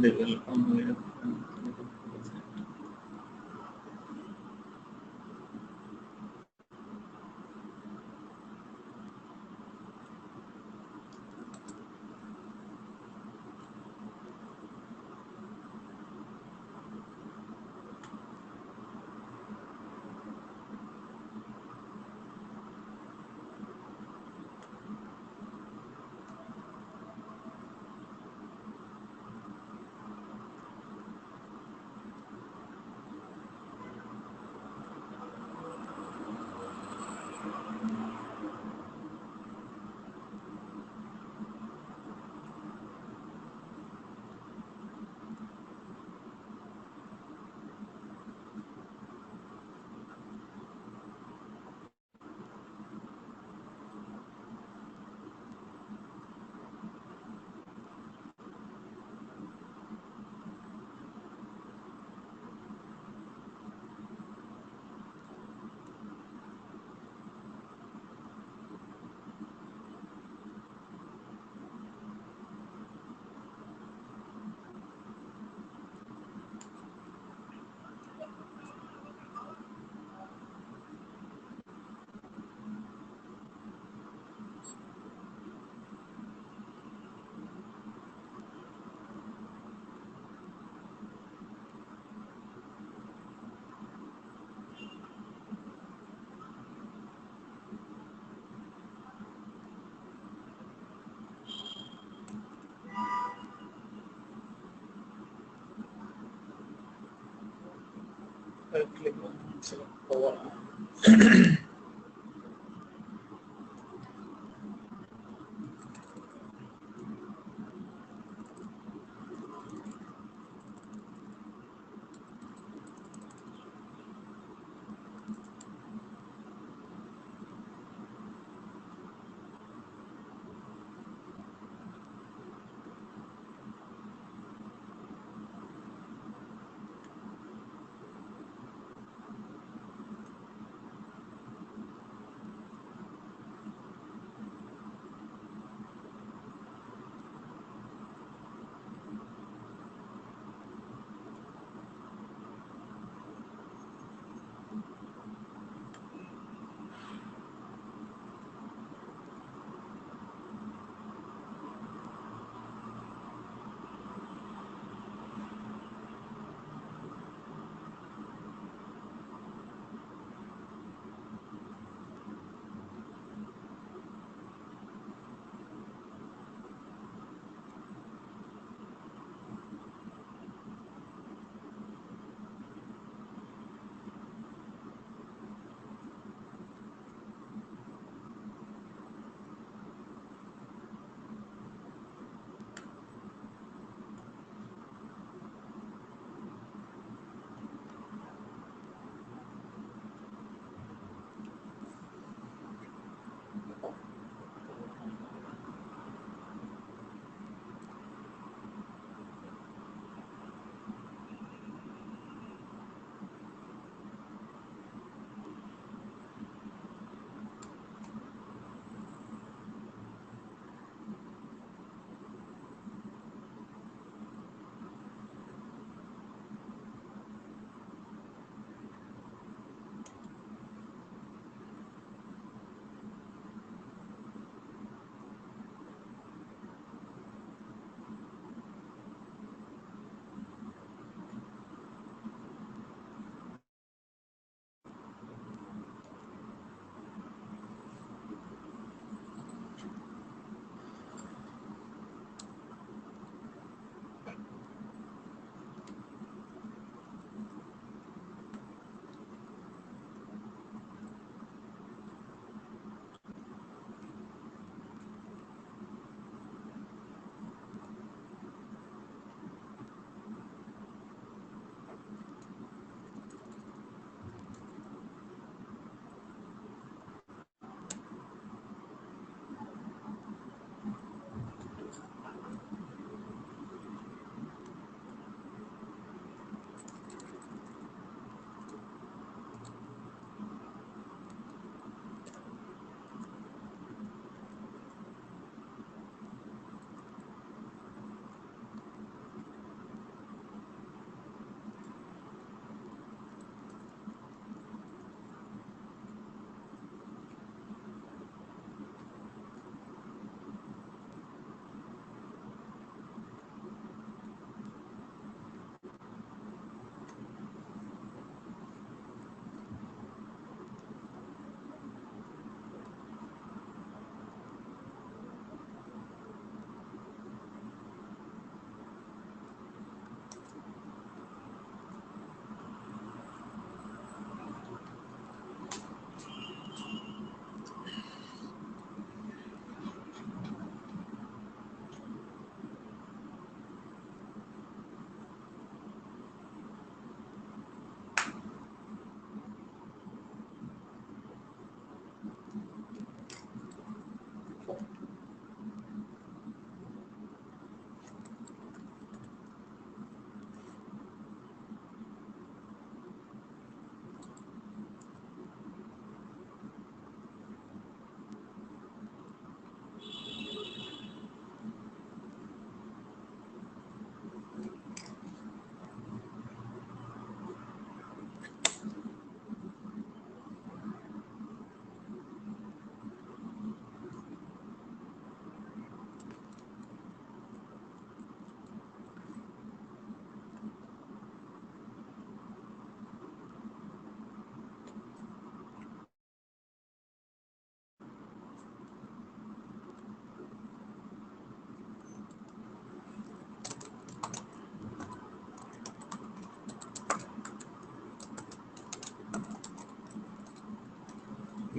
they will come with click on select power on.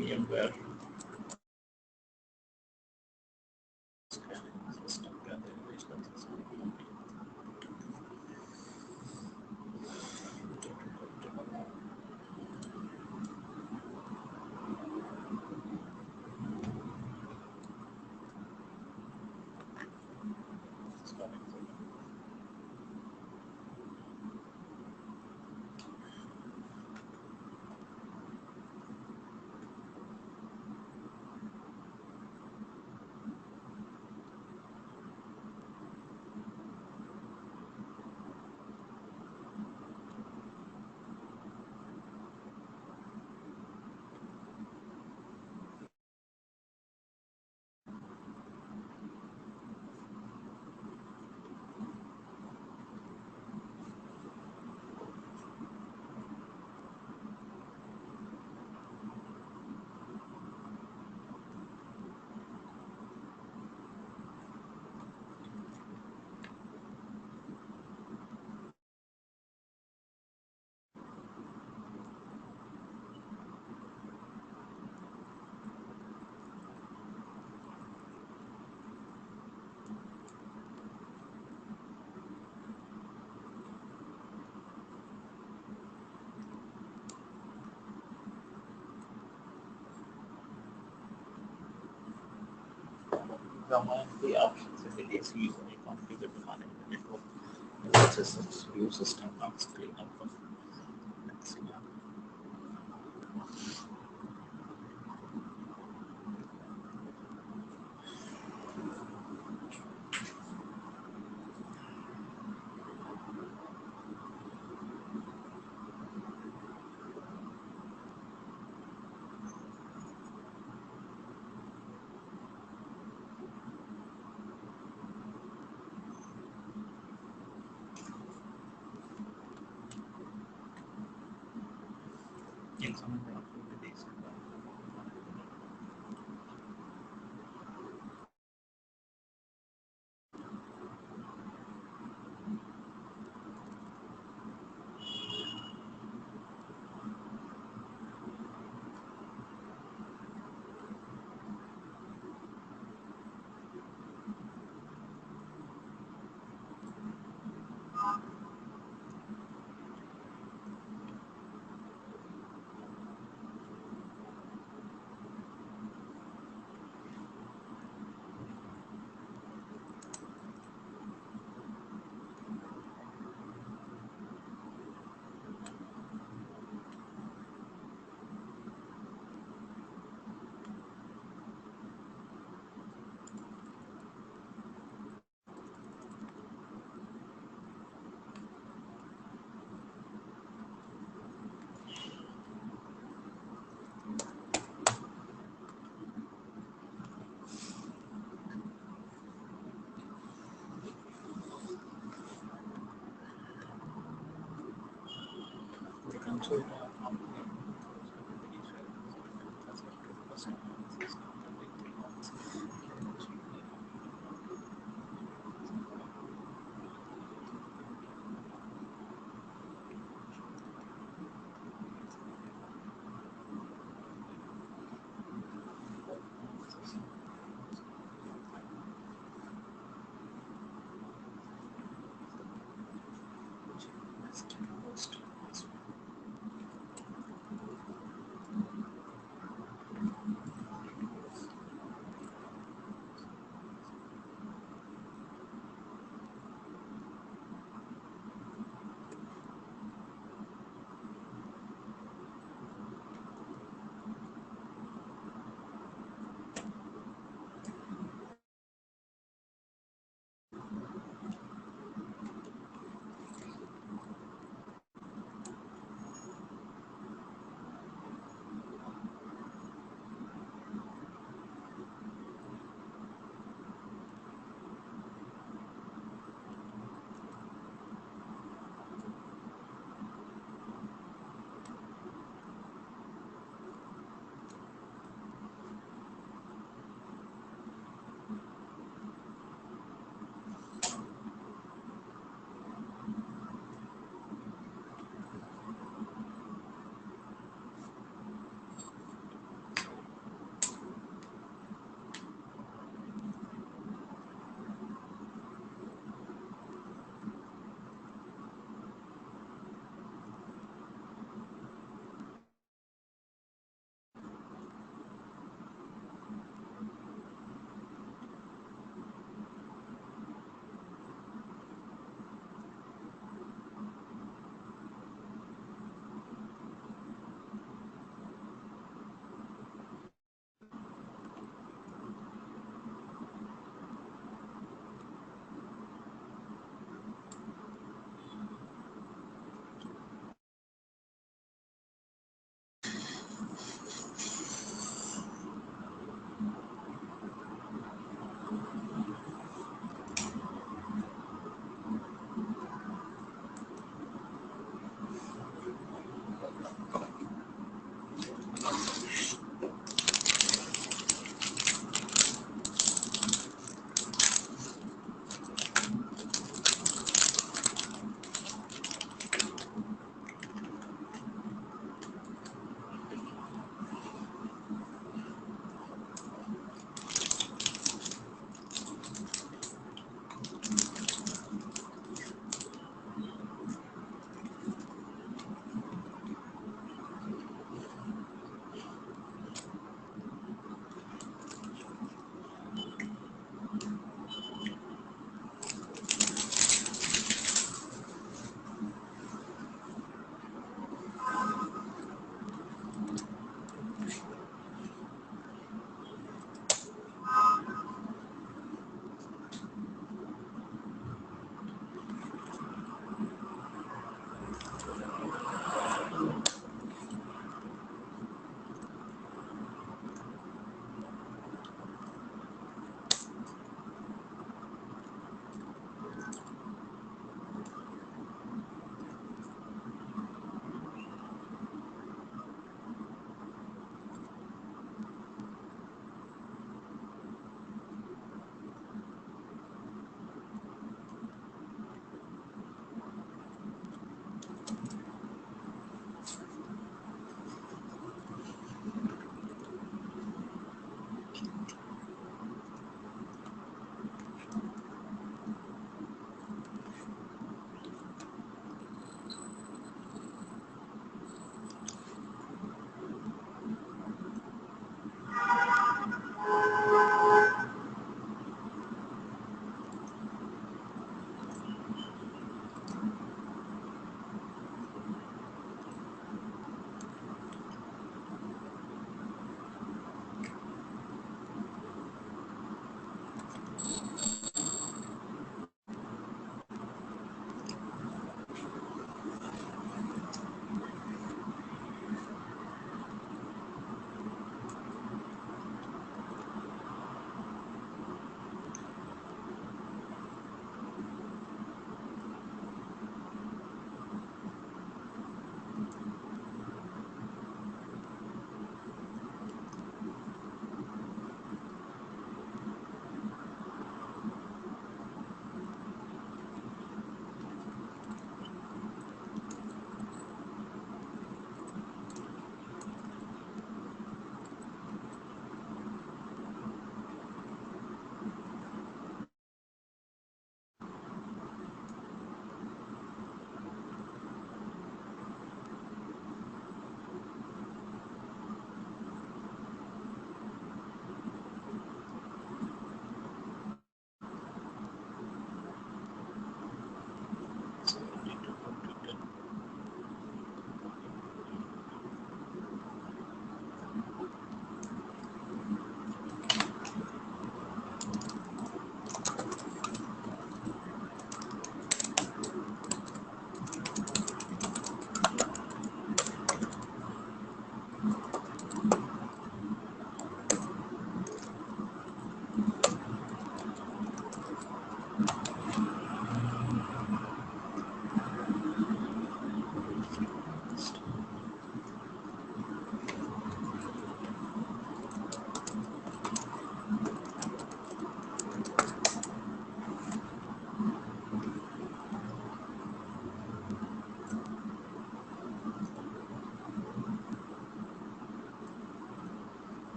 VMware command the options in the DC UI configured to manage the network systems, view system logs, clean up from maximum. Console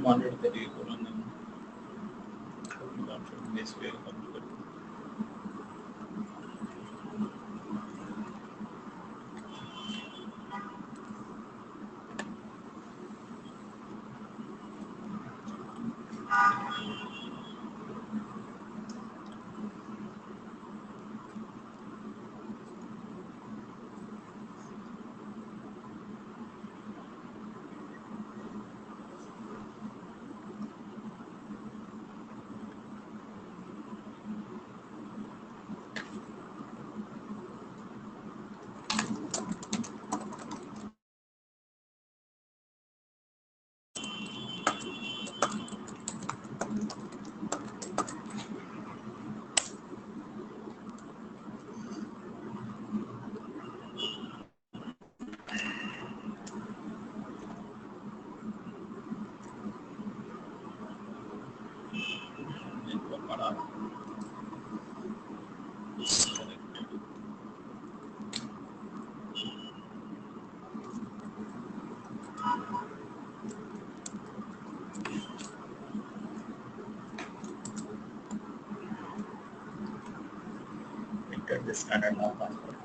monitor the table and then this way. Enter the standard now password.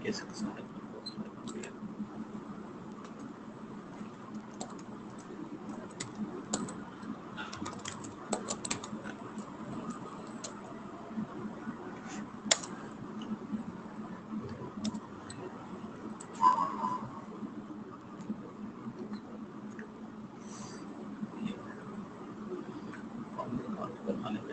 Yes, it's not. From the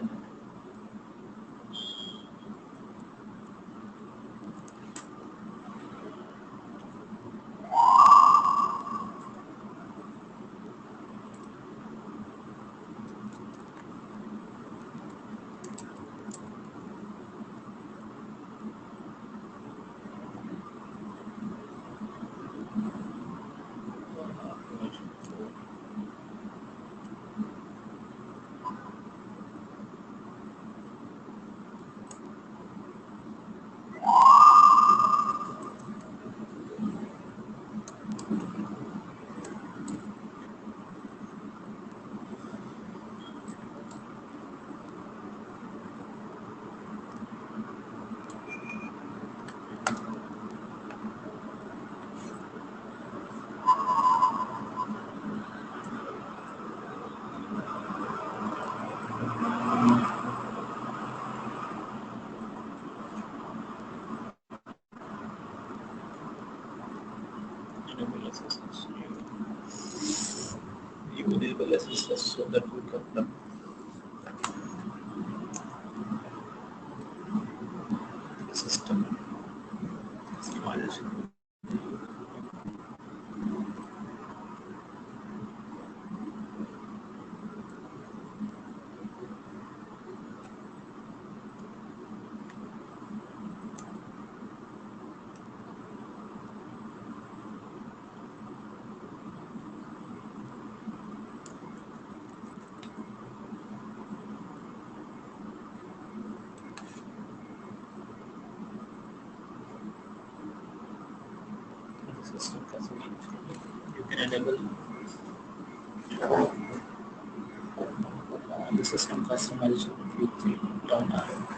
enable SSH. You enable SSH so that we can run the system customization. System customization. You can enable the system customization if you click down arrow.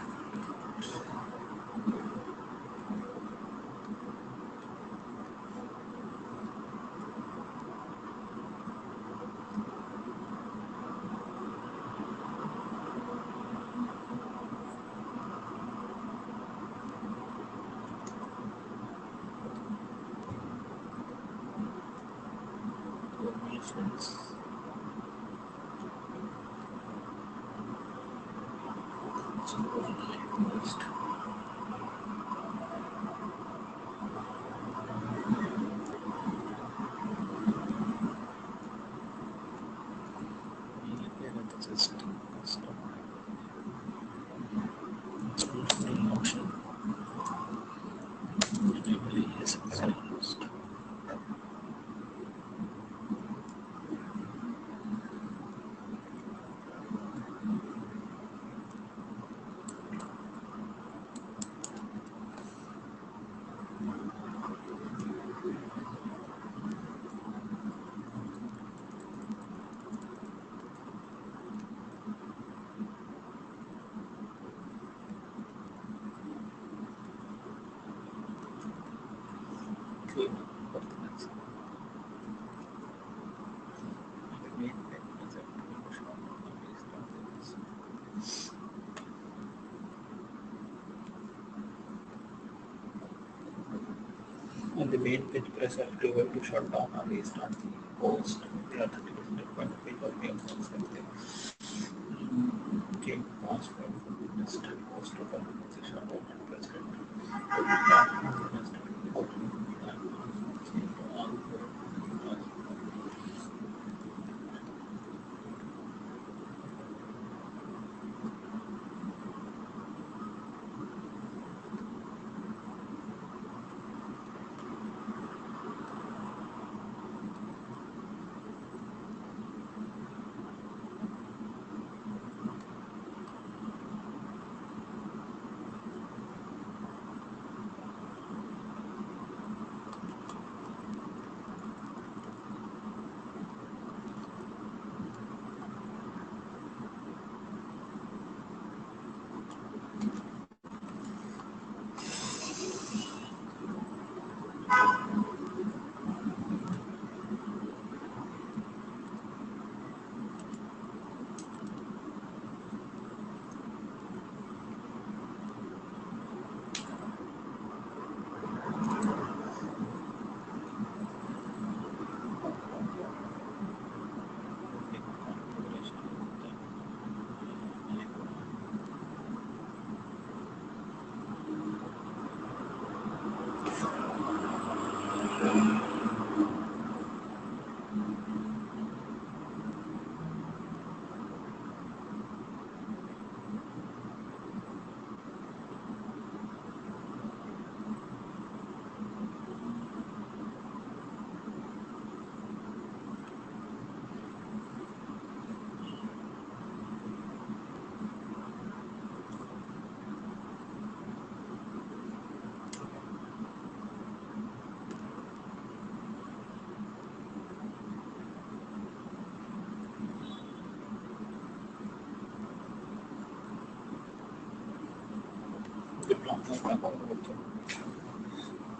Permissions. Post. System custom. Free option. Enable ESXi host. Okay, pertinence. Main menu is activate short based on this. On the main page, press F12 to shut down or restart the host. The authentication required page or game something. Game password for the nested host to permanently shut down and press Enter.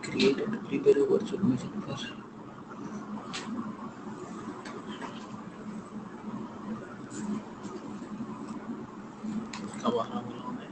Create and prepare a virtual machine for Kawara Malone.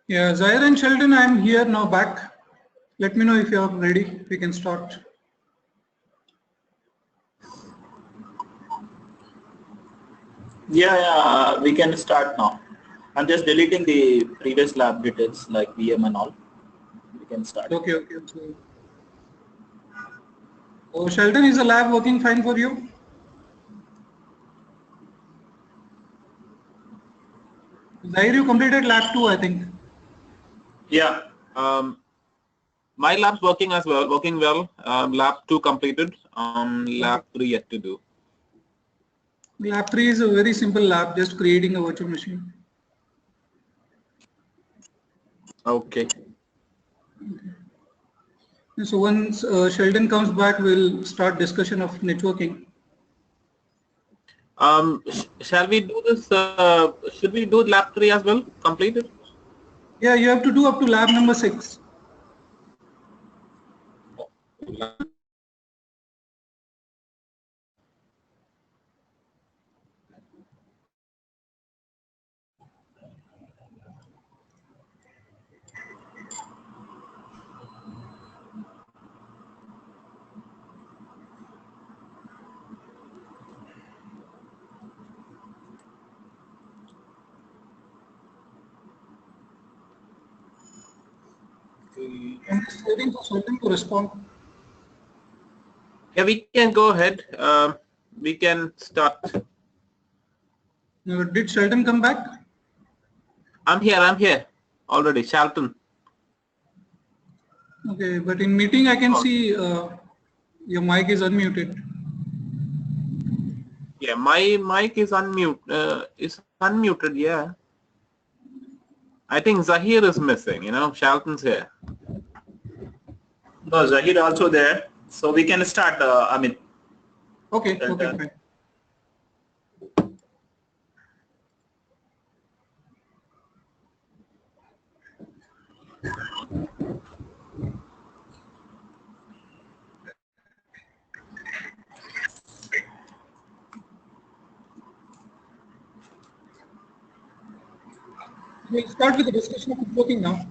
Yeah, Zaire and Sheldon, I'm here now back. Let me know if you're ready. We can start. Yeah, we can start now. I'm just deleting the previous lab details like VM and all. We can start. Okay. So Sheldon, is the lab working fine for you? Zaire, you completed lab 2, I think. Yeah. My lab's working as well, working well. Lab 2 completed. Lab 3 yet to do. Lab 3 is a very simple lab, just creating a virtual machine. Okay. So once Sheldon comes back, we'll start discussion of networking. Shall we do this? Should we do lab 3 as well? Completed? Yeah, you have to do up to lab number 6. I'm just waiting for Sheldon to respond. Yeah, we can go ahead. We can start. Did Sheldon come back? I'm here already. Charlton. Okay, but in meeting I can see your mic is unmuted. Yeah, my mic is unmuted. Yeah. I think Zahir is missing. Charlton's here. No, Zahir also there. So we can start, Amit. Okay, fine. We'll start with the discussion of networking now.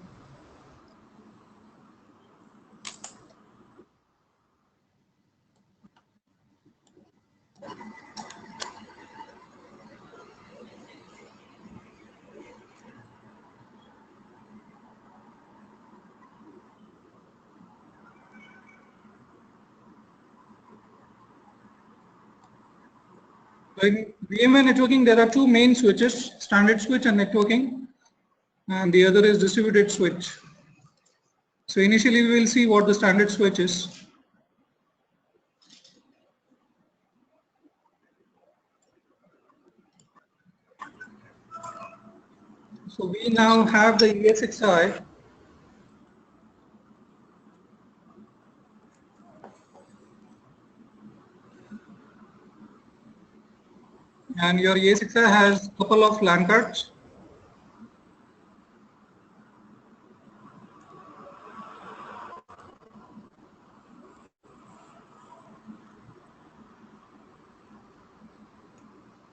So in VMware networking, there are two main switches, standard switch and networking, and the other is distributed switch. So initially we will see what the standard switch is. So we now have the ESXi. And your ESXi has a couple of LAN cards.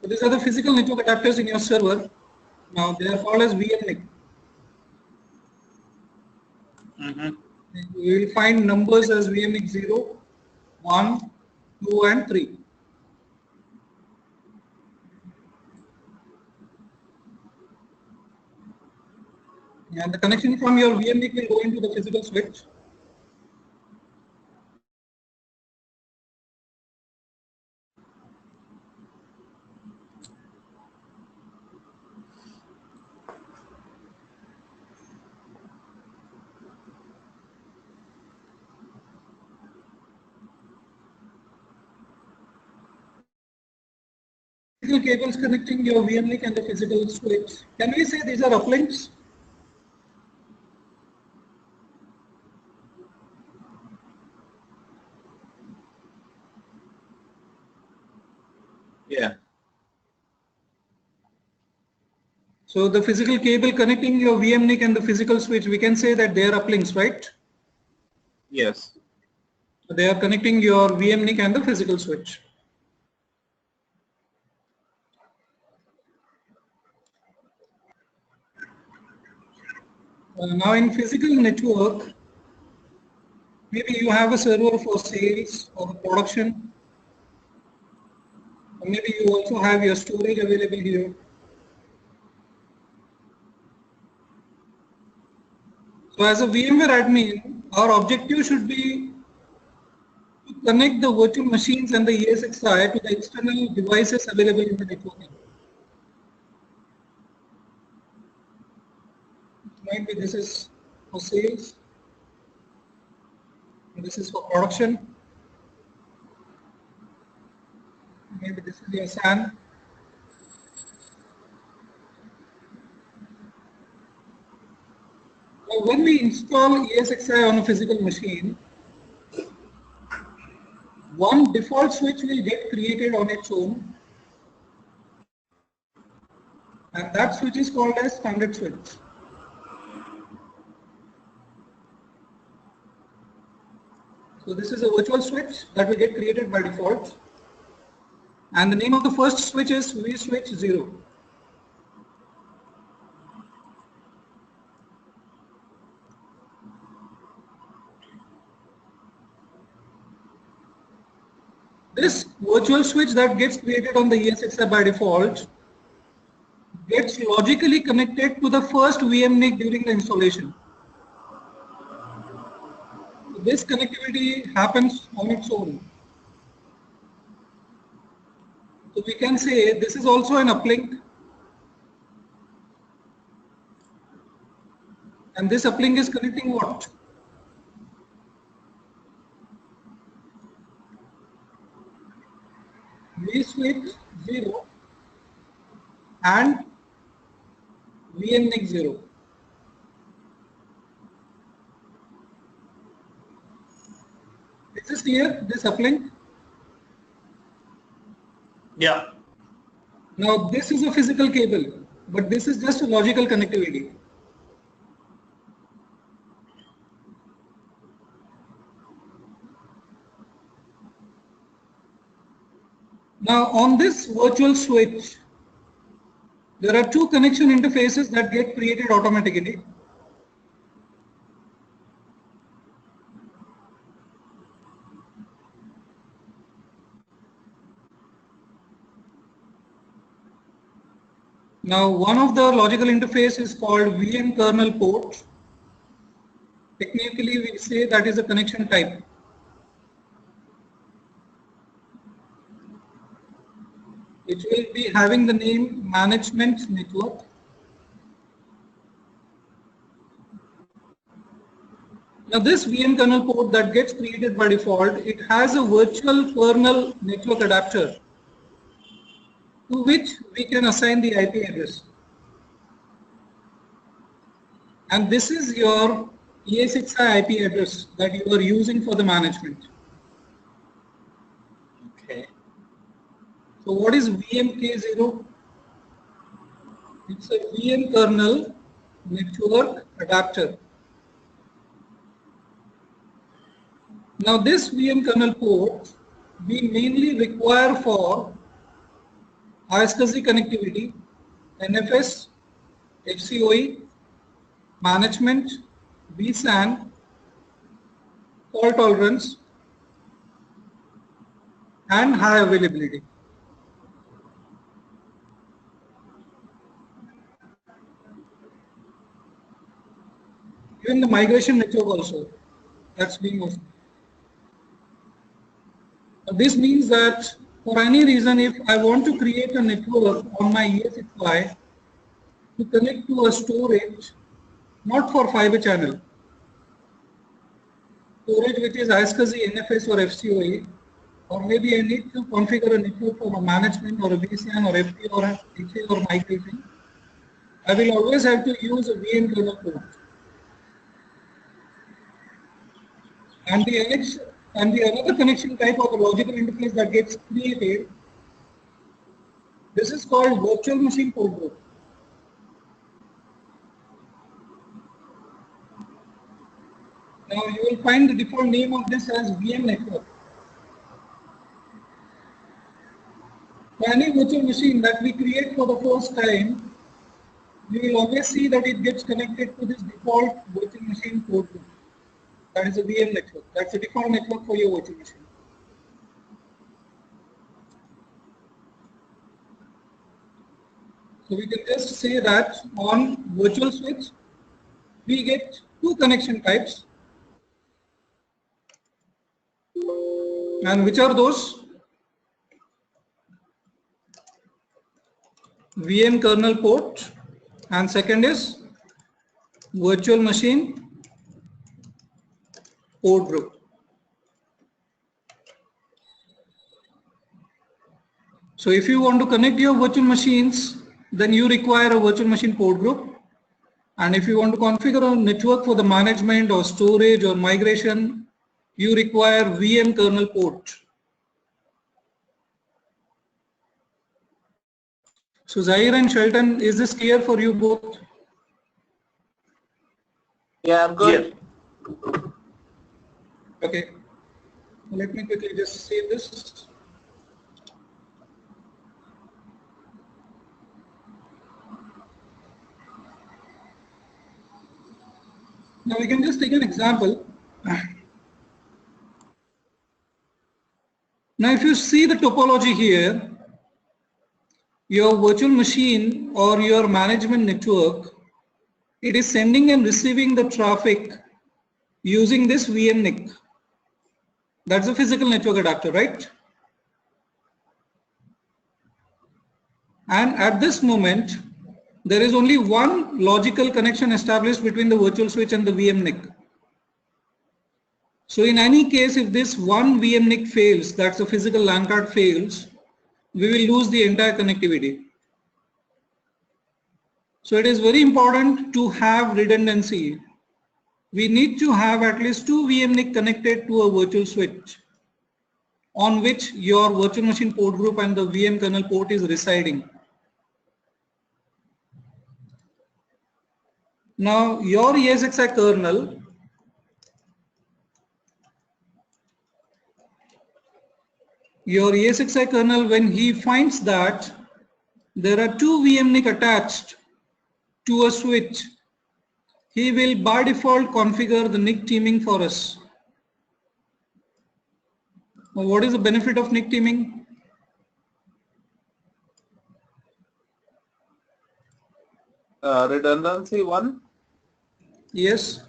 So these are the physical network adapters in your server. Now they are called as VMNIC. You will find numbers as VMNIC 0, 1, 2 and 3. And the connection from your VMNIC will go into the physical switch. Physical cables connecting your VMNIC and the physical switch. Can we say these are uplinks? Yeah. So the physical cable connecting your VMNIC and the physical switch, we can say that they are uplinks, right? Yes. So they are connecting your VMNIC and the physical switch. Now in physical network, maybe you have a server for sales or production, or maybe you also have your storage available here. So as a VMware admin, our objective should be to connect the virtual machines and the ESXi to the external devices available in the networking. Maybe this is for sales, and this is for production. Maybe this is your SAN. Now, when we install ESXi on a physical machine, one default switch will get created on its own, and that switch is called as standard switch. So this is a virtual switch that will get created by default, and the name of the first switch is vSwitch 0. This virtual switch that gets created on the ESXi by default gets logically connected to the first VMNIC during the installation. This connectivity happens on its own. So we can say this is also an uplink, and this uplink is connecting what? vSwitch 0 and VMNIC 0. Is this clear, this uplink? Yeah. Now this is a physical cable, but this is just a logical connectivity. Now on this virtual switch, there are two connection interfaces that get created automatically. Now one of the logical interface is called VM kernel port. Technically we say that is a connection type. It will be having the name management network. Now this VM kernel port that gets created by default, it has a virtual kernel network adapter to which we can assign the IP address. And this is your ESXi IP address that you are using for the management. Okay. So what is VMK0? It's a VM kernel network adapter. Now this VM kernel port we mainly require for iSCSI connectivity, NFS, FCOE, management, vSAN, fault tolerance, and high availability. Even the migration network also, that's being offered. This means that for any reason, if I want to create a network on my ESXi to connect to a storage, not for fiber channel, storage which is iSCSI, NFS or FCOE, or maybe I need to configure a network for a management or a vSAN or FP or a HA or migration, I will always have to use a VM kernel port. And the another connection type of a logical interface that gets created, this is called virtual machine port group. Now you will find the default name of this as VM network. For any virtual machine that we create for the first time, you will always see that it gets connected to this default virtual machine port group. That is a VM network. That's the default network for your virtual machine. So we can just say that on virtual switch, we get two connection types. And which are those? VM kernel port, and second is virtual machine port group. So if you want to connect your virtual machines, then you require a virtual machine port group. And if you want to configure a network for the management or storage or migration, you require VM kernel port. So Zahir and Shelton, is this clear for you both? Yeah, I'm good. Yes. Okay. Let me quickly just save this. Now we can just take an example. Now if you see the topology here, your virtual machine or your management network, it is sending and receiving the traffic using this VM NIC. That's a physical network adapter, right? And at this moment, there is only one logical connection established between the virtual switch and the VM NIC. So in any case, if this one VM NIC fails, that's the physical LAN card fails, we will lose the entire connectivity. So it is very important to have redundancy. We need to have at least two VM NIC connected to a virtual switch on which your virtual machine port group and the VM kernel port is residing. Now your ESXi kernel, when he finds that there are two VM NIC attached to a switch, he will by default configure the NIC teaming for us. Now, what is the benefit of NIC teaming? Redundancy one. Yes.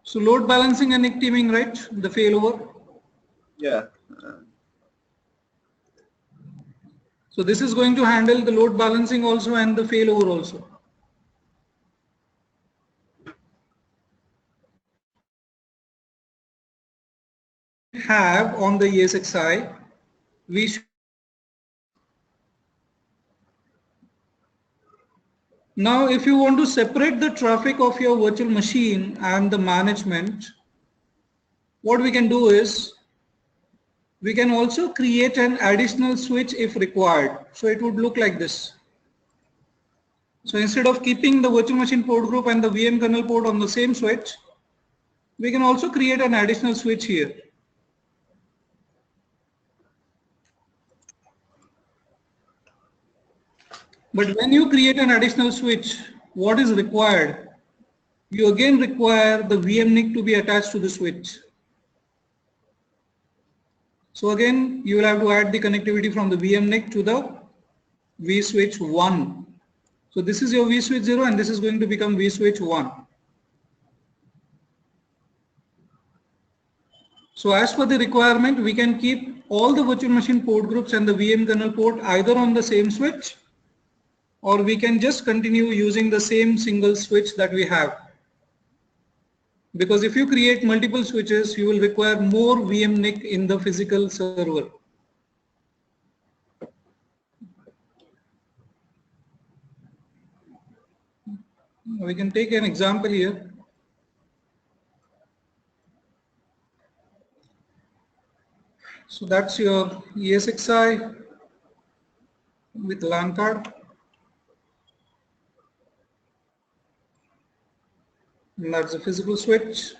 So load balancing and NIC teaming, right? The failover. Yeah. So this is going to handle the load balancing also and the failover also. Have on the ESXi, we should. Now if you want to separate the traffic of your virtual machine and the management, what we can do is we can also create an additional switch if required. So it would look like this. So instead of keeping the virtual machine port group and the VM kernel port on the same switch, we can also create an additional switch here. But when you create an additional switch, what is required? You again require the VM NIC to be attached to the switch. So again, you will have to add the connectivity from the VM NIC to the vSwitch 1. So this is your vSwitch 0 and this is going to become vSwitch 1. So as per the requirement, we can keep all the virtual machine port groups and the VM kernel port either on the same switch, or we can just continue using the same single switch that we have. Because if you create multiple switches, you will require more VM NIC in the physical server. We can take an example here. So that's your ESXi with LAN card. And that's a physical switch.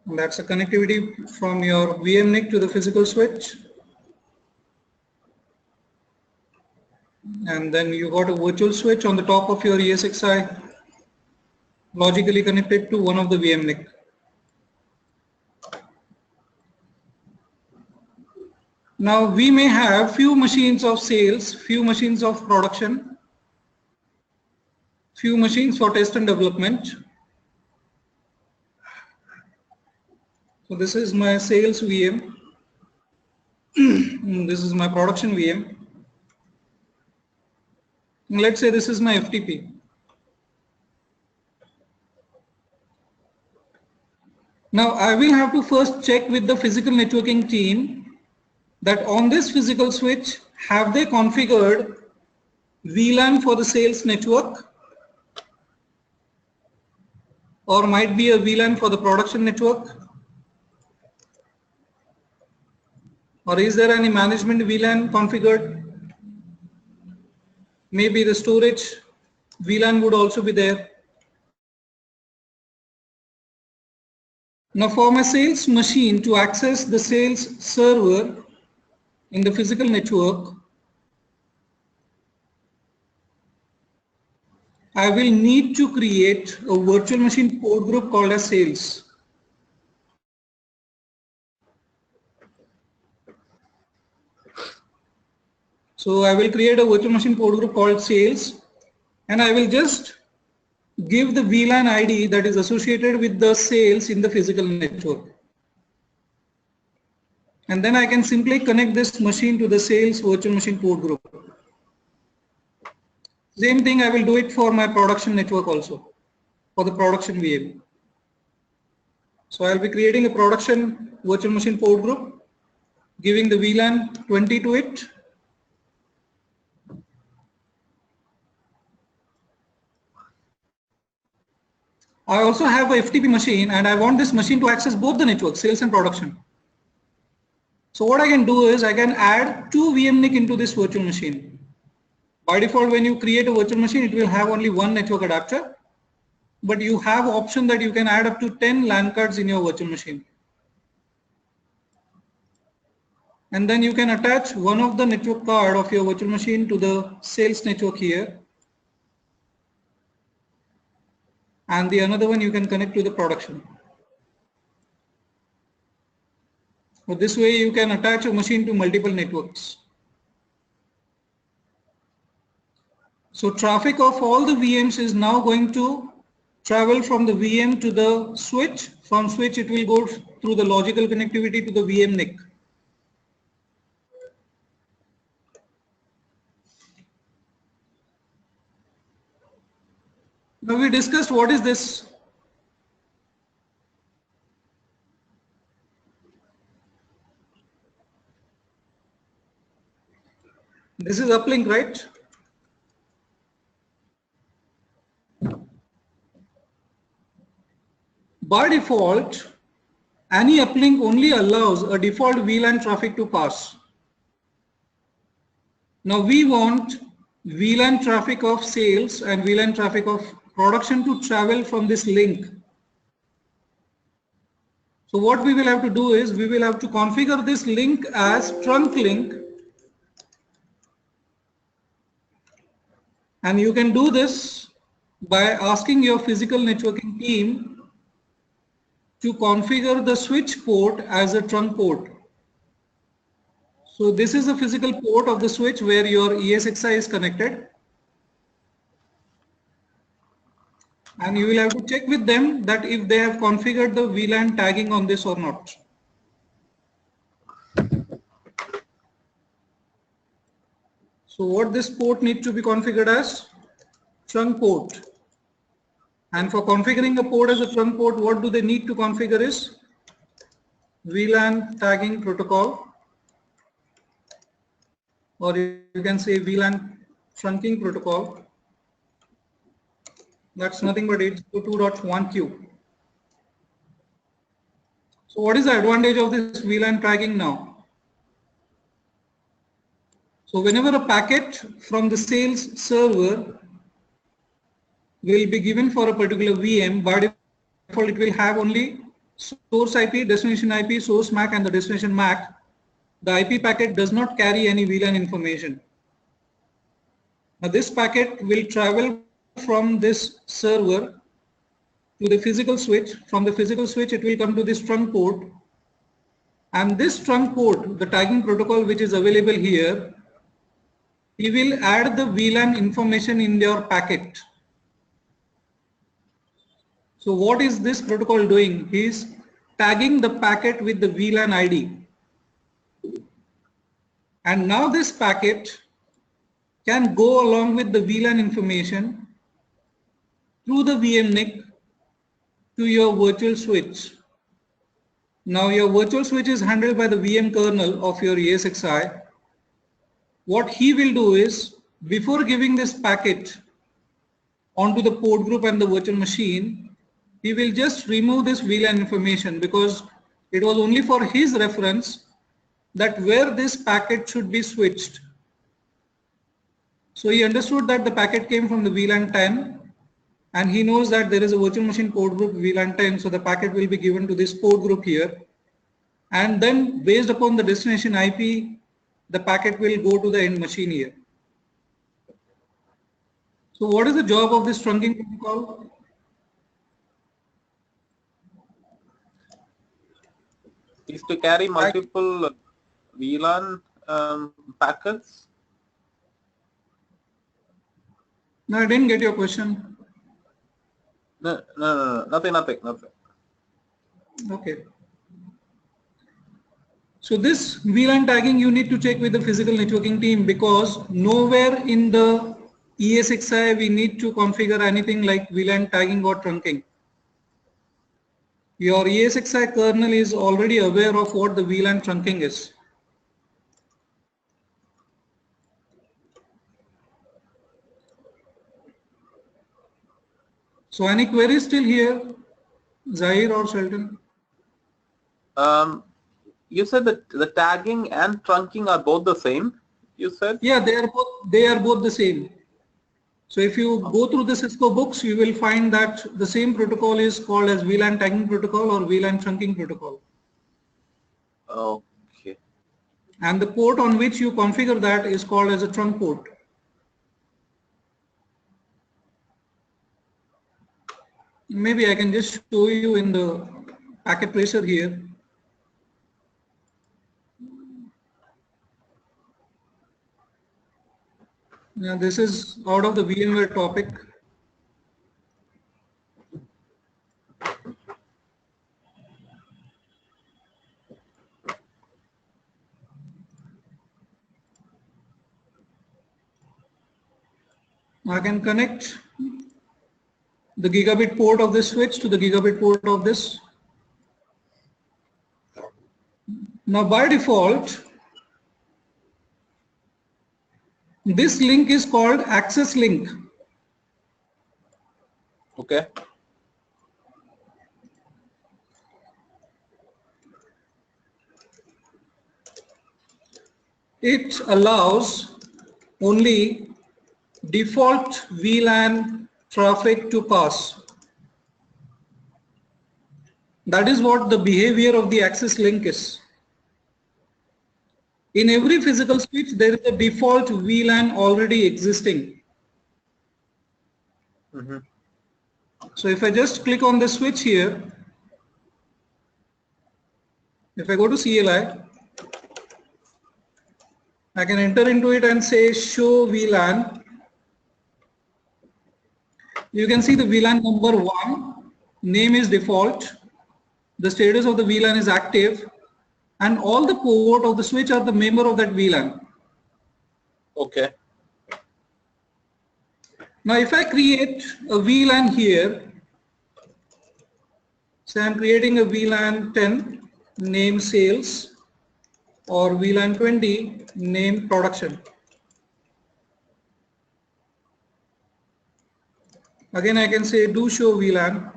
And that's a connectivity from your VM NIC to the physical switch. And then you got a virtual switch on the top of your ESXi, logically connected to one of the VM NIC. Now we may have few machines of sales, few machines of production, few machines for test and development. So this is my sales VM. This is my production VM. Let's say this is my FTP. Now I will have to first check with the physical networking team that on this physical switch, have they configured VLAN for the sales network, or might be a VLAN for the production network, or is there any management VLAN configured? Maybe the storage VLAN would also be there. Now for my sales machine to access the sales server in the physical network, I will need to create a virtual machine port group called as sales. So I will create a virtual machine port group called sales, and I will just give the VLAN ID that is associated with the sales in the physical network. And then I can simply connect this machine to the sales virtual machine port group. Same thing I will do it for my production network also, for the production VM. So I'll be creating a production virtual machine port group, giving the VLAN 20 to it. I also have a FTP machine and I want this machine to access both the networks, sales and production. So what I can do is I can add 2 VM NIC into this virtual machine. By default, when you create a virtual machine, it will have only one network adapter, but you have option that you can add up to 10 LAN cards in your virtual machine. And then you can attach one of the network card of your virtual machine to the sales network here. And the another one you can connect to the production. So this way you can attach a machine to multiple networks. So traffic of all the VMs is now going to travel from the VM to the switch. From switch it will go through the logical connectivity to the VM NIC. Now we discussed what is this. This is uplink, right? By default, any uplink only allows a default VLAN traffic to pass. Now we want VLAN traffic of sales and VLAN traffic of production to travel from this link. So what we will have to do is we will have to configure this link as trunk link, and you can do this by asking your physical networking team to configure the switch port as a trunk port. So this is a physical port of the switch where your ESXi is connected, and you will have to check with them that if they have configured the VLAN tagging on this or not. So what this port needs to be configured as? Trunk port. And for configuring a port as a trunk port, what do they need to configure is VLAN tagging protocol, or you can say VLAN trunking protocol. That's nothing but 802.1q. So what is the advantage of this VLAN tagging now? So whenever a packet from the sales server will be given for a particular VM, by default it will have only source IP, destination IP, source MAC and the destination MAC. The IP packet does not carry any VLAN information. Now this packet will travel from this server to the physical switch. From the physical switch, it will come to this trunk port. And this trunk port, the tagging protocol which is available here, he will add the VLAN information in your packet. So what is this protocol doing? He is tagging the packet with the VLAN ID. And now this packet can go along with the VLAN information through the VMNIC to your virtual switch. Now your virtual switch is handled by the VM kernel of your ESXi. What he will do is, before giving this packet onto the port group and the virtual machine, he will just remove this VLAN information because it was only for his reference that where this packet should be switched. So he understood that the packet came from the VLAN 10 and he knows that there is a virtual machine port group VLAN 10, so the packet will be given to this port group here, and then based upon the destination IP, the packet will go to the end machine here. So what is the job of this trunking protocol? Is to carry multiple VLAN packets. No, I didn't get your question. No, nothing. Okay. So this VLAN tagging you need to check with the physical networking team, because nowhere in the ESXi we need to configure anything like VLAN tagging or trunking. Your ESXi kernel is already aware of what the VLAN trunking is. So any queries still here, Zahir or Shelton? You said that the tagging and trunking are both the same. You said? Yeah, they are both the same. So if you go through the Cisco books, you will find that the same protocol is called as VLAN tagging protocol or VLAN trunking protocol. Okay. And the port on which you configure that is called as a trunk port. Maybe I can just show you in the packet tracer here. Now this is out of the VMware topic. I can connect the gigabit port of this switch to the gigabit port of this. Now by default, this link is called access link. Okay. It allows only default VLAN traffic to pass. That is what the behavior of the access link is. In every physical switch, there is a default VLAN already existing. Mm-hmm. So if I just click on the switch here, if I go to CLI, I can enter into it and say show VLAN. You can see the VLAN number 1, name is default, the status of the VLAN is active, and all the port of the switch are the member of that VLAN. Okay. Now if I create a VLAN here, say I'm creating a VLAN 10, name sales, or VLAN 20, name production. Again, I can say do show VLAN.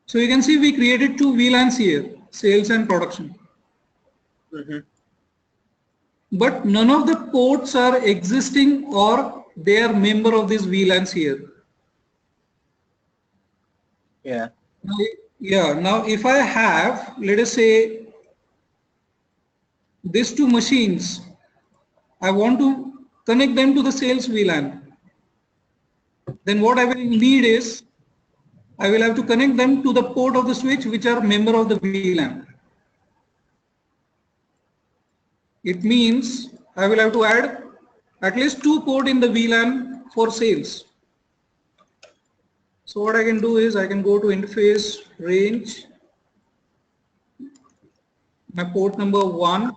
So you can see we created two VLANs here, sales and production. Mm-hmm. But none of the ports are existing or they are member of these VLANs here. Yeah. Now if I have, let us say, these two machines, I want to connect them to the sales VLAN. Then what I will need is, I will have to connect them to the port of the switch which are member of the VLAN. It means I will have to add at least 2 ports in the VLAN for sales. So what I can do is I can go to interface range, my port number 1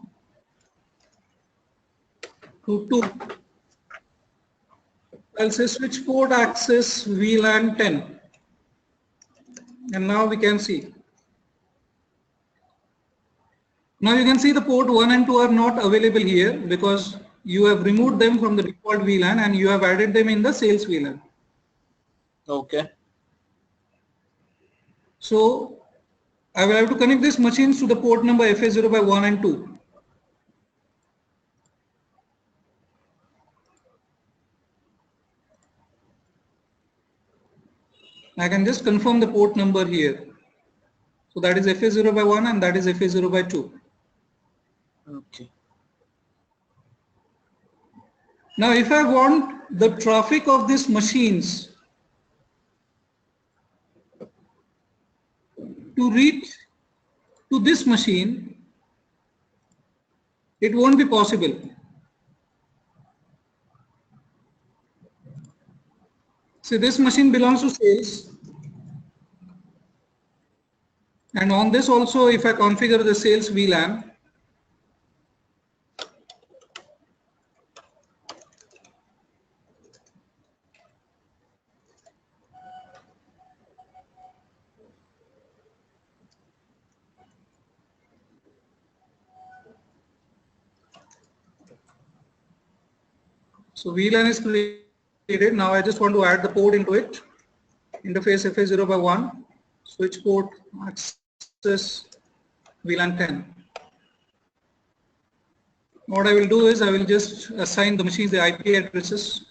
to 2. I'll say switch port access VLAN 10. And now we can see. Now you can see the port 1 and 2 are not available here because you have removed them from the default VLAN and you have added them in the sales VLAN. Okay. So I will have to connect these machines to the port number FA0 by 1 and 2. I can just confirm the port number here. So that is FA0 by 1 and that is FA0 by 2. Okay. Now if I want the traffic of these machines to reach to this machine, it won't be possible. See, this machine belongs to sales. And on this also, if I configure the sales VLAN, so VLAN is created. Now I just want to add the port into it. Interface FA0 by 1, switch port access VLAN 10. What I will do is I will just assign the machines the IP addresses.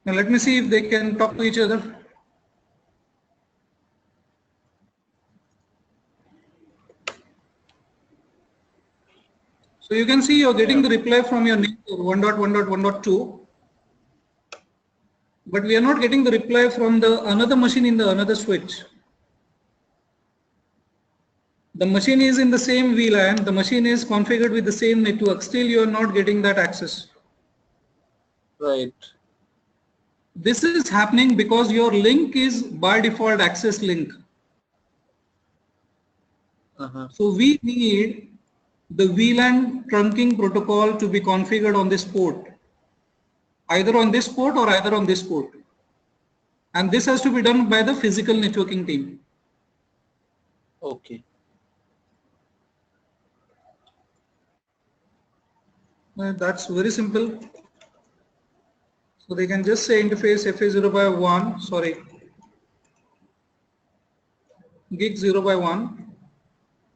Now let me see if they can talk to each other. So you can see you're getting the reply from your neighbor 1.1.1.2, but we are not getting the reply from the another machine in the another switch. The machine is in the same VLAN, the machine is configured with the same network, still you are not getting that access. Right. This is happening because your link is by default access link. So we need the VLAN trunking protocol to be configured on this port, either on this port or either on this port. And this has to be done by the physical networking team. Okay. That's very simple. So they can just say interface FA0 by 1, sorry, gig 0 by 1,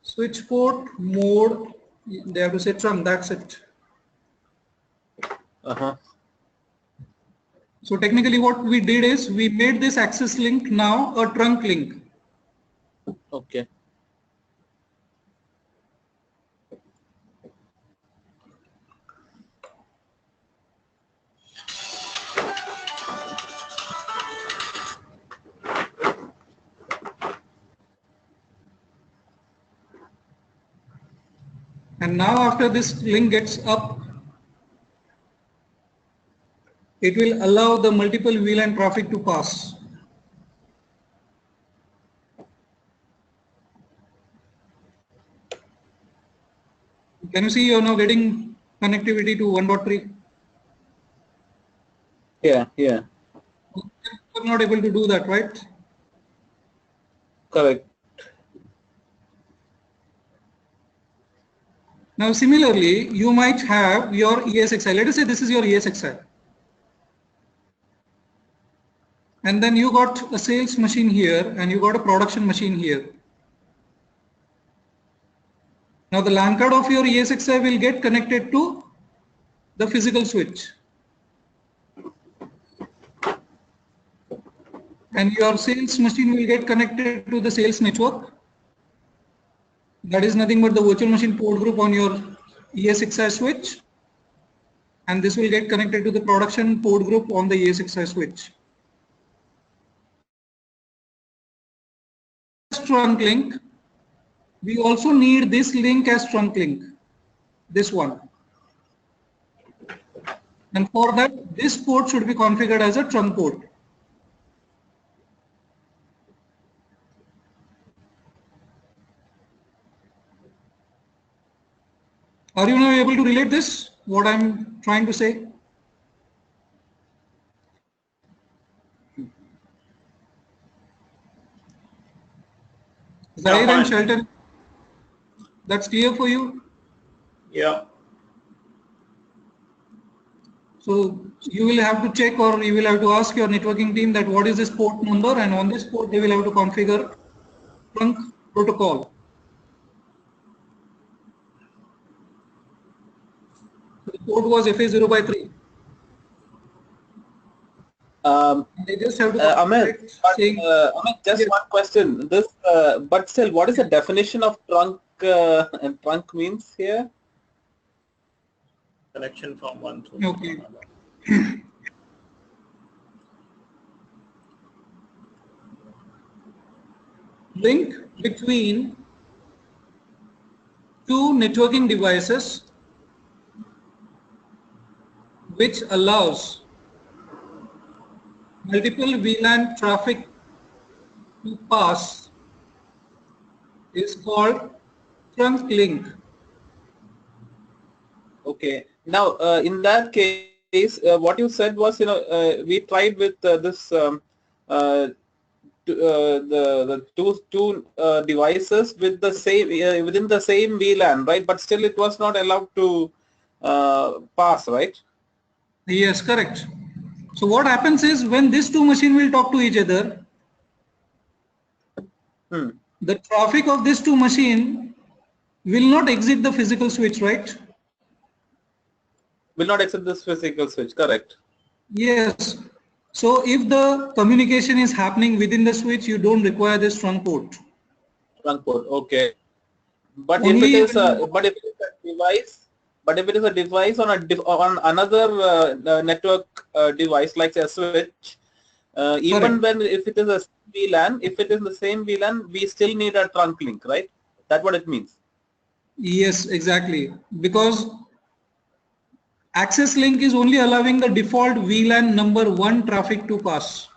switch port mode, they have to say trunk, that's it. So technically what we did is we made this access link now a trunk link. Okay. And now after this link gets up, it will allow the multiple VLAN traffic to pass. Can you see you're now getting connectivity to 1.3? Yeah, yeah. You're not able to do that, right? Correct. Now similarly, you might have your ESXi. Let us say this is your ESXi. and then you got a sales machine here and you got a production machine here. Now the LAN card of your ESXi will get connected to the physical switch, and your sales machine will get connected to the sales network. That is nothing but the virtual machine port group on your ESXi switch, and this will get connected to the production port group on the ESXi switch. Trunk link, we also need this link as trunk link, this one. And for that, this port should be configured as a trunk port. Are you now able to relate this, what I'm trying to say? Zahir and Shelton, that's clear for you? Yeah. So you will have to check, or you will have to ask your networking team that what is this port number, and on this port they will have to configure trunk protocol. The port was FA0x3. They just have to Amit, saying, Amit, just yes. one question. This, but still, what is the definition of trunk? And trunk means here? Connection from one to Okay. another. Link between two networking devices which allows multiple VLAN traffic to pass is called trunk link. Okay. Now, in that case, what you said was, we tried with this the two devices with the same within the same VLAN, right? But still, it was not allowed to pass, right? Yes, correct. So what happens is when these two machines will talk to each other, the traffic of these two machines will not exit the physical switch, right? Will not exit this physical switch, correct? Yes. So if the communication is happening within the switch, you don't require this trunk port. Trunk port, okay. But Only if it is a device on on another network device like a switch, even when if it is a VLAN, if it is the same VLAN, we still need a trunk link, right? That's what it means. Yes, exactly. Because access link is only allowing the default VLAN number 1 traffic to pass.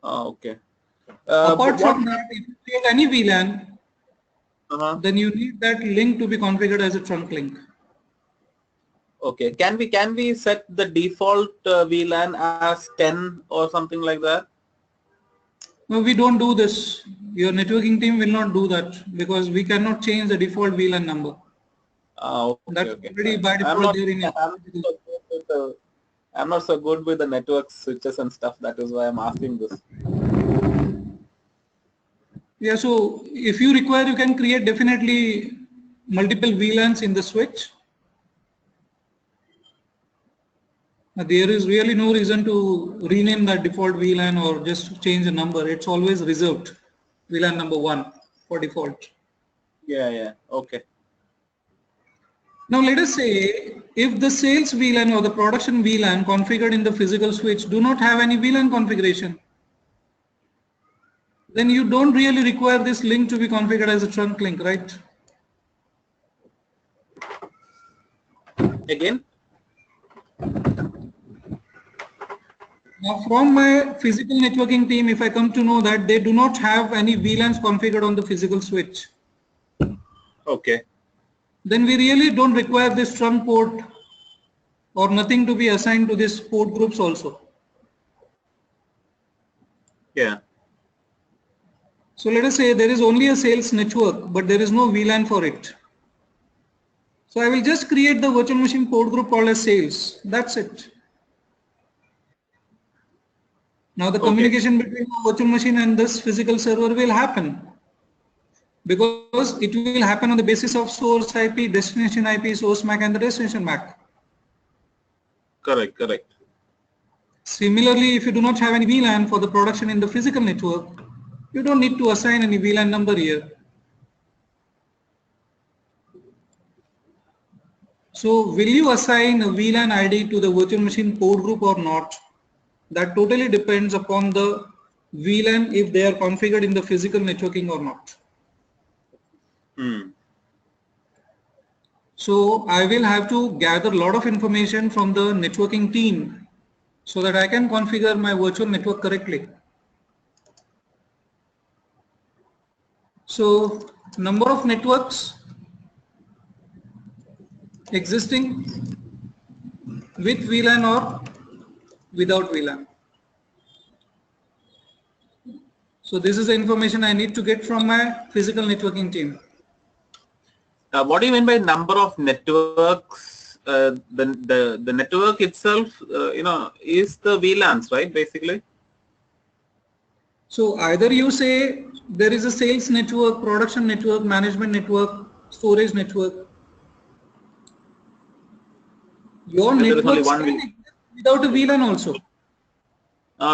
Okay. Apart from that, if you create any VLAN, then you need that link to be configured as a trunk link. Okay. Can we set the default VLAN as 10 or something like that? No, we don't do this. Your networking team will not do that because we cannot change the default VLAN number. Okay, That's okay. already by default there in it. I'm not so good with the network switches and stuff. That is why I'm asking this. Yeah, so if you require, you can create definitely multiple VLANs in the switch. There is really no reason to rename that default VLAN or just change the number. It's always reserved VLAN number 1 for default. Yeah. Okay. Now let us say if the sales VLAN or the production VLAN configured in the physical switch do not have any VLAN configuration, then you don't really require this link to be configured as a trunk link, right? Again? Now from my physical networking team, if I come to know that they do not have any VLANs configured on the physical switch, okay, then we really don't require this trunk port or nothing to be assigned to this port groups also. Yeah. So let us say there is only a sales network, but there is no VLAN for it. So I will just create the virtual machine port group called as sales. That's it. Now the Okay. communication between the virtual machine and this physical server will happen, because it will happen on the basis of source IP, destination IP, source MAC, and the destination MAC. Correct, correct. Similarly, if you do not have any VLAN for the production in the physical network, you don't need to assign any VLAN number here. So will you assign a VLAN ID to the virtual machine port group or not? That totally depends upon the VLAN, if they are configured in the physical networking or not. So I will have to gather a lot of information from the networking team so that I can configure my virtual network correctly. So number of networks existing with VLAN or without VLAN. So this is the information I need to get from my physical networking team. What do you mean by number of networks? The network itself, is the VLANs, right? Basically. So either you say there is a sales network, production network, management network, storage network. Your There is only networks one can exist without a VLAN also.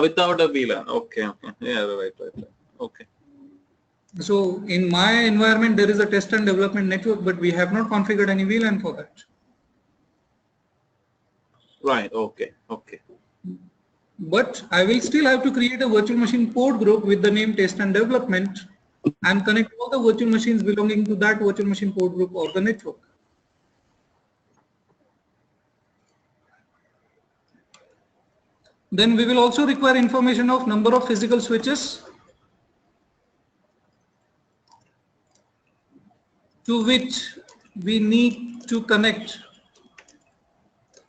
Without a VLAN. Okay. Yeah, right. Okay. So in my environment, there is a test and development network, but we have not configured any VLAN for that. Right. Okay. But I will still have to create a virtual machine port group with the name test and development and connect all the virtual machines belonging to that virtual machine port group or the network. Then we will also require information of number of physical switches to which we need to connect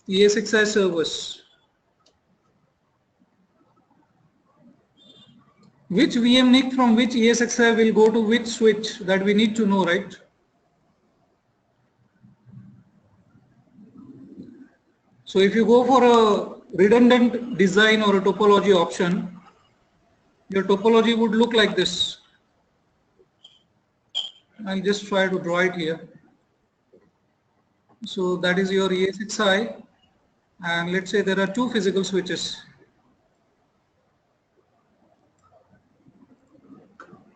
ESXi servers. Which VMNIC from which ESXi will go to which switch, that we need to know, right? So if you go for a redundant design or a topology option, your topology would look like this. I'll just try to draw it here. So that is your ESXi, and let's say there are two physical switches.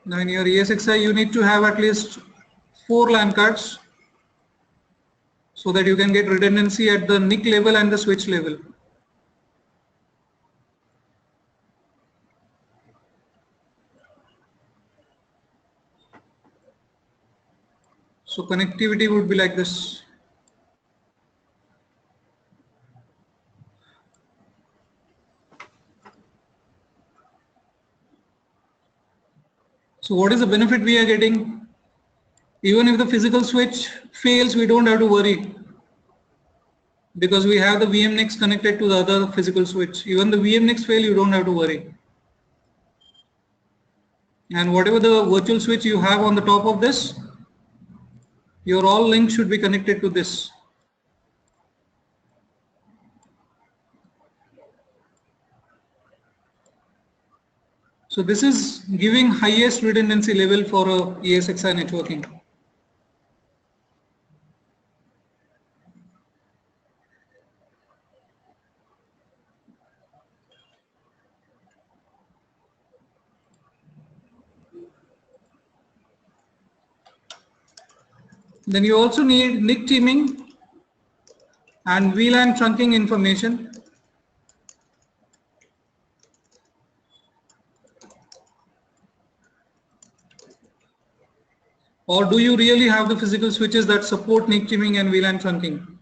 Now in your ESXi you need to have at least 4 LAN cards so that you can get redundancy at the NIC level and the switch level. So connectivity would be like this. So what is the benefit we are getting? Even if the physical switch fails, we don't have to worry, because we have the VMNICs connected to the other physical switch. Even the VMNICs fail, you don't have to worry. And whatever the virtual switch you have on the top of this, your all links should be connected to this. So this is giving highest redundancy level for a ESXi networking. Then you also need NIC teaming and VLAN trunking information. Or do you really have the physical switches that support NIC teaming and VLAN trunking?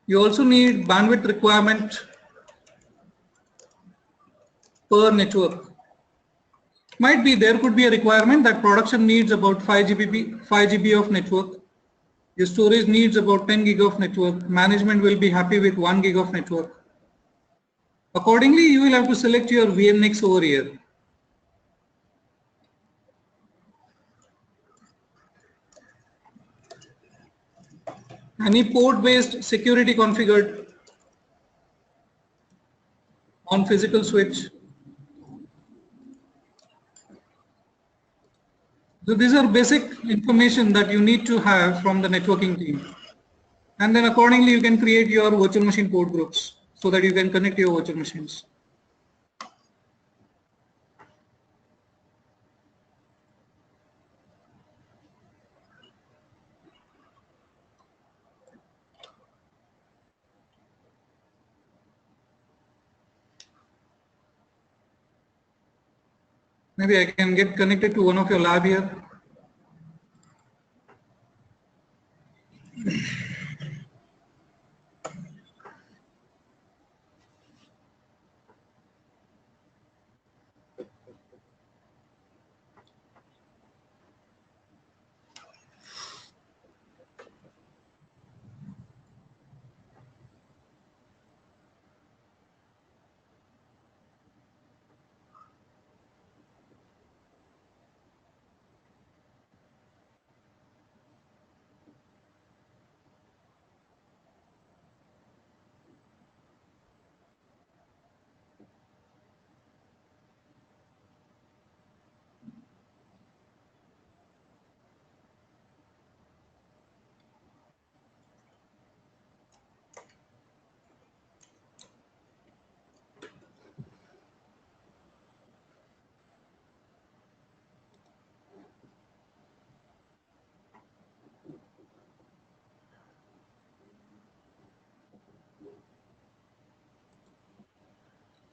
You also need bandwidth requirement per network. Might be there could be a requirement that production needs about 5 GB of network. Your storage needs about 10 gig of network. Management will be happy with 1 gig of network. Accordingly, you will have to select your VMNICs over here. Any port-based security configured. on physical switch. So these are basic information that you need to have from the networking team. And then accordingly you can create your virtual machine port groups so that you can connect your virtual machines. Maybe I can get connected to one of your lab here.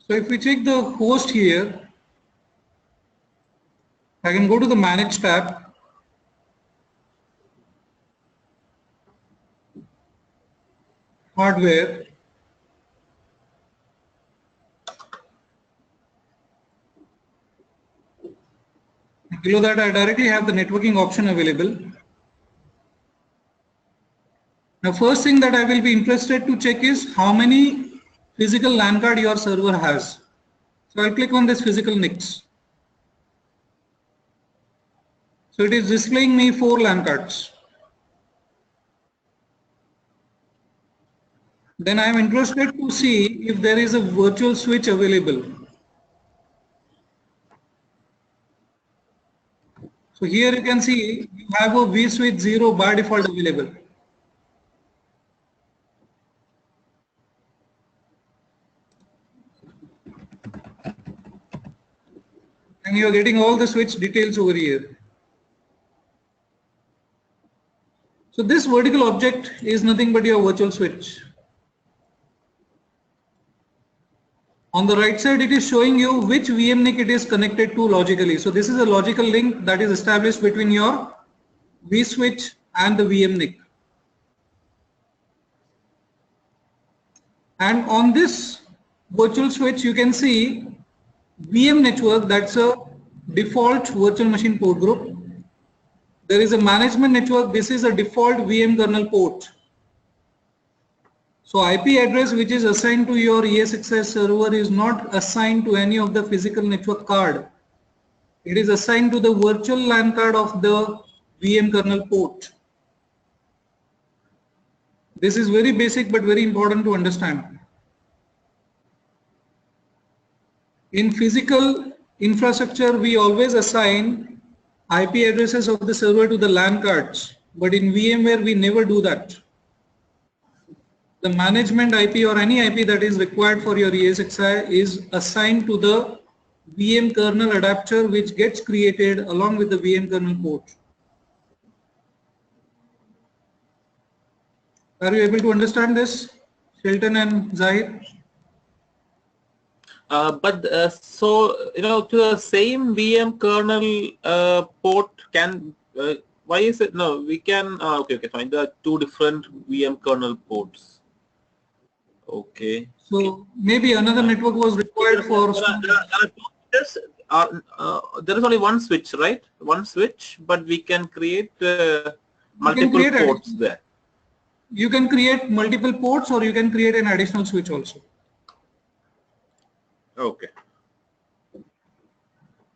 So if we check the host here, I can go to the Manage tab. Hardware. Below that, I directly have the networking option available. Now, first thing that I will be interested to check is how many physical LAN card your server has. So I'll click on this physical NICs. So it is displaying me 4 LAN cards. Then I am interested to see if there is a virtual switch available. So here you can see you have a vSwitch 0 by default available. And you are getting all the switch details over here. So this vertical object is nothing but your virtual switch. On the right side, it is showing you which VMNIC it is connected to logically. So this is a logical link that is established between your vSwitch and the VMNIC. And on this virtual switch, you can see VM network, that's a default virtual machine port group. There is a management network, this is a default VM kernel port. So IP address which is assigned to your ESXi server is not assigned to any of the physical network card. It is assigned to the virtual LAN card of the VM kernel port. This is very basic but very important to understand. In physical infrastructure, we always assign IP addresses of the server to the LAN cards, but in VMware we never do that. The management IP or any IP that is required for your ESXi is assigned to the VM kernel adapter which gets created along with the VM kernel port. Are you able to understand this, Shelton and Zahid? So to the same VM kernel port can why is it no we can okay fine, there are 2 different VM kernel ports. Okay. So maybe another network was required for. There is only one switch, right? One switch, but we can create multiple ports there. You can create multiple ports, or you can create an additional switch also. Okay.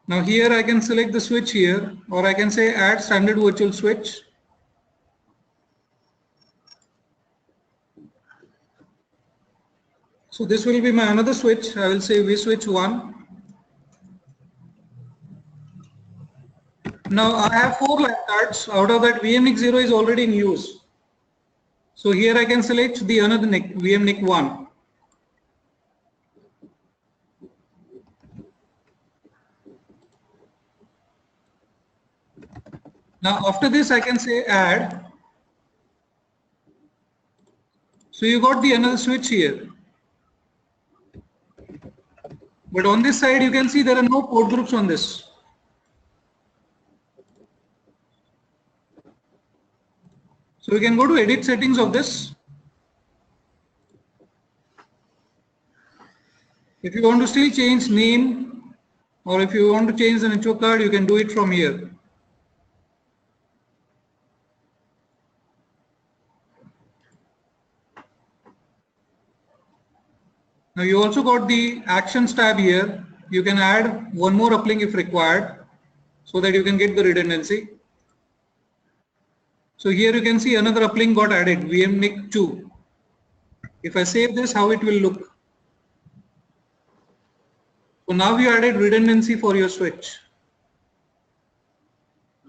Now here I can select the switch here, or I can say add standard virtual switch. So this will be my another switch. I will say vSwitch 1. Now I have 4 line cards. Out of that, VMNIC 0 is already in use. So here I can select the another NIC, VMNIC 1. Now after this I can say add. So you got the another switch here. But on this side you can see there are no port groups on this. So we can go to edit settings of this. If you want to still change name or if you want to change the network card, you can do it from here. Now you also got the actions tab here. You can add one more uplink if required so that you can get the redundancy. So here you can see another uplink got added, VMNIC 2. If I save this, how it will look. So now you added redundancy for your switch.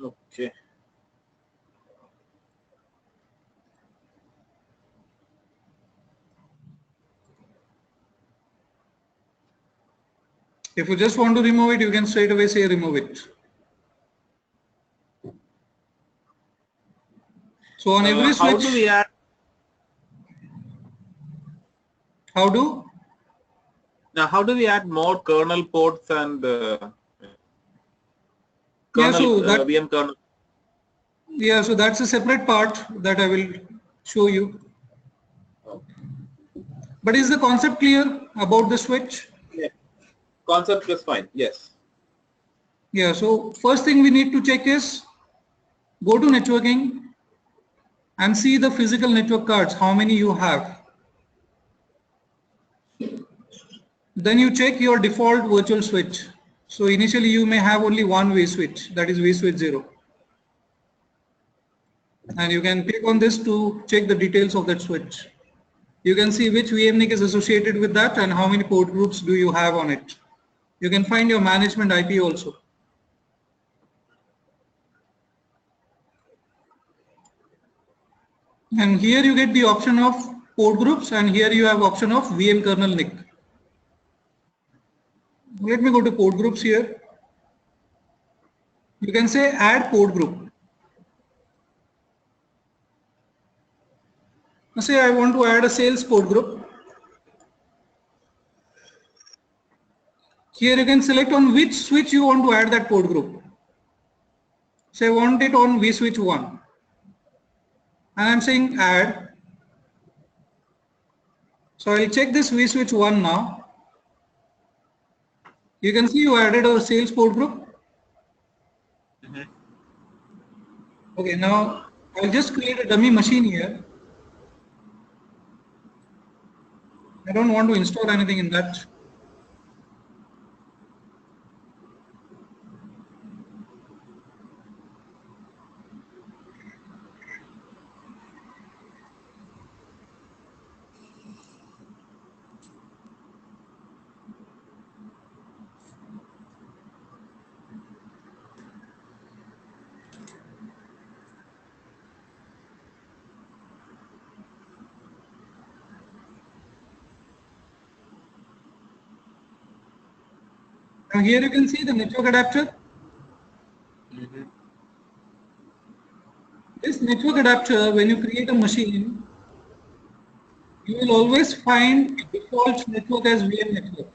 Okay. If you just want to remove it, you can straight away say remove it. So on every switch, how do we add? How do? Now, how do we add more kernel ports and kernel, VM kernel? Yeah, so that's a separate part that I will show you. Okay. But is the concept clear about the switch? Yeah. Concept is fine. Yes. Yeah, so first thing we need to check is go to networking and see the physical network cards, how many you have. Then you check your default virtual switch. So initially you may have only one vSwitch, that is vSwitch 0. And you can click on this to check the details of that switch. You can see which VMNIC is associated with that and how many port groups do you have on it. You can find your management IP also. And here you get the option of port groups and here you have option of VM kernel NIC. Let me go to port groups here. You can say add port group. Now say I want to add a sales port group. Here you can select on which switch you want to add that port group. Say I want it on vSwitch 1. And I'm saying add. So I'll check this vSwitch 1 now. You can see you added a sales port group. Okay, now I'll just create a dummy machine here. I don't want to install anything in that. Now here you can see the network adapter. This network adapter, when you create a machine, you will always find default network as VM network.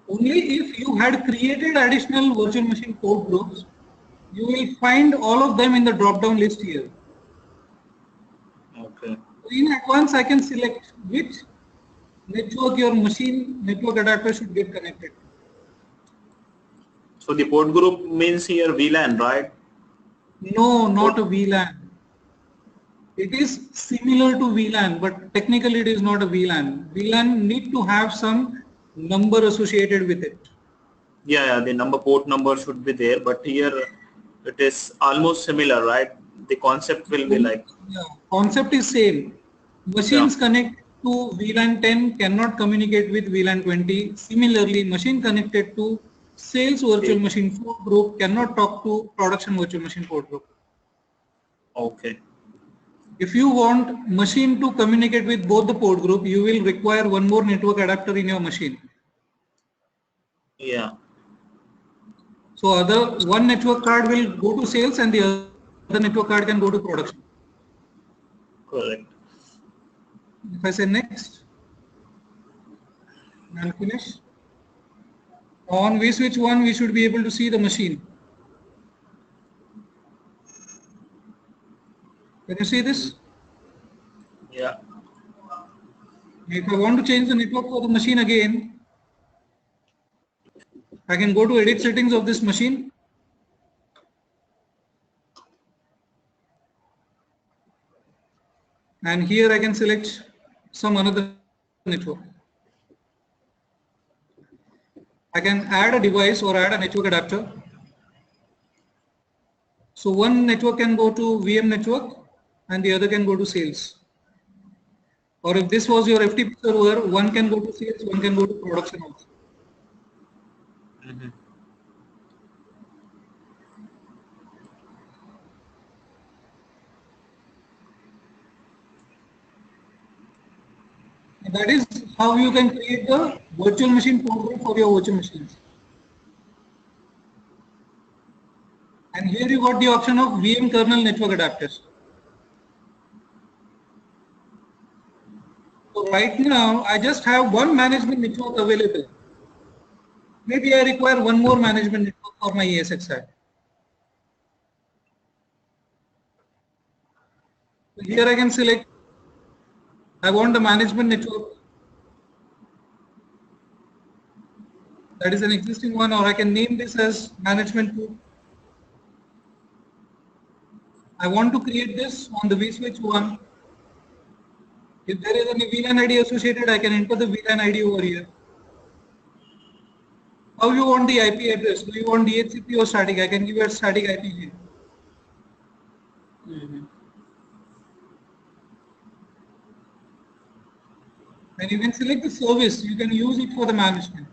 Only if you had created additional virtual machine port groups, you will find all of them in the drop-down list here. Okay. So in advance, I can select which network your machine network adapter should get connected. So the port group means here VLAN, right? No, not a VLAN. It is similar to VLAN, but technically it is not a VLAN. VLAN need to have some number associated with it. Yeah, the port number should be there, but here it is almost similar, right? The concept will be like. Yeah, concept is same. Machines connect to VLAN 10 cannot communicate with VLAN 20. Similarly, machine connected to sales virtual machine port group cannot talk to production virtual machine port group. Okay. If you want machine to communicate with both the port group, you will require one more network adapter in your machine. Yeah. So one network card will go to sales and the other network card can go to production. Correct. If I say next and finish, on vSwitch 1 we should be able to see the machine. Can you see this? Yeah. If I want to change the network for the machine again, I can go to edit settings of this machine. And here I can select some another network. I can add a device or add a network adapter. So one network can go to VM network and the other can go to sales. Or if this was your FTP server, one can go to sales, one can go to production also. Mm-hmm. And that is how you can create the virtual machine port group for your virtual machines. And here you got the option of VM kernel network adapters. So right now, I just have one management network available. Maybe I require one more management network for my ESXi. So here I can select, I want the management network. That is an existing one, or I can name this as management 2. I want to create this on the vSwitch 1. If there is any VLAN ID associated, I can enter the VLAN ID over here. How you want the IP address? Do you want DHCP or static? I can give you a static IP here. Mm-hmm. And you can select the service. You can use it for the management.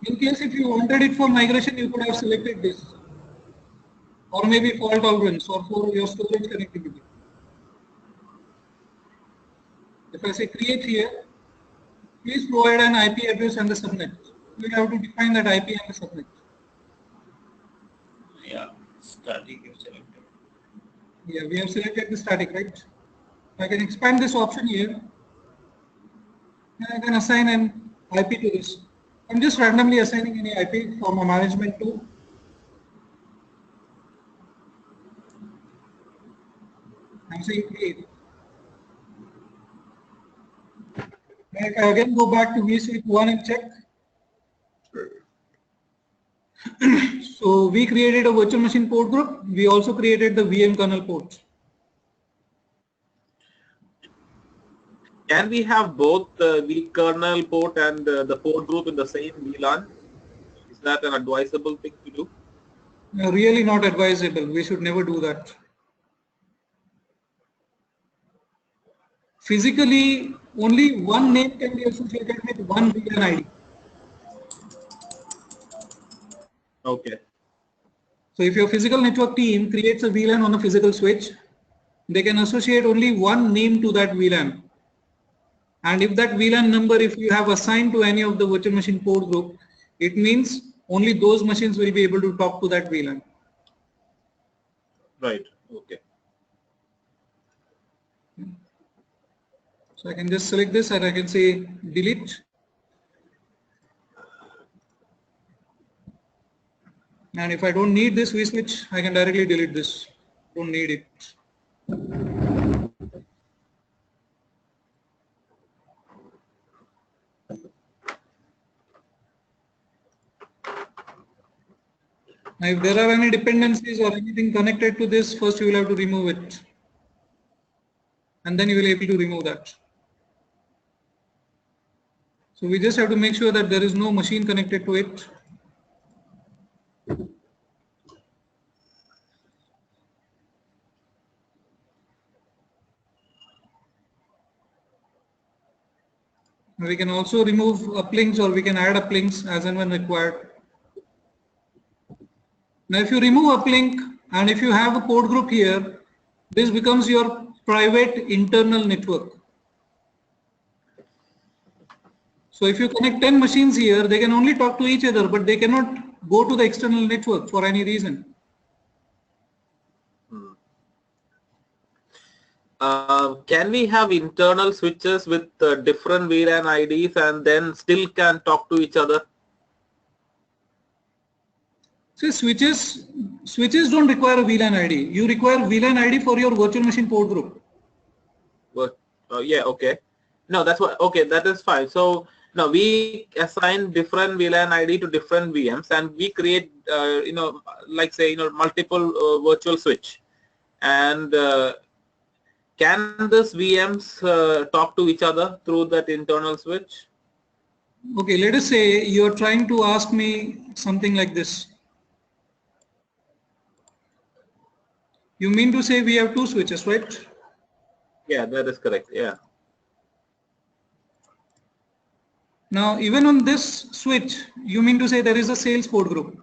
In case if you wanted it for migration, you could have selected this. Or maybe fault tolerance or for your storage connectivity. If I say create here, please provide an IP address and the subnet. You will have to define that IP and the subnet. Yeah. Static you selected. Yeah, we have selected the static, right? I can expand this option here. And I can assign an IP to this. I'm just randomly assigning any IP for my management to. I'm saying create. I can again go back to vSwitch 1 and check. So we created a virtual machine port group. We also created the VM kernel port. Can we have both the kernel port and the port group in the same VLAN? Is that an advisable thing to do? Really not advisable. We should never do that. Physically, only one name can be associated with one VLAN ID. Okay. So if your physical network team creates a VLAN on a physical switch, they can associate only one name to that VLAN. And if that VLAN number, if you have assigned to any of the virtual machine port group, it means only those machines will be able to talk to that VLAN. Right. Okay. So I can just select this and I can say delete. And if I don't need this vSwitch, I can directly delete this. Don't need it. Now, if there are any dependencies or anything connected to this, first you will have to remove it. And then you will be able to remove that. So we just have to make sure that there is no machine connected to it. We can also remove uplinks, or we can add uplinks as and when required. Now if you remove uplink and if you have a port group here, this becomes your private internal network. So if you connect 10 machines here, they can only talk to each other, but they cannot go to the external network for any reason. Can we have internal switches with different VLAN IDs and then still can talk to each other? So switches don't require a VLAN ID. You require VLAN ID for your virtual machine port group. But yeah, okay. No, that's what. Okay, that is fine. So now we assign different VLAN ID to different VMs, and we create, like say, multiple virtual switch, and can this VMs talk to each other through that internal switch? Okay, let us say you're trying to ask me something like this. You mean to say we have two switches, right? Yeah, that is correct. Yeah. Now, even on this switch, you mean to say there is a sales port group.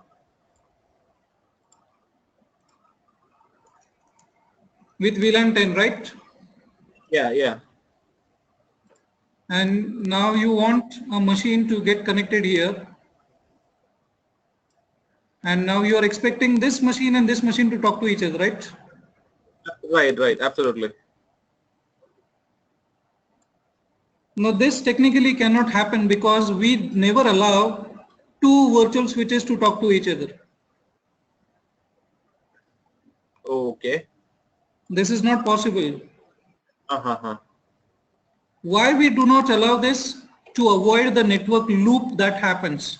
With VLAN 10, right? Yeah, yeah. And now you want a machine to get connected here. And now you are expecting this machine and this machine to talk to each other, right? Right, absolutely. Now this technically cannot happen because we never allow two virtual switches to talk to each other. Okay. This is not possible. Uh-huh. Why we do not allow this? To avoid the network loop that happens.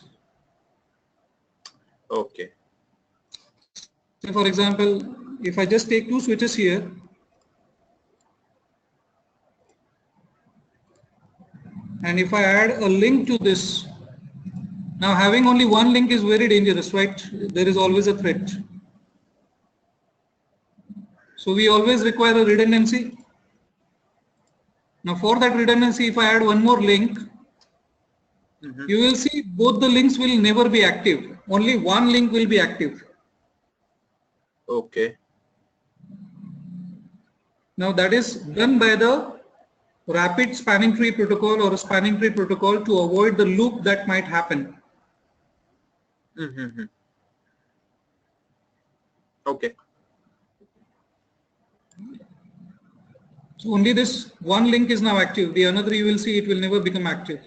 Okay. So for example, if I just take two switches here, and if I add a link to this, now having only one link is very dangerous, right? There is always a threat. So we always require a redundancy. Now for that redundancy, if I add one more link, you will see both the links will never be active. Only one link will be active. Okay. Now that is done by the rapid spanning tree protocol or a spanning tree protocol to avoid the loop that might happen. Okay. So only this one link is now active. The another you will see it will never become active.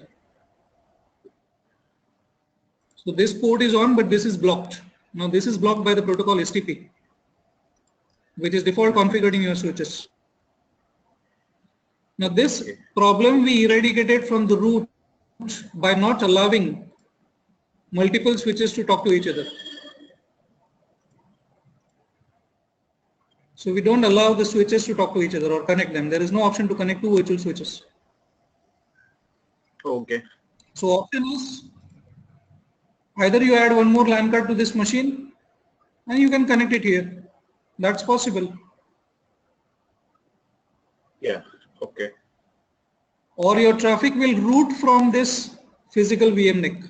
So this port is on, but this is blocked. Now this is blocked by the protocol STP, which is default configured in your switches. Now this problem we eradicated from the root by not allowing multiple switches to talk to each other. So we don't allow the switches to talk to each other or connect them. There is no option to connect two virtual switches. Okay. So option is either you add one more LAN card to this machine and you can connect it here. That's possible. Yeah. Okay. Or your traffic will route from this physical VM NIC.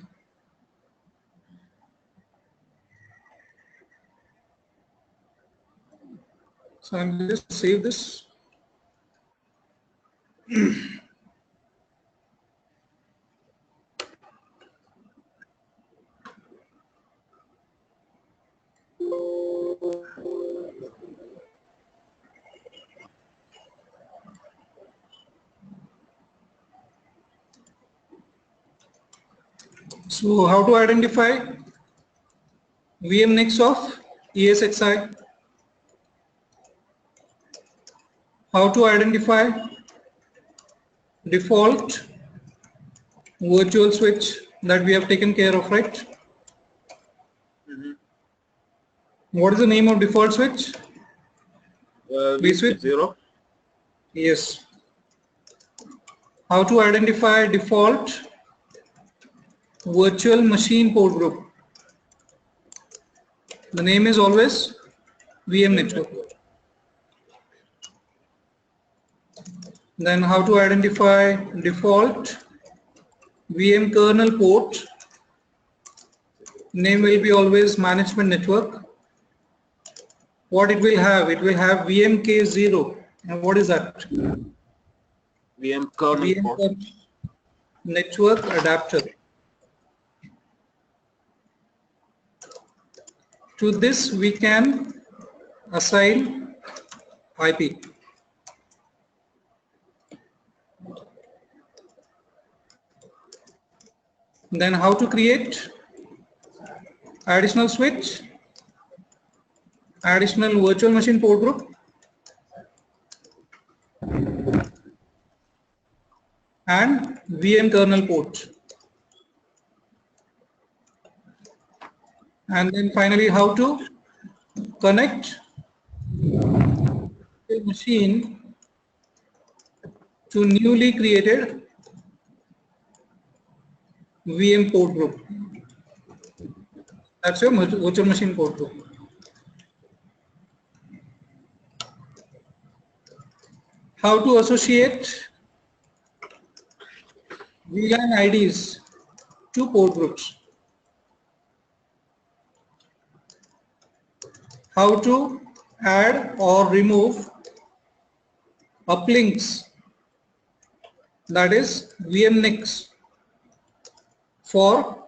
So I'm just save this. So how to identify VM NICs of ESXi? How to identify default virtual switch that we have taken care of, right? What is the name of default switch? vSwitch 0. Yes. How to identify default virtual machine port group? The name is always VM network. Then how to identify default VM kernel port. Name will be always management network. What it will have? It will have VMK0. And what is that? VM kernel VM port. network adapter. To this we can assign IP. Then how to create additional switch, additional virtual machine port group, and VM kernel port. And then finally how to connect the machine to newly created VM port group. That's your virtual machine port group. How to associate VLAN IDs to port groups. How to add or remove uplinks, that is VMNICs for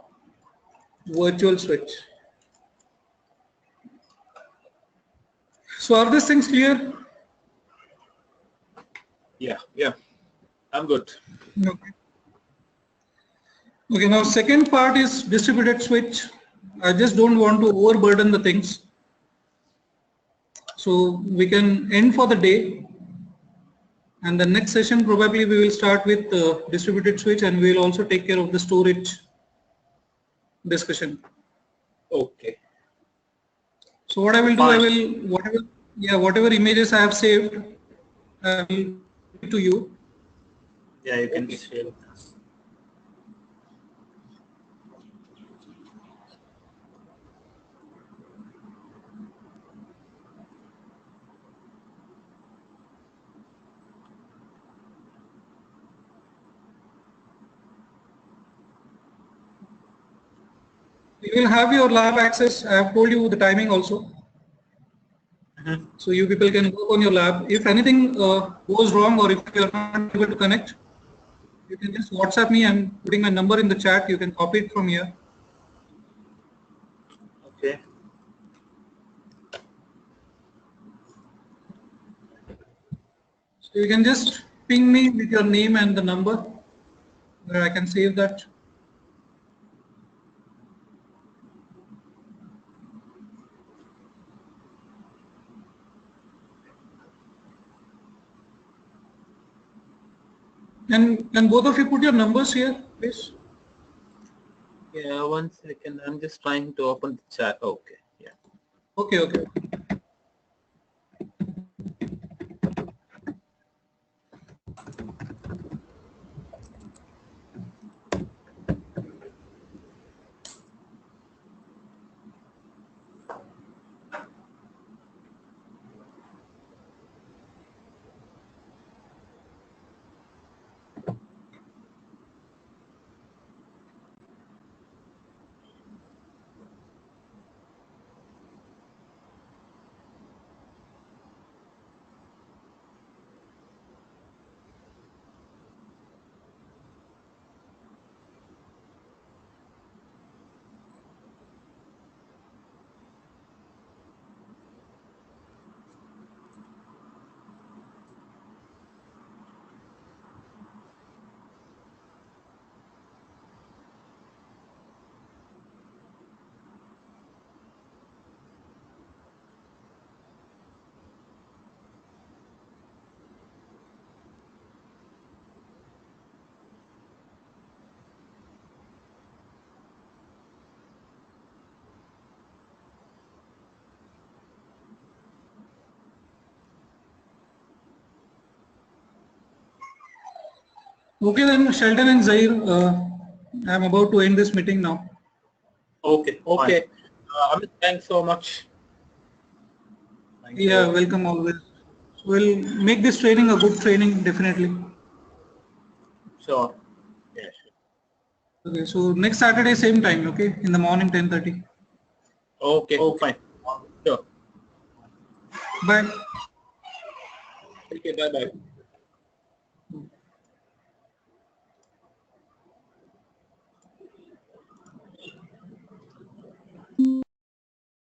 virtual switch. So are these things clear? Yeah, I'm good. Okay. Okay, now second part is distributed switch. I just don't want to overburden the things. So we can end for the day. And the next session probably we will start with distributed switch, and we will also take care of the storage discussion. Okay. So what I will do, I will whatever images I have saved, I will give it to you. Yeah, you can share with us. You will have your lab access. I have told you the timing also. So you people can work on your lab. If anything goes wrong, or if you are not able to connect, you can just WhatsApp me. I'm putting my number in the chat. You can copy it from here. Okay. So you can just ping me with your name and the number, where I can save that. And can both of you put your numbers here, please? Yeah, 1 second. I'm just trying to open the chat. Okay. Yeah. Okay. Okay then, Shelton and Zair, I'm about to end this meeting now. Okay. Okay. Amit, thanks so much. Thank Yeah, you. welcome always. We'll make this training a good training, definitely. Sure. Yeah, sure. Okay, so next Saturday, same time, okay, in the morning, 10:30. Okay, fine. Sure. Bye. Okay, bye-bye.